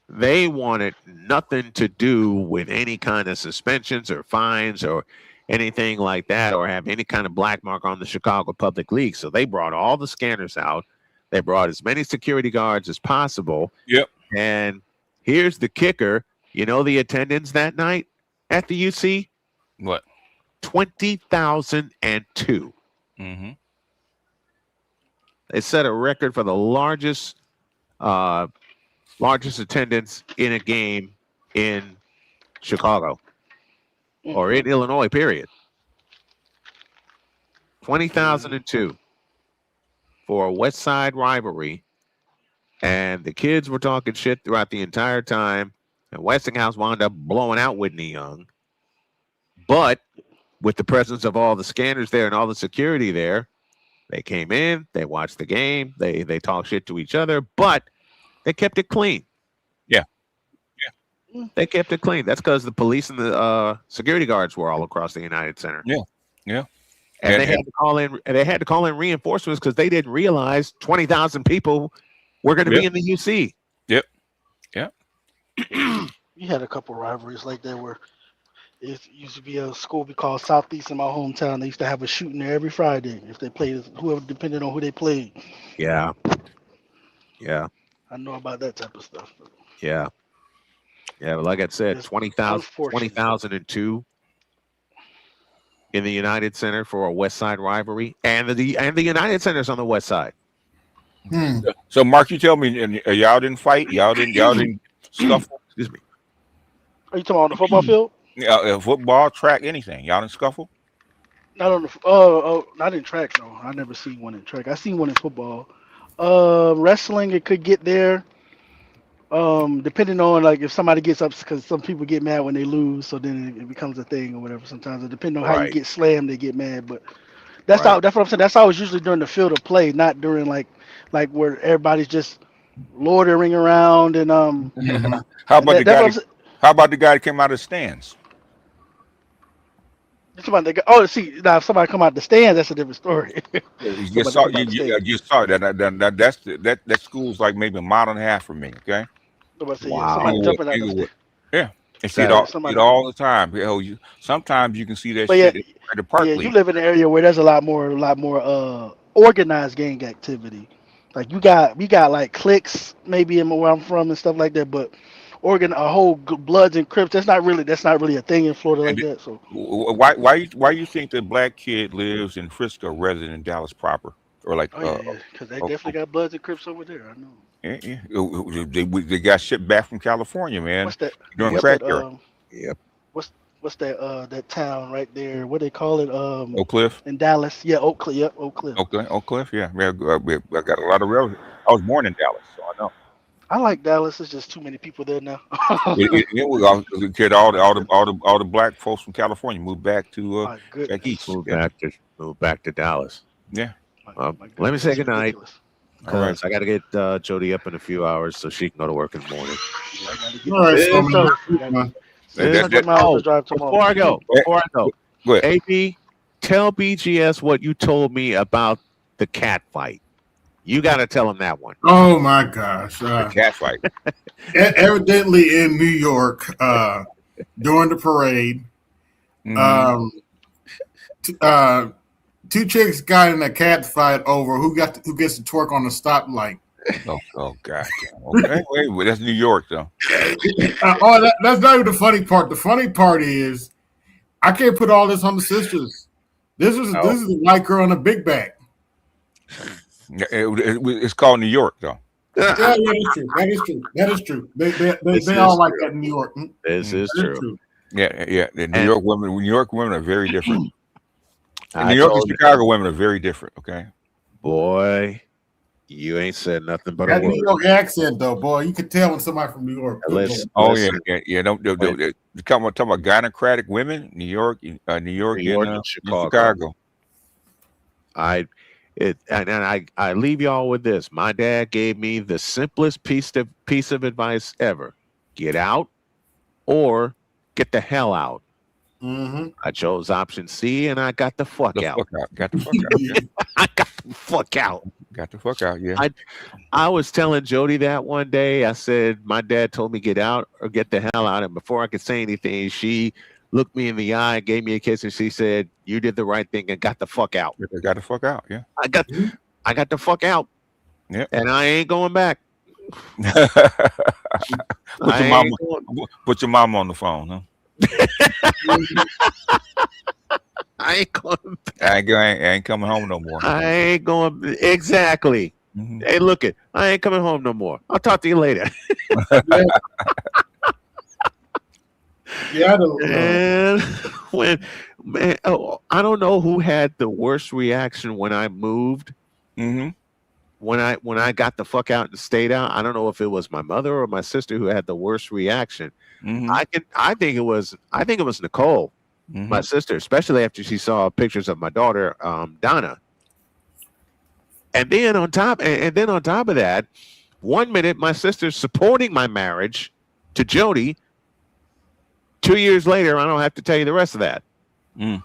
they wanted nothing to do with any kind of suspensions or fines or anything like that, or have any kind of black mark on the Chicago Public League. So they brought all the scanners out. They brought as many security guards as possible. Yep. And here's the kicker. You know the attendance that night at the UC? What? 20,002. Mm-hmm. They set a record for the largest attendance in a game in Chicago or in Illinois, period. 20,002 for a West Side rivalry. And the kids were talking shit throughout the entire time. And Westinghouse wound up blowing out Whitney Young. But with the presence of all the scanners there and all the security there, they came in, they watched the game, they talked shit to each other, but they kept it clean. Yeah. They kept it clean. That's because the police and the security guards were all across the United Center. Yeah. Yeah. And they had to call in. They had to call in reinforcements because they didn't realize 20,000 people were going to be in the UC. Yep. Yep. We had a couple rivalries like that where it used to be a school we called Southeast in my hometown. They used to have a shooting there every Friday if they played whoever, depending on who they played. Yeah. Yeah. I know about that type of stuff. Yeah. Yeah, but like I said, 20,002 in the United Center for a West Side rivalry, and the United Center's on the West Side. So, Mark, you tell me, y'all didn't fight? Y'all didn't scuffle? Excuse me. Are you talking about on the football field? Football, track, anything? Y'all didn't scuffle? Not on the not in track. No, I never seen one in track. I seen one in football. Wrestling, it could get there. Depending on like if somebody gets up, because some people get mad when they lose, so then it becomes a thing or whatever. Sometimes it depends on how you get slammed, they get mad. But that's how. That's what I'm saying. That's always usually during the field of play, not during like where everybody's just loitering around and How about the guy? How about the guy that came out of the stands? Somebody see now if somebody come out the stands, that's a different story. You just saw that. That school's like maybe a mile and a half from me. Okay. Somebody jumping out the yeah, and see it all the time. Sometimes you can see that shit at the park. Yeah, you live in an area where there's a lot more organized gang activity. Like we got like cliques maybe in where I'm from and stuff like that, but a whole Bloods and Crips. That's not really a thing in Florida like that. So why you think the black kid lives in Frisco rather than Dallas proper or like? Because they definitely got Bloods and Crips over there. I know. Yeah. They got shipped back from California, man. What's that? Doing crack here. Yep. What's that town right there? What they call it? Oak Cliff. In Dallas. Yeah, Oak Cliff. Yep, Oak Cliff. Oak Cliff. Yeah, I got a lot of relatives. I was born in Dallas, so I know. I like Dallas. There's just too many people there now. All the black folks from California moved back to back east. Moved back to Dallas. Yeah. Let me say goodnight. Because I got to get Jody up in a few hours so she can go to work in the morning. All right. Before I go, go ahead. AP, tell BGS what you told me about the cat fight. You got to tell him that one. Oh my gosh, the cat fight. Evidently in New York, during the parade, two chicks got in a cat fight over who gets to twerk on the stoplight. Oh God. Okay, wait, that's New York though. That's not even the funny part. The funny part is I can't put all this on the sisters. This is a white girl in a big bag. It's called New York though. Yeah, that is true. They all like that in New York. This is true. Yeah. The New York women are very different. New York and Chicago women are very different. Okay, boy. You ain't said nothing but that a word. New York accent, though, boy. You can tell when somebody from New York. Yeah. Don't talking about gynocratic women, New York and Chicago. I leave y'all with this. My dad gave me the simplest piece of advice ever. get out or get the hell out. Mm-hmm. I chose option C, and I got the fuck out. Got the fuck out. Yeah. I got the fuck out. Got the fuck out. Yeah. I was telling Jody that one day. I said, my dad told me get out or get the hell out. And before I could say anything, she looked me in the eye, gave me a kiss, and she said, you did the right thing and got the fuck out. Got the fuck out. Yeah. I got the fuck out. Yeah. And I ain't going back. Put your mom on the phone, huh? I ain't going back. I ain't coming home no more. I ain't going. Exactly. Mm-hmm. Hey, look it. I ain't coming home no more. I'll talk to you later. Yeah, and I don't know who had the worst reaction when I moved. Mm-hmm. When I got the fuck out and stayed out. I don't know if it was my mother or my sister who had the worst reaction. Mm-hmm. I think it was Nicole, mm-hmm. my sister, especially after she saw pictures of my daughter, Donna. And then on top of that, 1 minute my sister's supporting my marriage to Jody. 2 years later, I don't have to tell you the rest of that. Mm.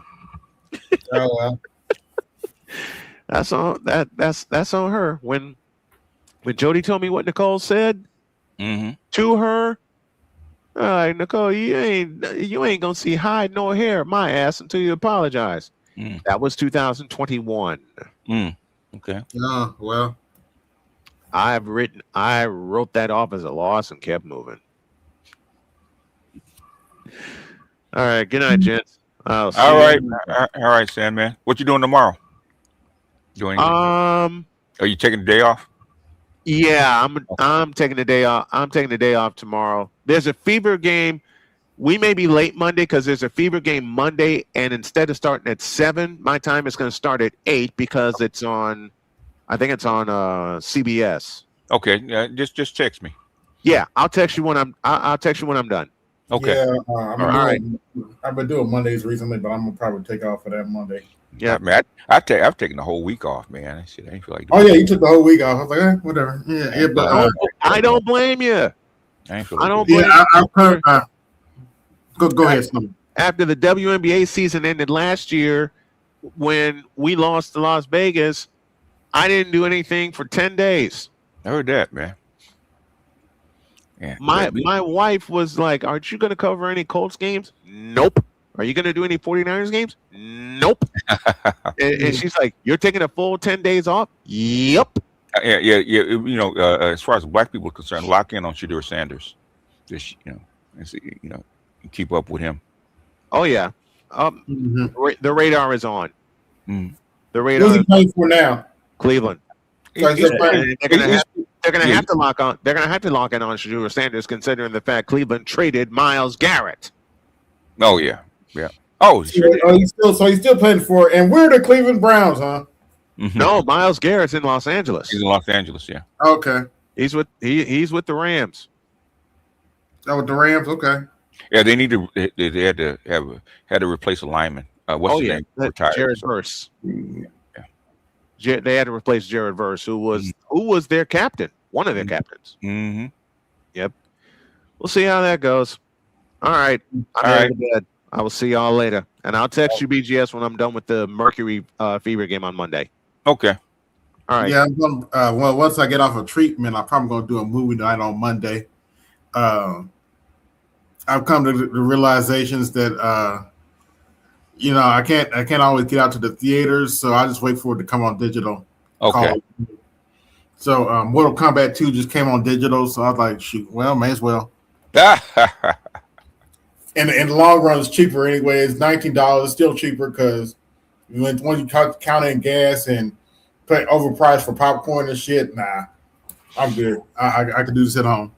Oh well. That's on her. When Jody told me what Nicole said mm-hmm. to her, Nicole, you ain't gonna see hide nor hair of my ass until you apologize. Mm. That was 2021. Okay. Oh well. I wrote that off as a loss and kept moving. All right. Good night, gents. All right, Sandman. What you doing tomorrow? Are you taking the day off? Yeah, I'm taking the day off. I'm taking the day off tomorrow. There's a Fever game. We may be late Monday because there's a Fever game Monday, and instead of starting at 7, my time is going to start at 8 because it's on. I think it's on CBS. Okay, just text me. Yeah, I'll text you when I'll text you when I'm done. Okay. Yeah, I've been doing Mondays recently, but I'm gonna probably take off for that Monday. Yeah, man. I've taken the whole week off, man. That shit, I ain't feel like. Oh yeah, you took the whole week off. I was like, whatever. Yeah, but I don't blame you. I ain't feel I like don't blame you. Go ahead, Snoop. After the WNBA season ended last year, when we lost to Las Vegas, I didn't do anything for 10 days. I heard that, man. Yeah. My wife was like, aren't you going to cover any Colts games? Nope. Are you going to do any 49ers games? Nope. and she's like, you're taking a full 10 days off? Yep. Yeah. You know, as far as black people are concerned, lock in on Shedeur Sanders. Just, keep up with him. Oh, yeah. The radar is on. Mm. The radar. Who's he playing for now? Cleveland. So They're gonna have to lock on. They're gonna have to lock in on Shedeur Sanders, considering the fact Cleveland traded Myles Garrett. Oh yeah. Oh, he's still playing for. And we're the Cleveland Browns, huh? Mm-hmm. No, Myles Garrett's in Los Angeles. He's in Los Angeles, yeah. Okay. He's with the Rams. Oh, with the Rams, okay. Yeah, they need to. They had to replace a lineman. What's his name? Retired. Jared Verse. Yeah. They had to replace Jared Verse, who was their captain, one of their captains. Mm-hmm. Yep. We'll see how that goes. All right. I'm heading to bed. I will see y'all later, and I'll text you BGS when I'm done with the Mercury Fever game on Monday. Okay. All right. Yeah, I'm gonna, once I get off of treatment, I'm probably gonna do a movie night on Monday. I've come to the realizations that I can't always get out to the theaters, so I just wait for it to come on digital. Okay. So Mortal Kombat 2 just came on digital, so I was like, shoot, well, may as well. And in the long run, it's cheaper anyway. It's $19, still cheaper because when you count in gas and pay overpriced for popcorn and shit, nah, I'm good. I can do this at home.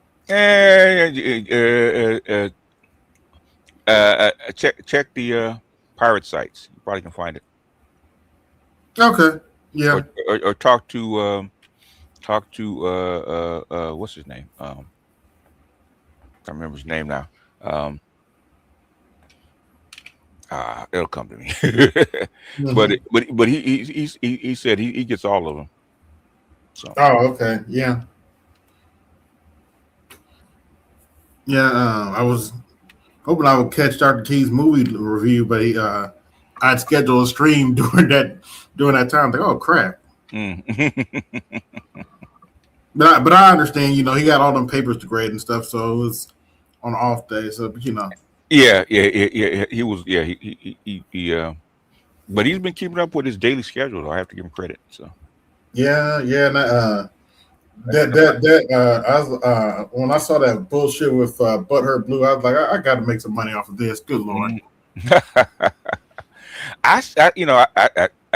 Check the pirate sites. You probably can find it. Okay. Yeah. Or talk to what's his name? Can't remember his name now. It'll come to me. Mm-hmm. But he said he gets all of them. So. Oh, okay. Yeah. Yeah, I was hoping I would catch Dr. T's movie review, but I'd scheduled a stream during that time. Like, oh crap! But I understand. You know, he got all them papers to grade and stuff, so it was on an off day. So, but you know, Yeah. He was. Yeah, he but he's been keeping up with his daily schedule. Though. I have to give him credit. So. yeah. And, I was, when I saw that bullshit with Butthurt Blue, I was like, I got to make some money off of this. Good Lord. I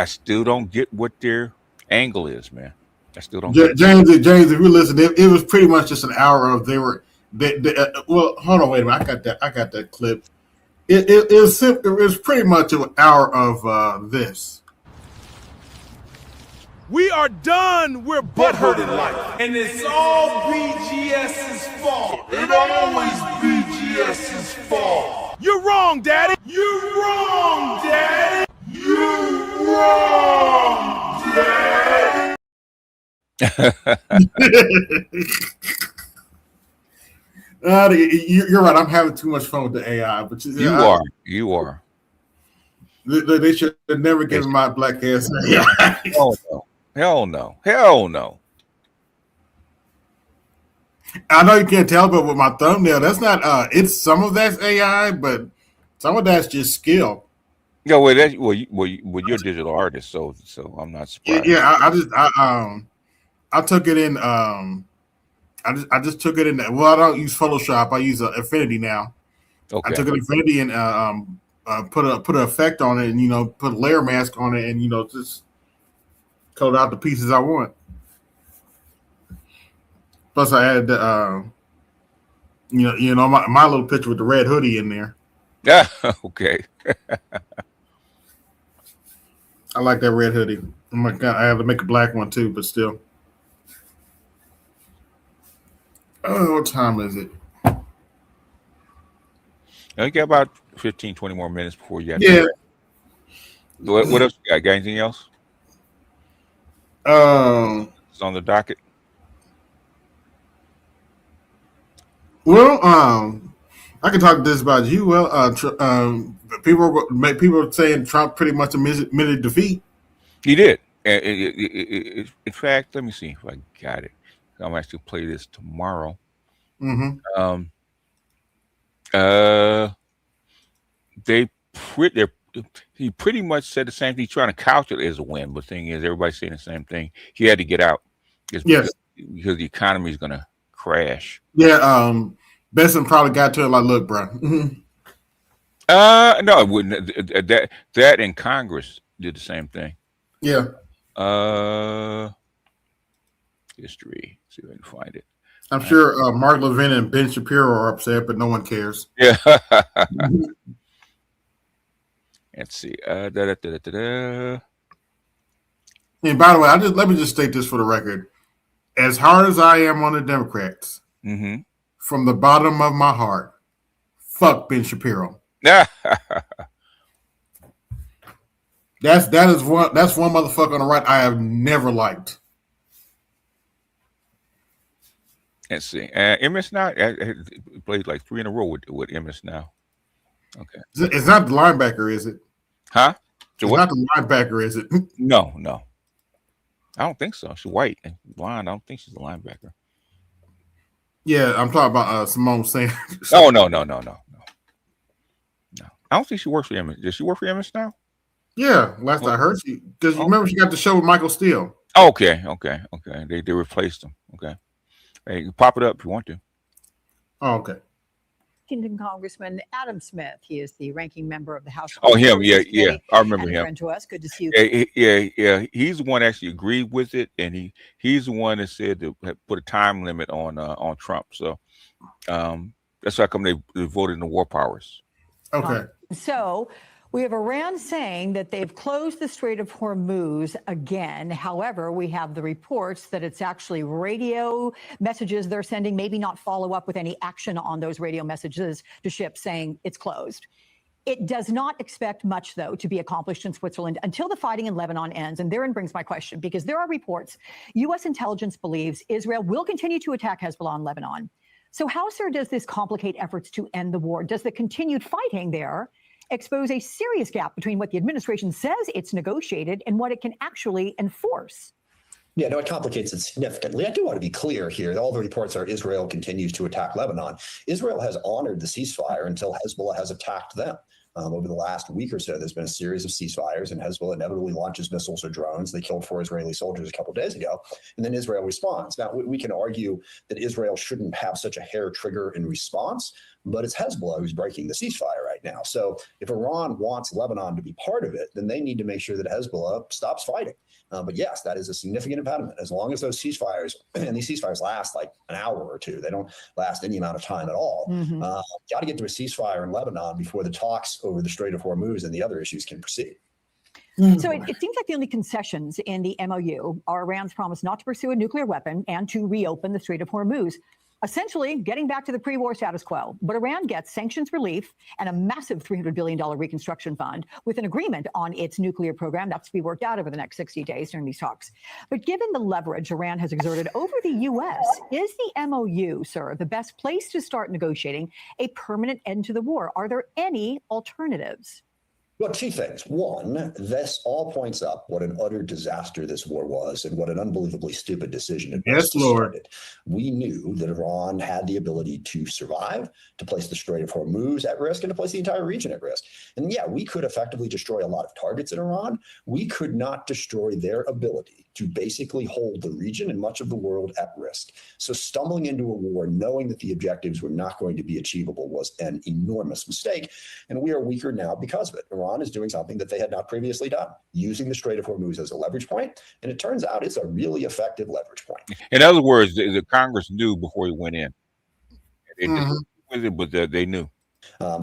still don't get what their angle is, man. I still don't. James, if you listen, it was pretty much just an hour of well, hold on, wait a minute. I got that clip. It was pretty much an hour of this. We are done. We're butthurt in life. And it's all BGS's fault. It always BGS's fault. You're wrong, Daddy. You're wrong, Daddy. You're wrong, Daddy. You're right. I'm having too much fun with the AI, but you are. They should have never given my black ass AI. Hell no. I know you can't tell, but with my thumbnail, that's not. It's some of that's AI, but some of that's just skill. Yeah, well, you're a digital artist, so I'm not surprised. Yeah, I took it in. I just took it in. Well, I don't use Photoshop. I use Affinity now. Okay. I took an Affinity and put an effect on it, and put a layer mask on it, and just code out the pieces I want. Plus, I added the my little picture with the red hoodie in there. Yeah. Okay. I like that red hoodie. Oh my God, I have to make a black one too, but still. Oh, what time is it? You got about 15, 20 more minutes before you have to. What else you got? Got anything else? It's on the docket. Well, I can talk this about you. Well, people are saying Trump pretty much admitted defeat. He did. In fact, let me see if I got it. I'm actually play this tomorrow. Mm-hmm. He pretty much said the same thing. He's trying to couch it as a win, but the thing is, everybody's saying the same thing. He had to get out. Because the economy is going to crash. Yeah. Besson probably got to it like, look, bro. No, it wouldn't. That and Congress did the same thing. Yeah. History. See if I can find it. I'm sure Mark Levin and Ben Shapiro are upset, but no one cares. Yeah. Let's see. And by the way, let me just state this for the record. As hard as I am on the Democrats, from the bottom of my heart, fuck Ben Shapiro. That's one motherfucker on the right I have never liked. Let's see. MS Now played like 3 in a row with MS Now. Okay. It's not the linebacker, is it? Huh? It's not the linebacker, is it? No. I don't think so. She's white and blonde. I don't think she's a linebacker. Yeah, I'm talking about Simone Sanders. Oh, no. I don't think she works for MS. Does she work for MS Now? Yeah, last I heard, because remember she got the show with Michael Steele. Okay. They replaced him. Okay. Hey, you pop it up if you want to. Oh, okay. Washington Congressman Adam Smith. He is the ranking member of the House. Oh, him. Yeah. I remember him. Friend to us. Good to see you. Yeah. He's the one that actually agreed with it, and he's the one that said to put a time limit on Trump. So that's how come they voted in the war powers. Okay. So we have Iran saying that they've closed the Strait of Hormuz again. However, we have the reports that it's actually radio messages they're sending, maybe not follow up with any action on those radio messages to ships saying it's closed. It does not expect much, though, to be accomplished in Switzerland until the fighting in Lebanon ends. And therein brings my question, because there are reports U.S. intelligence believes Israel will continue to attack Hezbollah in Lebanon. So how, sir, does this complicate efforts to end the war? Does the continued fighting there expose a serious gap between what the administration says it's negotiated and what it can actually enforce? Yeah, no, it complicates it significantly. I do want to be clear here. All the reports are Israel continues to attack Lebanon. Israel has honored the ceasefire until Hezbollah has attacked them. Over the last week or so, there's been a series of ceasefires, and Hezbollah inevitably launches missiles or drones. They killed 4 Israeli soldiers a couple of days ago, and then Israel responds. Now, we can argue that Israel shouldn't have such a hair trigger in response, but it's Hezbollah who's breaking the ceasefire right now. So if Iran wants Lebanon to be part of it, then they need to make sure that Hezbollah stops fighting. But yes, that is a significant impediment. As long as those ceasefires, and these ceasefires last like an hour or two, they don't last any amount of time at all. Got to get to a ceasefire in Lebanon before the talks over the Strait of Hormuz and the other issues can proceed. So it seems like the only concessions in the MOU are Iran's promise not to pursue a nuclear weapon and to reopen the Strait of Hormuz, essentially getting back to the pre-war status quo. But Iran gets sanctions relief and a massive $300 billion reconstruction fund with an agreement on its nuclear program that's to be worked out over the next 60 days during these talks. But given the leverage Iran has exerted over the U.S., is the MOU, sir, the best place to start negotiating a permanent end to the war? Are there any alternatives? Well, 2 things. One, this all points up what an utter disaster this war was and what an unbelievably stupid decision it was to start it. We knew that Iran had the ability to survive, to place the Strait of Hormuz at risk, and to place the entire region at risk. And yeah, we could effectively destroy a lot of targets in Iran. We could not destroy their ability to basically hold the region and much of the world at risk. So stumbling into a war, knowing that the objectives were not going to be achievable, was an enormous mistake. And we are weaker now because of it. Iran is doing something that they had not previously done, using the Strait of Hormuz as a leverage point. And it turns out it's a really effective leverage point. In other words, the Congress knew before he went in. They knew.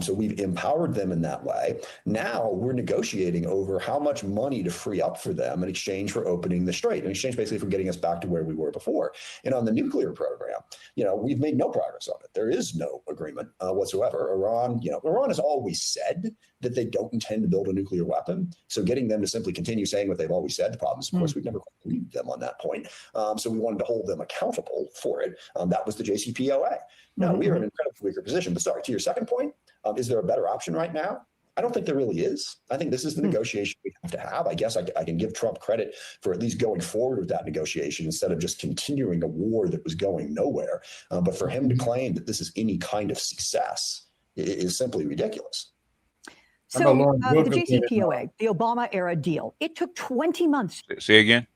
So we've empowered them in that way. Now we're negotiating over how much money to free up for them in exchange for opening the strait, in exchange basically for getting us back to where we were before. And on the nuclear program, we've made no progress on it. There is no agreement whatsoever. Iran has always said that they don't intend to build a nuclear weapon. So getting them to simply continue saying what they've always said, the problem is, of course, we've never believed them on that point. So we wanted to hold them accountable for it. That was the JCPOA. Now, we are in an incredibly weaker position. But sorry, to your second point, is there a better option right now? I don't think there really is. I think this is the negotiation we have to have. I guess I can give Trump credit for at least going forward with that negotiation instead of just continuing a war that was going nowhere. But for him to claim that this is any kind of success is simply ridiculous. So the JCPOA, the Obama-era deal, it took 20 months. Say again?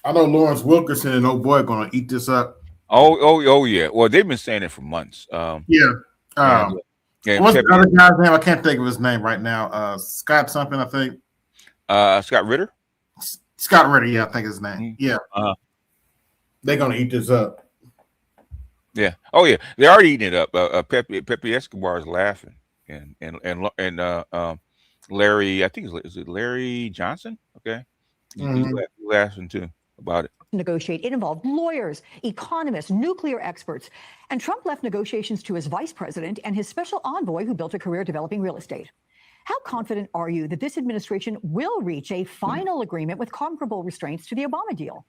I know Lawrence Wilkerson and old boy going to eat this up. Oh, yeah. Well, they've been saying it for months. What's the other guy's name? I can't think of his name right now. Scott something, I think. Scott Ritter? Scott Ritter, yeah, I think his name. Yeah. They're going to eat this up. Yeah. Oh, yeah. They're already eating it up. Pepe Escobar is laughing. And Larry, I think is it Larry Johnson? Okay. He's laughing too about it. Negotiate. It involved lawyers, economists, nuclear experts. And Trump left negotiations to his vice president and his special envoy who built a career developing real estate. How confident are you that this administration will reach a final agreement with comparable restraints to the Obama deal?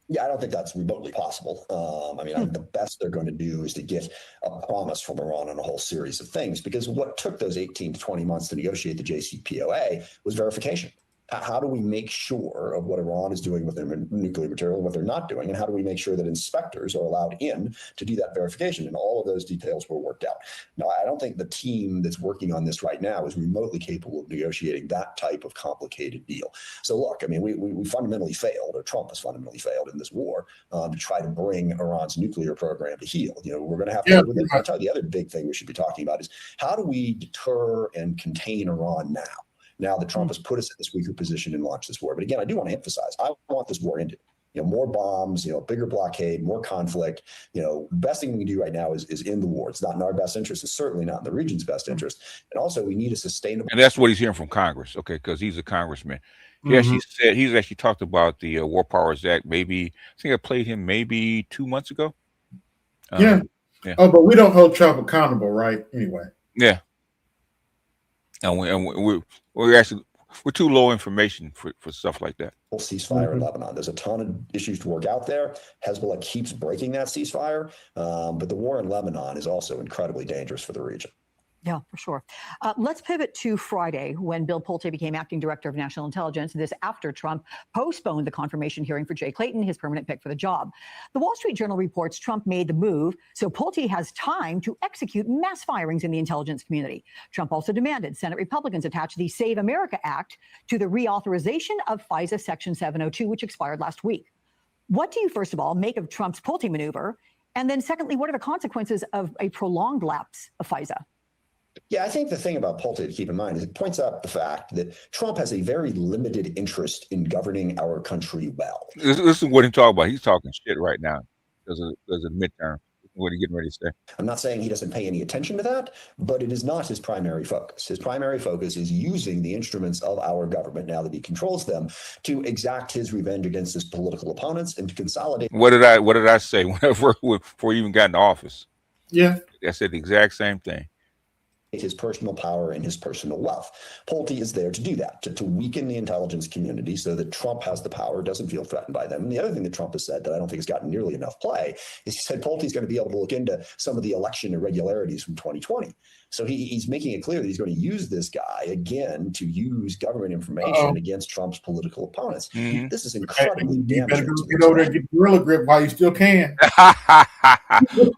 Yeah, I don't think that's remotely possible. I think the best they're going to do is to get a promise from Iran on a whole series of things, because what took those 18 to 20 months to negotiate the JCPOA was verification. How do we make sure of what Iran is doing with their nuclear material and what they're not doing? And how do we make sure that inspectors are allowed in to do that verification? And all of those details were worked out. Now, I don't think the team that's working on this right now is remotely capable of negotiating that type of complicated deal. So look, we fundamentally failed, or Trump has fundamentally failed in this war to try to bring Iran's nuclear program to heel. We're going to have to live with it. I'll tell you, the other big thing we should be talking about is how do we deter and contain Iran now that Trump has put us in this weaker position and launched this war. But again, I do want to emphasize, I want this war ended. More bombs, bigger blockade, more conflict. Best thing we can do right now is end the war. It's not in our best interest. It's certainly not in the region's best interest. And also, we need a sustainable. And that's what he's hearing from Congress, okay? Because he's a congressman. He actually talked about the War Powers Act. Maybe I think I played him maybe 2 months ago. Yeah. Oh, but we don't hold Trump accountable, right? Anyway. Yeah. And we're actually we're too low information for stuff like that. Ceasefire in Lebanon. There's a ton of issues to work out there. Hezbollah keeps breaking that ceasefire, but the war in Lebanon is also incredibly dangerous for the region. Yeah, for sure. Let's pivot to Friday when Bill Pulte became acting director of national intelligence. This after Trump postponed the confirmation hearing for Jay Clayton, his permanent pick for the job. The Wall Street Journal reports Trump made the move so Pulte has time to execute mass firings in the intelligence community. Trump also demanded Senate Republicans attach the Save America Act to the reauthorization of FISA Section 702, which expired last week. What do you, first of all, make of Trump's Pulte maneuver? And then secondly, what are the consequences of a prolonged lapse of FISA? Yeah, I think the thing about Pulte to keep in mind is it points out the fact that Trump has a very limited interest in governing our country well. This is what he's talking about. He's talking shit right now. There's a midterm. What are you getting ready to say? I'm not saying he doesn't pay any attention to that, but it is not his primary focus. His primary focus is using the instruments of our government, now that he controls them, to exact his revenge against his political opponents and to consolidate. What did I say before he even got in office? Yeah. I said the exact same thing. His personal power and his personal wealth. Pulte is there to do that, to weaken the intelligence community so that Trump has the power, doesn't feel threatened by them. And the other thing that Trump has said that I don't think has gotten nearly enough play is he said Pulte is going to be able to look into some of the election irregularities from 2020. So he's making it clear that he's going to use this guy again to use government information against Trump's political opponents. Mm-hmm. This is incredibly damaging. You better get over there and get Gorilla Grip while you still can.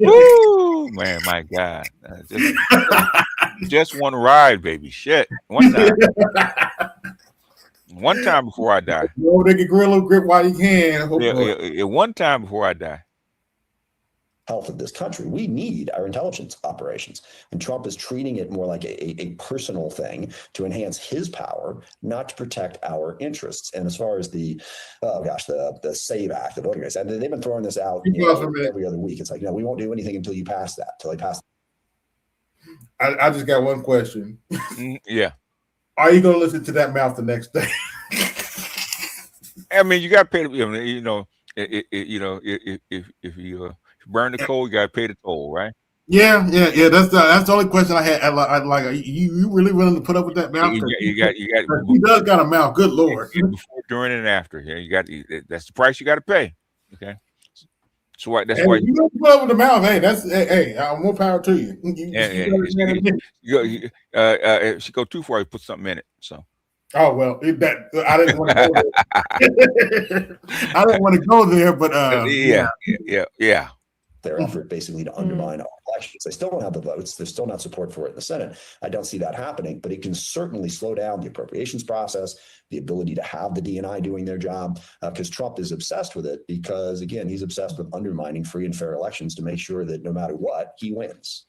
Woo, man, my God. Just one ride, baby. Shit. One time. One time before I die. Go over there and get Gorilla Grip while you can. One time before I die. Health of this country. We need our intelligence operations. And Trump is treating it more like a personal thing to enhance his power, not to protect our interests. And as far as the SAVE Act, the voting rights, and they've been throwing this out every other week. It's like, no, we won't do anything until you pass that, until they pass. I just got one question. Yeah. Are you going to listen to that mouth the next day? I mean, you got to pay, if you burn the coal, you got to pay the toll, right? Yeah. That's the only question I had. You really willing to put up with that mouth? You got. He does got a mouth. Good Lord. Before, during, and after. Yeah, you got. That's the price you got to pay. Okay. So why? That's hey, why you don't put up with the mouth. Hey, more power to you. If she go too far, you put something in it. So. Oh well, I didn't want to go there. I didn't want to go there, but yeah. Their effort basically to undermine our elections. They still don't have the votes. There's still not support for it in the Senate. I don't see that happening, but it can certainly slow down the appropriations process, the ability to have the DNI doing their job, because Trump is obsessed with it because, again, he's obsessed with undermining free and fair elections to make sure that no matter what, he wins.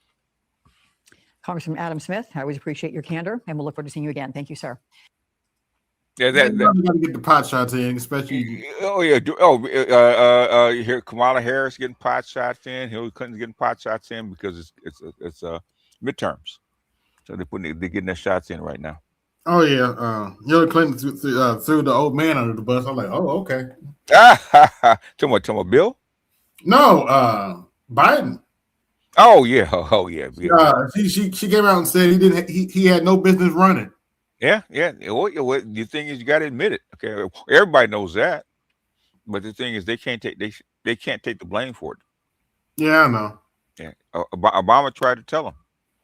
Congressman Adam Smith, I always appreciate your candor, and we'll look forward to seeing you again. Thank you, sir. Yeah, you got to get the pot shots in, especially. Oh yeah. You hear Kamala Harris getting pot shots in. Hillary Clinton's getting pot shots in because it's midterms, so they're getting their shots in right now. Oh yeah, Hillary Clinton threw the old man under the bus. I'm like, oh okay. Talking about Bill? No, Biden. Oh yeah. She came out and said he had no business running. Yeah. The thing is, you got to admit it. Okay, everybody knows that, but the thing is, they can't take the blame for it. Yeah, I know. Yeah, Obama tried to tell them,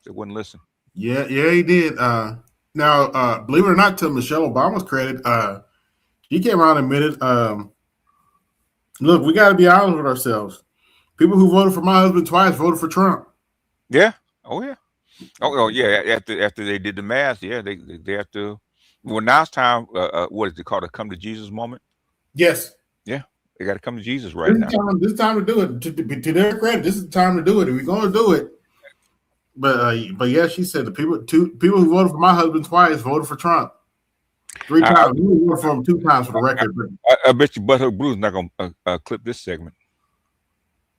they wouldn't listen. Yeah, he did. Now, believe it or not, to Michelle Obama's credit, she came out and admitted, look, we got to be honest with ourselves. People who voted for my husband twice voted for Trump. Yeah. Oh yeah. Oh yeah. After they did the math, yeah, they have to. Well, now it's time. What is it called? A come to Jesus moment. Yes. Yeah, they got to come to Jesus right now. This is time to do it. To their credit, this is the time to do it. If we're going to do it. But yeah, she said the people who voted for my husband twice voted for Trump 3 times. We voted for him 2 times for the record. I bet you Butthurt Blue's not gonna clip this segment.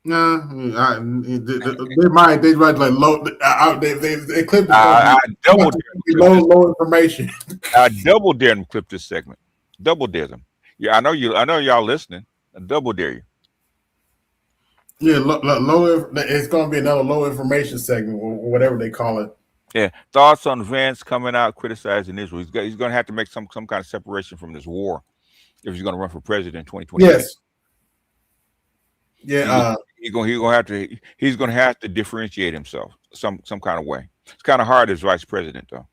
No, they might. They might like low. They clip. I double low information. I double dare them clip this segment. Double dare them. Yeah, I know y'all listening. I double dare you. Yeah, low. It's going to be another low information segment or whatever they call it. Yeah. Thoughts on Vance coming out criticizing Israel? He's going to have to make some kind of separation from this war if he's going to run for president in 2028. Yes. Yeah. He's going to have to differentiate himself some kind of way. It's kind of hard as vice president, though.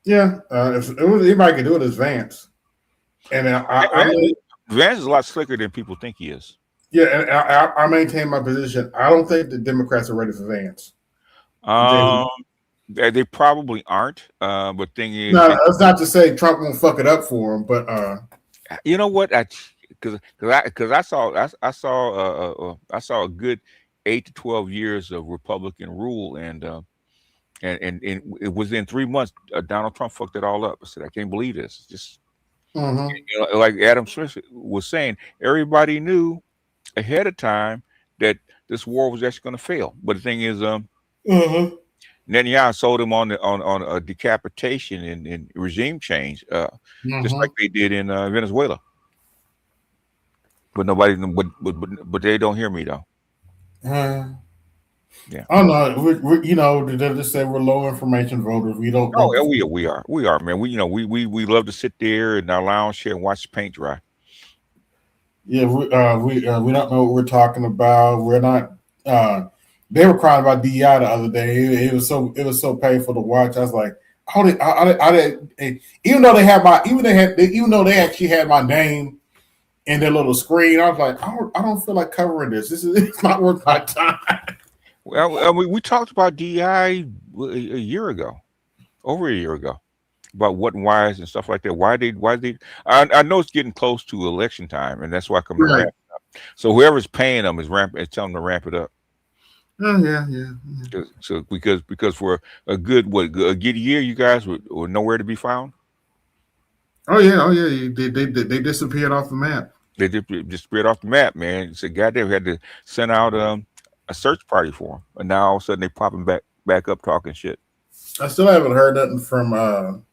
Yeah. If anybody can do it, is Vance. And Vance is a lot slicker than people think he is. Yeah, and I maintain my position. I don't think the Democrats are ready for Vance. They probably aren't. But thing is, no, that's not to say Trump won't fuck it up for him. But you know what? Because I saw a good 8 to 12 years of Republican rule, and it was in 3 months. Donald Trump fucked it all up. I said, I can't believe this. It's just like Adam Smith was saying, everybody knew ahead of time that this war was actually going to fail. But the thing is, Netanyahu sold him on a decapitation and regime change, just like they did in Venezuela. But but they don't hear me though. Yeah. Oh no, they just say we're low information voters. We don't. Oh, yeah, we are, man. We love to sit there in our lounge chair and watch paint dry. Yeah, we don't know what we're talking about. We're not. They were crying about DEI the other day. It was so painful to watch. I was like, even though they actually had my name in their little screen, I was like, I don't feel like covering this. It's not worth my time. Well, we talked about DEI over a year ago, about what and whys and stuff like that. Why they? I know it's getting close to election time, and that's why I come to ramp it up. So whoever's paying them is telling them to ramp it up. Oh yeah. So because for a good year, you guys were nowhere to be found. Oh yeah. They disappeared off the map. They disappeared off the map, man. So goddamn, we had to send out a search party for them, and now all of a sudden they popping back up talking shit. I still haven't heard nothing from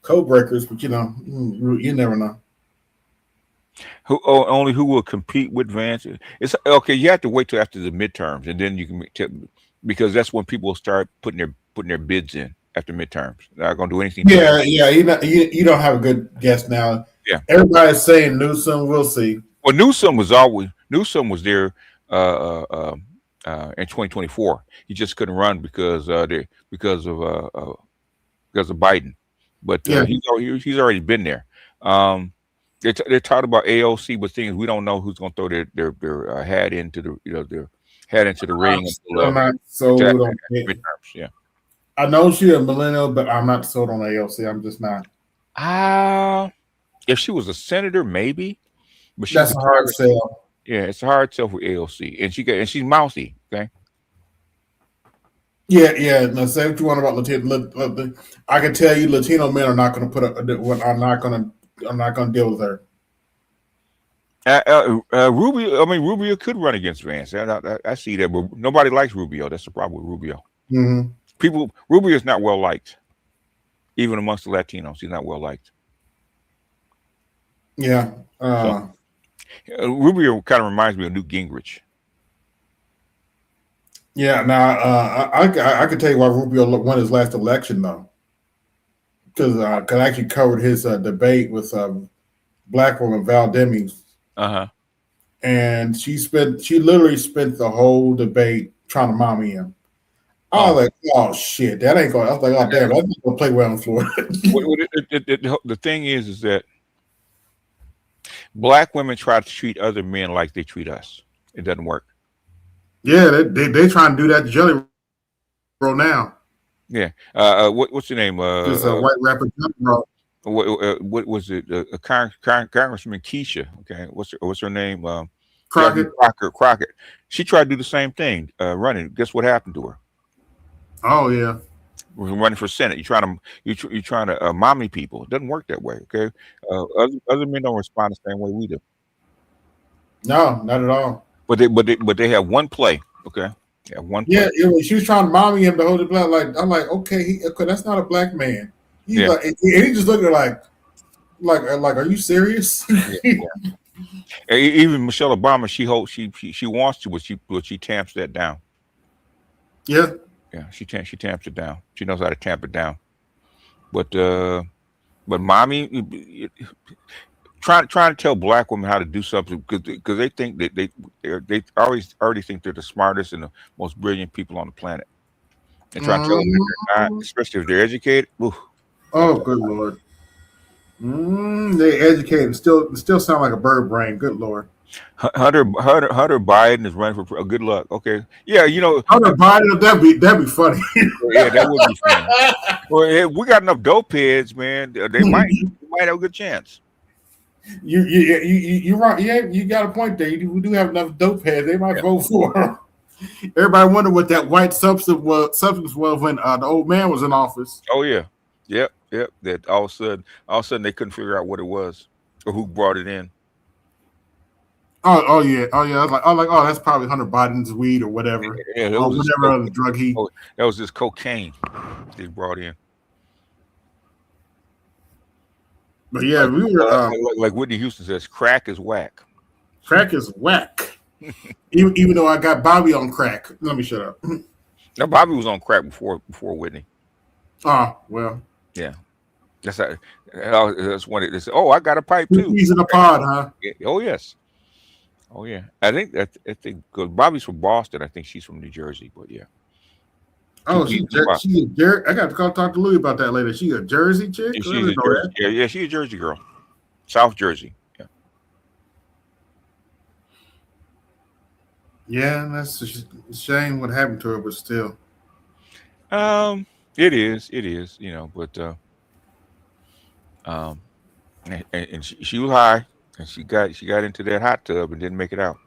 code breakers, but you never know. Who will compete with Vance? It's okay. You have to wait till after the midterms, and then you can because that's when people will start putting their bids in after midterms. They're not gonna do anything. Yeah. You don't have a good guess now. Yeah, everybody's saying Newsom. We'll see. Well, Newsom was there in 2024. He just couldn't run because of Biden. But he's already been there. They're talking about AOC, but things we don't know who's going to throw their hat into the ring. I'm not sold on it. Yeah, I know she's a millennial, but I'm not sold on AOC. I'm just not. If she was a senator, maybe. But that's a hard sell. Yeah, it's a hard sell for AOC, and she's mouthy. Okay. Yeah. No, say what you want about Latino. I can tell you, Latino men are not going to put up. I'm not going to deal with her. Rubio could run against Vance. I see that, but nobody likes Rubio. That's the problem with Rubio. Rubio is not well liked, even amongst the Latinos. He's not well liked. Yeah. Rubio kind of reminds me of Newt Gingrich. Yeah. Now I can tell you why Rubio won his last election though, because I actually covered his debate with black woman Val Demings. And she literally spent the whole debate trying to mommy him. I was like, oh shit, that ain't going. I was like, oh damn, that's not gonna play well in Florida. The thing is that black women try to treat other men like they treat us. It doesn't work. Yeah, they trying to do that to Jelly Roll now. Yeah. What's your name? This white rapper Jelly Roll. What was it? Congressman Keisha. Okay, what's her name? Crockett. She tried to do the same thing, running. Guess what happened to her? Oh yeah, running for Senate. You're trying to mommy people. It doesn't work that way. Okay, other men don't respond the same way we do. No, not at all. But they have one play. Okay, yeah, one play. Yeah, she was trying to mommy him to hold it black. Like I'm like, okay, that's not a black man. He's like, and he just looked at like, are you serious? Even Michelle Obama, she wants to, but she tamps that down. Yeah. Yeah, she tamps it down. She knows how to tamp it down. But mommy, trying to tell black women how to do something because they think that they already think they're the smartest and the most brilliant people on the planet. And trying to tell them that they're not, especially if they're educated. Ooh, Oh, good Lord. They educated. Still sound like a bird brain. Good Lord. Hunter Biden is running for good luck. Okay, yeah, Hunter Biden. That'd be funny. Yeah, that would be funny. Well, we got enough dope heads, man. They might have a good chance. You're right. Yeah, you got a point there. We do have enough dope heads. They might vote for him. Everybody wondered what that white substance was when the old man was in office. Oh yeah, yep. That all of a sudden they couldn't figure out what it was or who brought it in. Oh yeah. I was like, oh, that's probably Hunter Biden's weed or whatever. Yeah, or whatever other drug he. That was just cocaine they brought in. But yeah, we were like Whitney Houston says, crack is whack. Crack is whack. even though I got Bobby on crack. Let me shut up. Now Bobby was on crack before Whitney. Oh well. Yeah, that's when it is. Oh, I got a pipe too. He's in a pod, huh? Oh yes. Oh yeah. I think because Bobby's from Boston. I think she's from New Jersey, but yeah. Oh, she's a Jersey. I got to go talk to Louis about that later. She's a Jersey chick. She's a Jersey, yeah, she's a Jersey girl, South Jersey. Yeah. Yeah, that's a shame what happened to her, but still. It is, but and she was high, and she got into that hot tub and didn't make it out.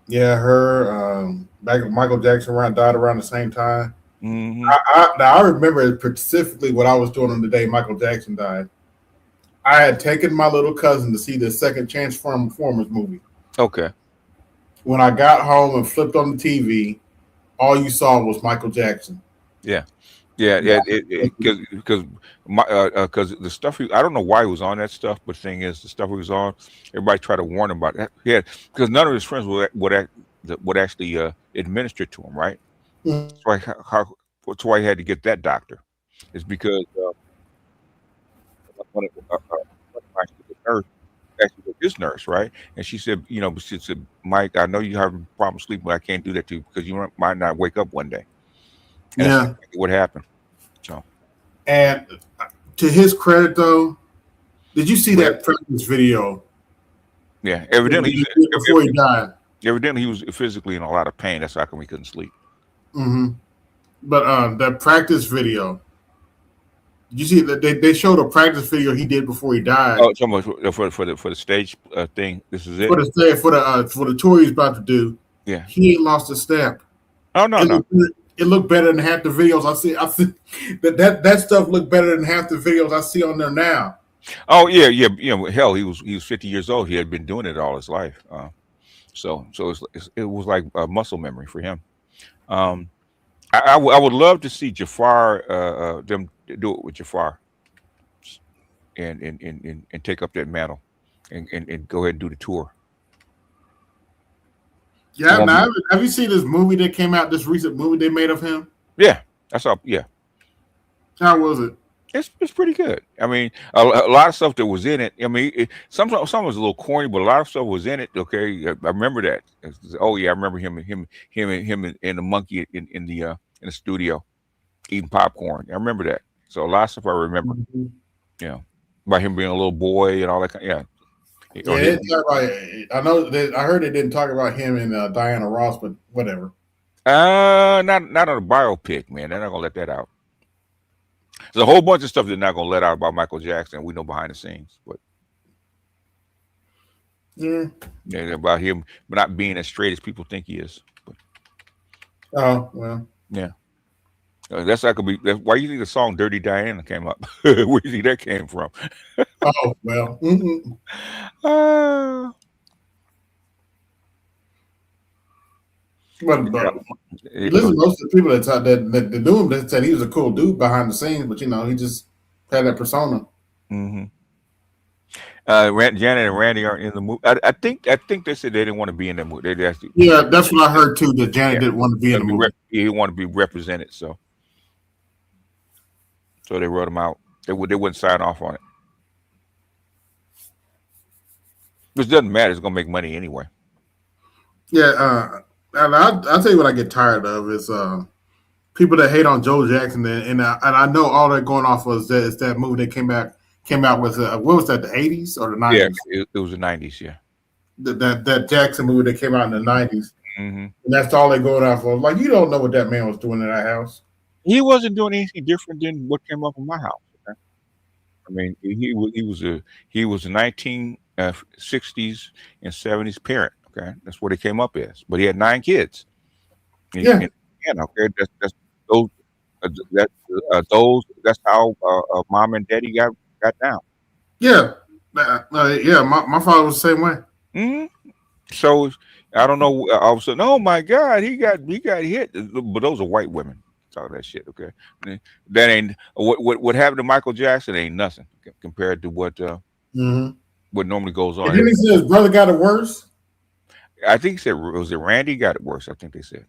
Yeah, her back when Michael Jackson died around the same time. Mm-hmm. I remember specifically what I was doing on the day Michael Jackson died. I had taken my little cousin to see the second Transformers movie. Okay. When I got home and flipped on the TV, all you saw was Michael Jackson. Yeah. Because the stuff I don't know why he was on that stuff, but the thing is, the stuff he was on, everybody tried to warn him about it. Yeah, because none of his friends would actually administer it to him, right? That's why he had to get that doctor. It's because one of the nurse actually was his nurse, right? And she said, Mike, I know you have a problem sleeping, but I can't do that to you because you might not wake up one day. And yeah, what happened? So, and to his credit, though, did you see that practice video? Yeah, evidently before he died. Evidently, he was physically in a lot of pain. That's how come he couldn't sleep. Mm-hmm. But that practice video, did you see that they showed a practice video he did before he died? Oh, so much for the stage thing. This is it for the tour he's about to do. Yeah, he ain't lost a step. Oh no. It looked better than half the videos I see. That stuff looked better than half the videos I see on there now. Oh yeah. Hell, he was 50 years old. He had been doing it all his life. So it was like a muscle memory for him. I would love to see Jafar them do it with Jafar and take up that mantle and go ahead and do the tour. Yeah, now, have you seen this movie that came out? This recent movie they made of him? Yeah, that's all. Yeah, how was it? It's pretty good. I mean, a lot of stuff that was in it. I mean, some was a little corny, but a lot of stuff was in it. Okay, I remember that. Oh yeah, I remember him and the monkey in the studio eating popcorn. I remember that. So a lot of stuff I remember. Mm-hmm. Yeah, about him being a little boy and all that kind. Yeah. Yeah, I know. I heard they didn't talk about him and Diana Ross, but whatever. Not on a biopic, man. They're not gonna let that out. There's a whole bunch of stuff they're not gonna let out about Michael Jackson. We know behind the scenes, but yeah, about him not being as straight as people think he is. But, oh well, yeah. That's why you think the song "Dirty Diana" came up. Where do you think that came from? Oh well. Mm-hmm. But listen, most of the people that knew him, they said he was a cool dude behind the scenes, but he just had that persona. Mm-hmm. Janet and Randy aren't in the movie. I think they said they didn't want to be in the movie. They actually, Yeah, that's what I heard too. That Janet didn't want to be in the movie. He wanted to be represented, so they wrote him out. They wouldn't sign off on it, which doesn't matter. It's gonna make money anyway. Yeah, and I'll tell you what I get tired of is people that hate on Joe Jackson, and I know all they're going off was that movie they came out with. What was that? The 80s or the 90s? Yeah, it was the 90s. Yeah, that Jackson movie that came out in the 90s. Mm-hmm. And that's all they're going off of. Like, you don't know what that man was doing in that house. He wasn't doing anything different than what came up in my house. Okay? I mean, he was a 1960s and 70s parent. Okay, that's what he came up as. But he had 9 kids. Yeah. Okay, that's those. That's how mom and daddy got down. Yeah, yeah. My father was the same way. Mm-hmm. So I don't know. All of a sudden, oh my God, he got hit. But those are white women. Talk that shit. Okay, that ain't what happened to Michael Jackson. Ain't nothing compared to what normally goes on. And then he said his brother got it worse. I think he said was it Randy got it worse. I think they said.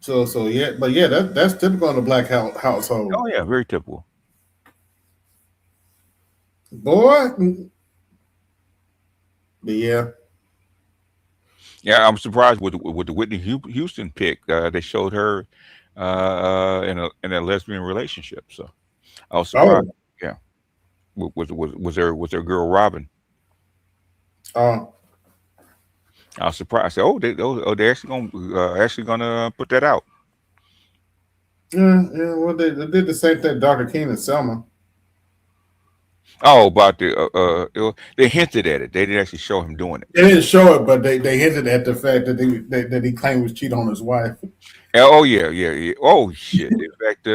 So yeah, but yeah, that's typical in the black household. Oh yeah, very typical. Boy, but yeah. Yeah, I'm surprised with the Whitney Houston pick. They showed her in a lesbian relationship. So I was surprised. Oh. Yeah, was their girl Robin? Oh. I was surprised. I said, they're actually gonna put that out. Yeah. Well, they did the same thing, Dr. King and Selma. Oh, about they hinted at it. They didn't actually show him doing it. They didn't show it, but they hinted at the fact that he claimed was cheating on his wife. Oh yeah. Oh shit. In fact,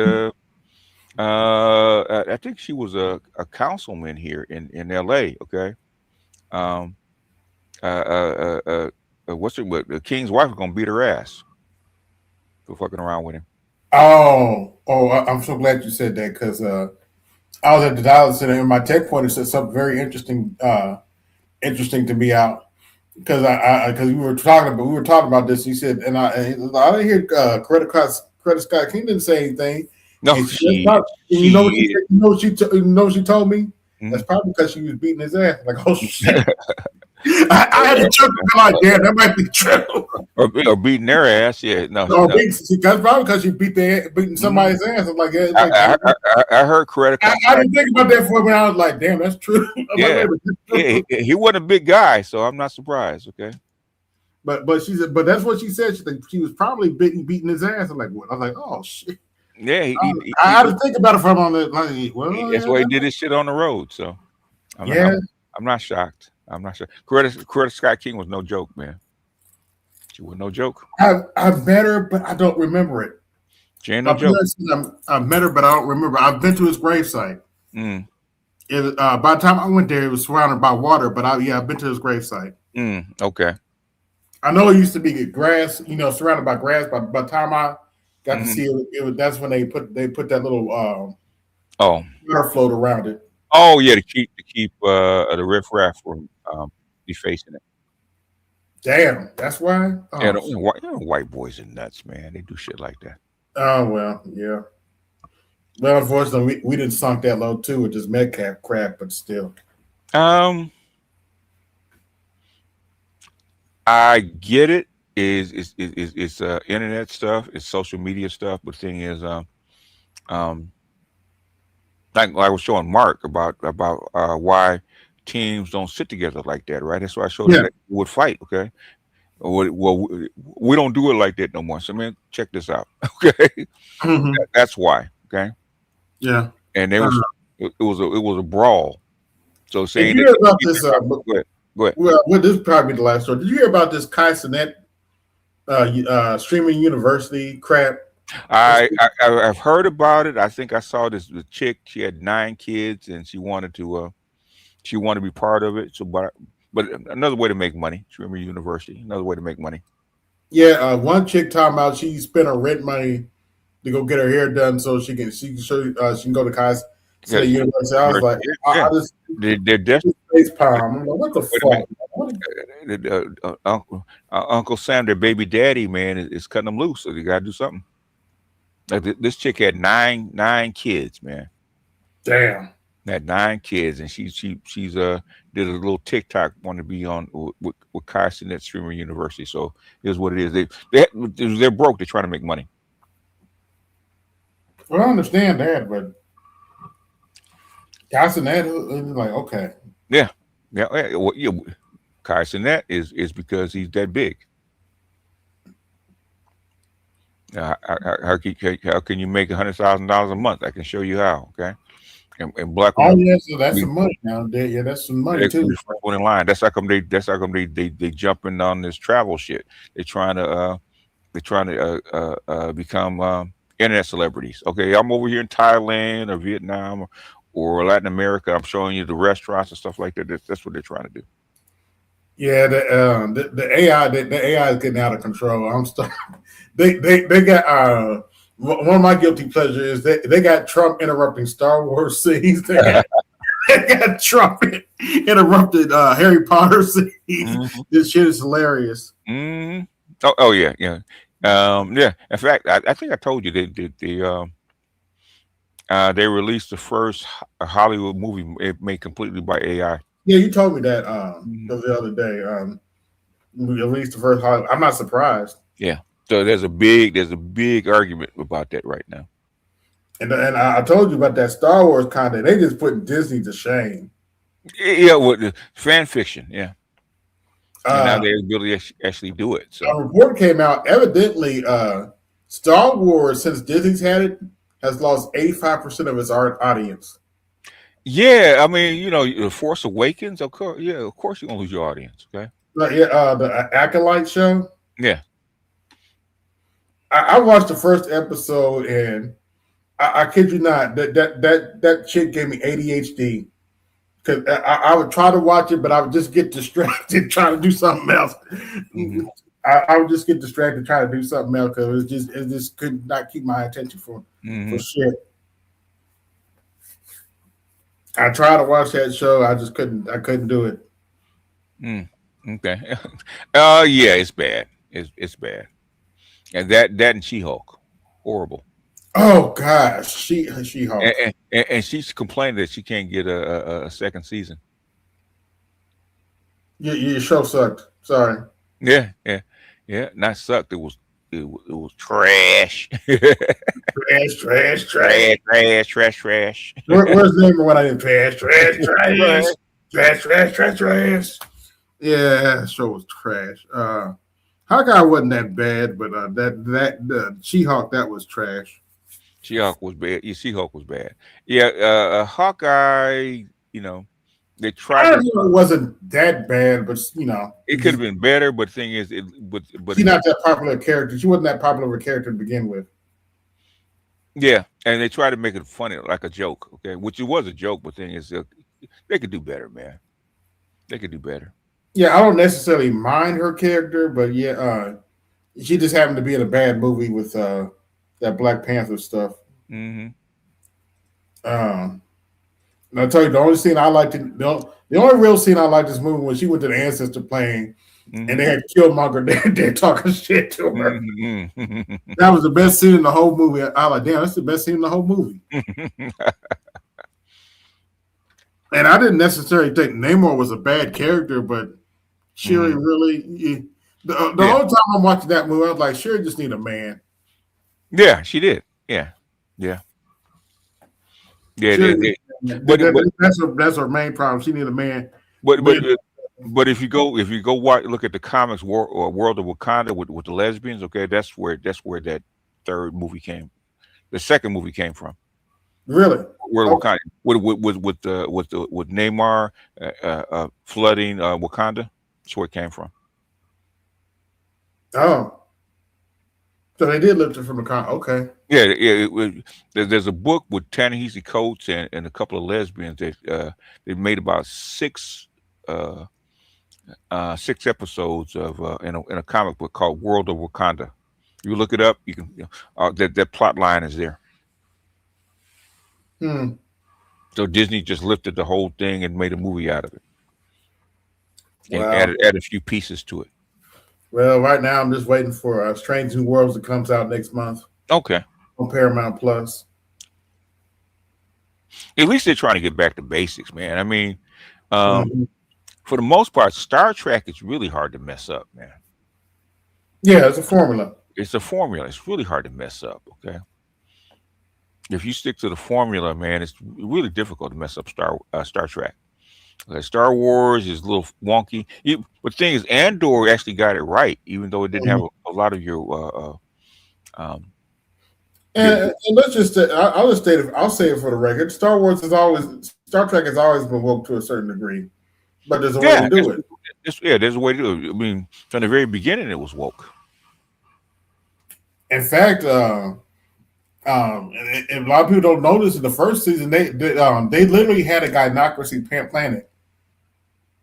I think she was a councilman here in L.A. Okay. The King's wife is gonna beat her ass for fucking around with him. Oh, I'm so glad you said that, because I was at the Dollar Center and my tech pointer said something very interesting to me out, because we were talking about this. He said, and I didn't hear Credit Scott King didn't say anything. No, you know what she told me? Mm-hmm. That's probably because she was beating his ass. Like, oh shit. I had to chuckle like, damn, that might be true. Or beating their ass, yeah. No, that's probably because you beating somebody's ass. I'm like, I heard Credit. I didn't think about that for a minute. I was like, damn, that's true. Yeah, he wasn't a big guy, so I'm not surprised. Okay, but she said, but that's what she said. She was probably beating his ass. I'm like, what? I was like, oh shit. Yeah, I had to think about it from on the. Like, well, that's why he did his shit on the road. So, I'm not shocked. I'm not sure. Credit Scott King was no joke, man. She was no joke. I've met her, but I don't remember it. She ain't no joke. I've met her, but I don't remember. I've been to his gravesite. Mm. By the time I went there, it was surrounded by water, but I've been to his gravesite. Okay. I know it used to be grass, surrounded by grass. But by the time I got to see it, that's when they put that little water float around it. Oh yeah, to keep the riffraff from defacing it. Damn, that's why. Oh, yeah, white boys are nuts, man. They do shit like that. Oh well, yeah. Well, unfortunately, we didn't sunk that low too with this Metcalf crap, but still. I get it. It's internet stuff. It's social media stuff. But the thing is, like I was showing Mark about why teams don't sit together like that, right? That's why I showed that we would fight, okay? Well, we don't do it like that no more. So, man, check this out, okay? That's why, okay? Yeah. And it was a brawl. So saying did you hear about this? Go ahead. Well, this is probably the last story. Did you hear about this Kai Cenat streaming university crap? I've heard about it. I think I saw the chick. She had 9 kids, and she wanted to be part of it. So, but another way to make money. Streaming university, another way to make money. Yeah, one chick talking about she spent her rent money to go get her hair done so she can go to Kai's to the universe. I was like, yeah. I just They're desperate. Space Palm. I'm like, what the fuck? Uncle Sam, their baby daddy, man, is cutting them loose. So they gotta do something. Like this chick had nine kids, man. Damn. Had 9 kids, and she's did a little TikTok, want to be on with Carson at Streamer University. So here's what it is. They're broke. They're trying to make money. Well, I understand that, but Carson that is like, okay. Yeah. Well, Carson that is because he's that big. How can you make $100,000 a month? I can show you how. Okay. And black women, yeah, so that's some money now. Yeah, that's some money too. One in line. That's how come they jumping on this travel shit. They're trying to become internet celebrities. Okay, I'm over here in Thailand or Vietnam or Latin America. I'm showing you the restaurants and stuff like that. That's what they're trying to do. Yeah, the AI is getting out of control. I'm starting. They got one of my guilty pleasures is they got Trump interrupting Star Wars scenes. They got Trump interrupted Harry Potter scenes. Mm-hmm. This shit is hilarious. Mm-hmm. Oh yeah. Yeah. In fact, I think I told you they released the first Hollywood movie made completely by AI. Yeah, you told me that the other day. We released the first Hollywood. I'm not surprised. Yeah. So there's a big argument about that right now. And I told you about that Star Wars content. They just put Disney to shame. Yeah, with the fan fiction. Yeah. And now they really actually do it. So a report came out. Evidently, Star Wars, since Disney's had it, has lost 85% of its audience. Yeah, I mean, The Force Awakens. Of course, you're gonna lose your audience. Okay. The Acolyte show. Yeah. I watched the first episode, and I kid you not, that chick gave me ADHD. Because I would try to watch it, but I would just get distracted trying to do something else. Mm-hmm. I would just get distracted trying to do something else because it just could not keep my attention for shit. I tried to watch that show, I just couldn't. I couldn't do it. Okay. Yeah, it's bad. It's bad. And that and She-Hulk, horrible. Oh gosh, She-Hulk, and she's complaining that she can't get a second season. Your show sucked. Sorry. Yeah. Not sucked. It was trash. Trash. Where's the name of what I did? Trash. Yeah, that show was trash. Hawkeye wasn't that bad, but the She-Hulk, that was trash. She-Hulk was bad. Yeah, She-Hulk was bad. Yeah, Hawkeye, they tried. It wasn't that bad, but it could have been better. But the thing is, but she's not that popular character. She wasn't that popular of a character to begin with. Yeah, and they tried to make it funny, like a joke. Okay, which it was a joke, but the thing is, they could do better, man. They could do better. Yeah, I don't necessarily mind her character, but she just happened to be in a bad movie with that Black Panther stuff. Mm-hmm. And I tell you, the only scene I liked, the only real scene I liked this movie when she went to the ancestor plane and they had Killmonger there talking shit to her. Mm-hmm. That was the best scene in the whole movie. I was like, damn, that's the best scene in the whole movie. And I didn't necessarily think Namor was a bad character, but Shuri really. The whole time I'm watching that movie, I was like, Shuri just need a man. Yeah, she did. Yeah. Shuri, but that's her main problem. She need a man. But if you go look at the comics World of Wakanda with the lesbians, okay, that's where that third movie came. The second movie came from. Really? World of Wakanda with Namor flooding Wakanda. That's where it came from. Oh. So they did lift it from the comic. Okay. Yeah. There's a book with Ta-Nehisi Coates and a couple of lesbians that they made about six episodes of in a comic book called World of Wakanda. You look it up, you can that plot line is there. So Disney just lifted the whole thing and made a movie out of it, and Wow. added a few pieces to it. Well, right now I'm just waiting for Strange New Worlds that comes out next month. Okay. On Paramount Plus. At least they're trying to get back to basics, man. I mean, Mhm. for the most part, Star Trek is really hard to mess up, man. Yeah, it's a formula. It's a formula. It's really hard to mess up. Okay. If you stick to the formula, man, it's really difficult to mess up Star Trek. Star Wars is a little wonky. But the thing is, Andor actually got it right, even though it didn't have a lot of your. And let's just say, I'll say it for the record. Star Trek has always been woke to a certain degree, but there's a way to do it. There's a way to do it. I mean, from the very beginning, it was woke. In fact, and a lot of people don't notice in the first season they literally had a gynocracy planet.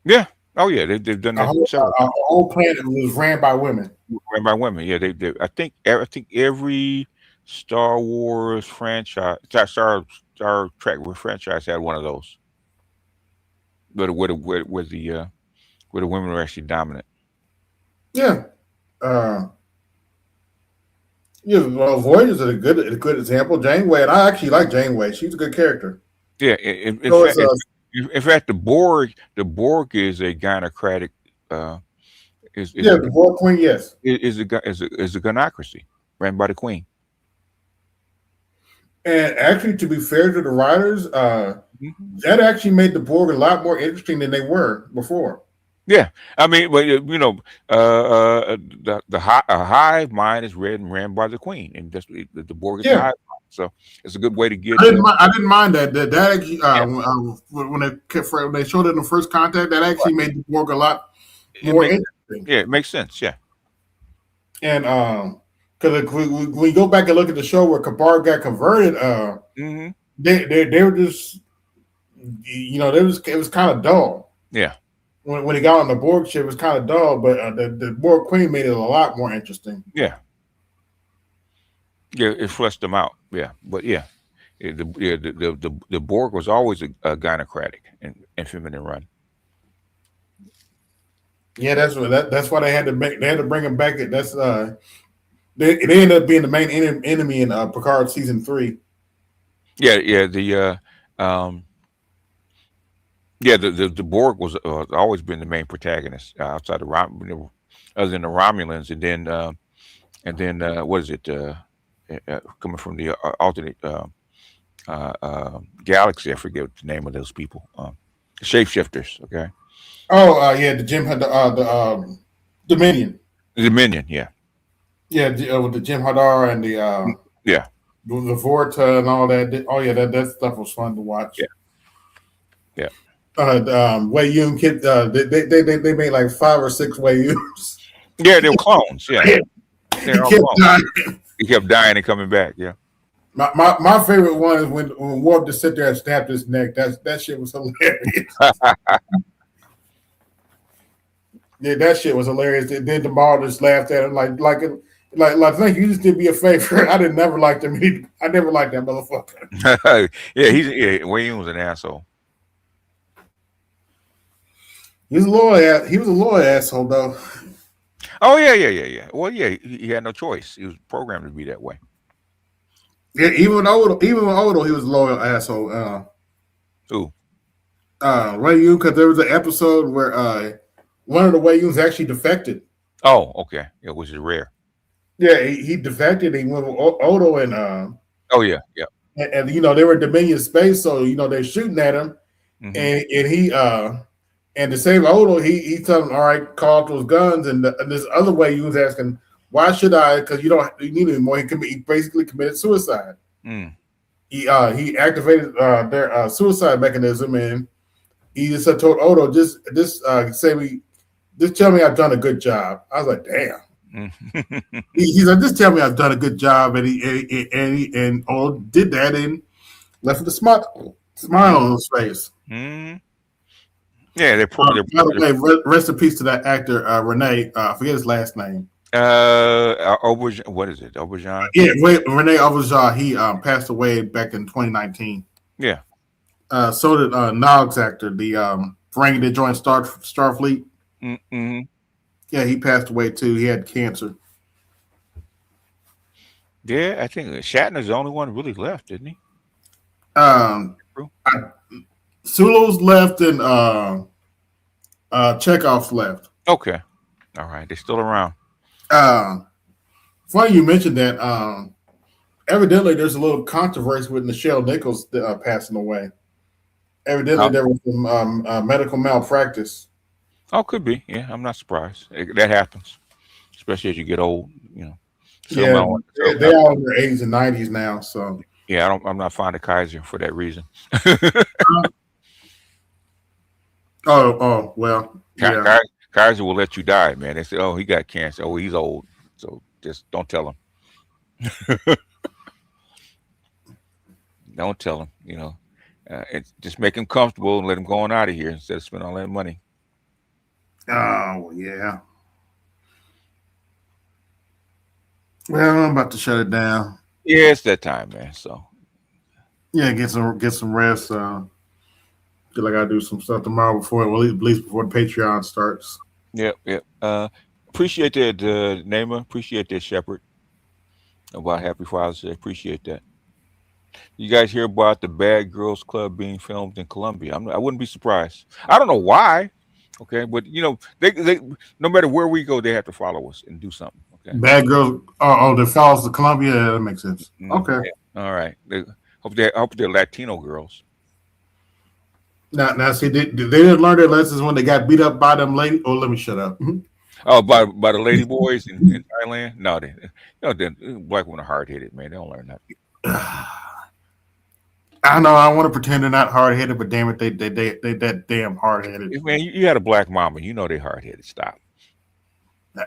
Yeah. Oh yeah. They've done that. A whole planet was ran by women. Ran by women. Yeah. They I think every Star Wars franchise, Star Trek franchise had one of those. But where the women were actually dominant. Yeah. Well, Voyager's a good example. Janeway, and I actually like Janeway. She's a good character. Yeah. In fact, the Borg is a gynocratic. The Borg Queen, yes, is a gynocracy ran by the Queen. And actually, to be fair to the writers, that actually made the Borg a lot more interesting than they were before. Yeah, I mean, but the hive mind is ran by the Queen, and that's the Borg is the hive mind. So it's a good way to get. I didn't mind that. That actually, when they showed it in the first contact, that actually made the Borg a lot more interesting. Yeah, it makes sense. Yeah, and because when you go back and look at the show where Kabar got converted, they were just, it was kind of dull. Yeah. When he got on the Borg ship, it was kind of dull, but the Borg Queen made it a lot more interesting. Yeah. Yeah, it fleshed them out. Yeah, but the Borg was always a gynocratic and feminine run. Yeah, that's why they had to bring him back. That's they ended up being the main enemy in Picard season 3. Yeah, the Borg was always been the main protagonist outside of other than the Romulans, and then what is it? Coming from the alternate galaxy, I forget what the name of those people. Shapeshifters. Okay. Oh, the Dominion. The Dominion, yeah. Yeah, with the Jim Hadar and the Vorta and all that. Oh yeah, that stuff was fun to watch. Yeah. Wei Yun kid, they made like 5 or 6 Wei Yuns. Yeah, they were clones. Yeah, he kept dying and coming back. Yeah. My favorite one is when Warp just sit there and snapped his neck. That shit was hilarious. Yeah, that shit was hilarious. And then the ball just laughed at him like thank you. You just did me a favor. I never liked him. I never liked that motherfucker. Wei Yun was an asshole. He was a loyal asshole though. Oh yeah. Well, yeah, he had no choice. He was programmed to be that way. Yeah, even with Odo, he was a loyal asshole. Who? Wei Yun, because there was an episode where one of the Wei Yuns actually defected. Oh, okay. Yeah, which is rare. Yeah, he defected. He went with Odo and oh yeah. And they were in Dominion space, so they're shooting at him, and he and to save Odo, he told him, all right, call up those guns, and this other Wei Yun's asking, why should I? Because you don't need anymore. He basically committed suicide. He activated their suicide mechanism, and he just told Odo, just tell me I've done a good job. I was like, damn. He's like, just tell me I've done a good job, and he Odo did that and left with a smile on his face. Yeah, by the way, rest in peace to that actor Renee. I forget his last name. Auberjonois. What is it? Auberjonois? Yeah, Renee Auberjonois. He passed away back in 2019. Yeah. So did Nog's actor, the Ferengi that joined Starfleet. Mm-hmm. Yeah, he passed away too. He had cancer. Yeah, I think Shatner's the only one really left, isn't he? Sulu's left and Chekhov's left. Okay. All right. They're still around. Funny you mentioned that. Evidently, there's a little controversy with Nichelle Nichols passing away. Evidently, there was some medical malpractice. Oh, could be. Yeah, I'm not surprised. That happens, especially as you get old. They're all in their 80s and 90s now. So yeah, I'm not fond of Kaiser for that reason. Well, yeah. Kaiser will let you die, man. They say, "Oh, he got cancer. Oh, he's old." So just don't tell him. Don't tell him. Just make him comfortable and let him go on out of here instead of spending all that money. Oh yeah. Well, I'm about to shut it down. Yeah, it's that time, man. So yeah, get some rest. Feel like I do some stuff tomorrow at least before the Patreon starts. Yep. Appreciate that, Naima. Appreciate that, Shepard. About Happy Father's Day. Appreciate that. You guys hear about the Bad Girls Club being filmed in Colombia? I wouldn't be surprised. I don't know why. Okay, but they no matter where we go, they have to follow us and do something. Okay. Bad Girls. The follows to Colombia. Yeah, that makes sense. Okay. Yeah. All right. I hope they're Latino girls. Now, see, they didn't learn their lessons when they got beat up by them ladies. Oh, let me shut up. Oh, by the lady boys in Thailand? No, black women are hard headed, man. They don't learn nothing. I know. I want to pretend they're not hard headed, but damn it, they that damn hard headed. Man, you had a black mama. You know they hard headed. Stop.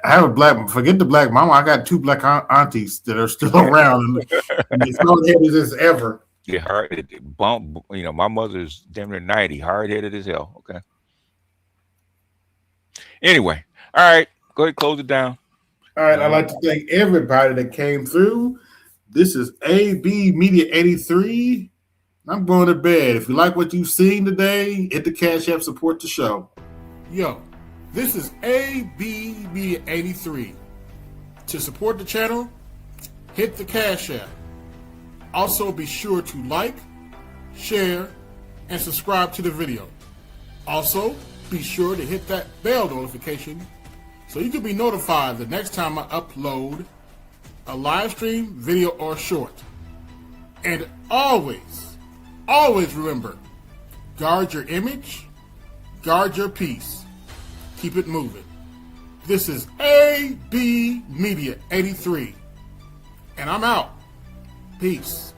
I have a black. Forget the black mama. I got 2 black aunties that are still around, and they're hard headed as ever. Yeah, hard headed. My mother's damn near 90. Hard headed as hell. Okay. Anyway, all right. Go ahead, close it down. All right. I'd like to thank everybody that came through. This is AB Media 83. I'm going to bed. If you like what you've seen today, hit the Cash App, support the show. Yo, this is AB Media 83. To support the channel, hit the Cash App. Also, be sure to like, share, and subscribe to the video. Also, be sure to hit that bell notification so you can be notified the next time I upload a live stream, video, or short. And always remember, guard your image, guard your peace. Keep it moving. This is AB Media 83, and I'm out. Peace.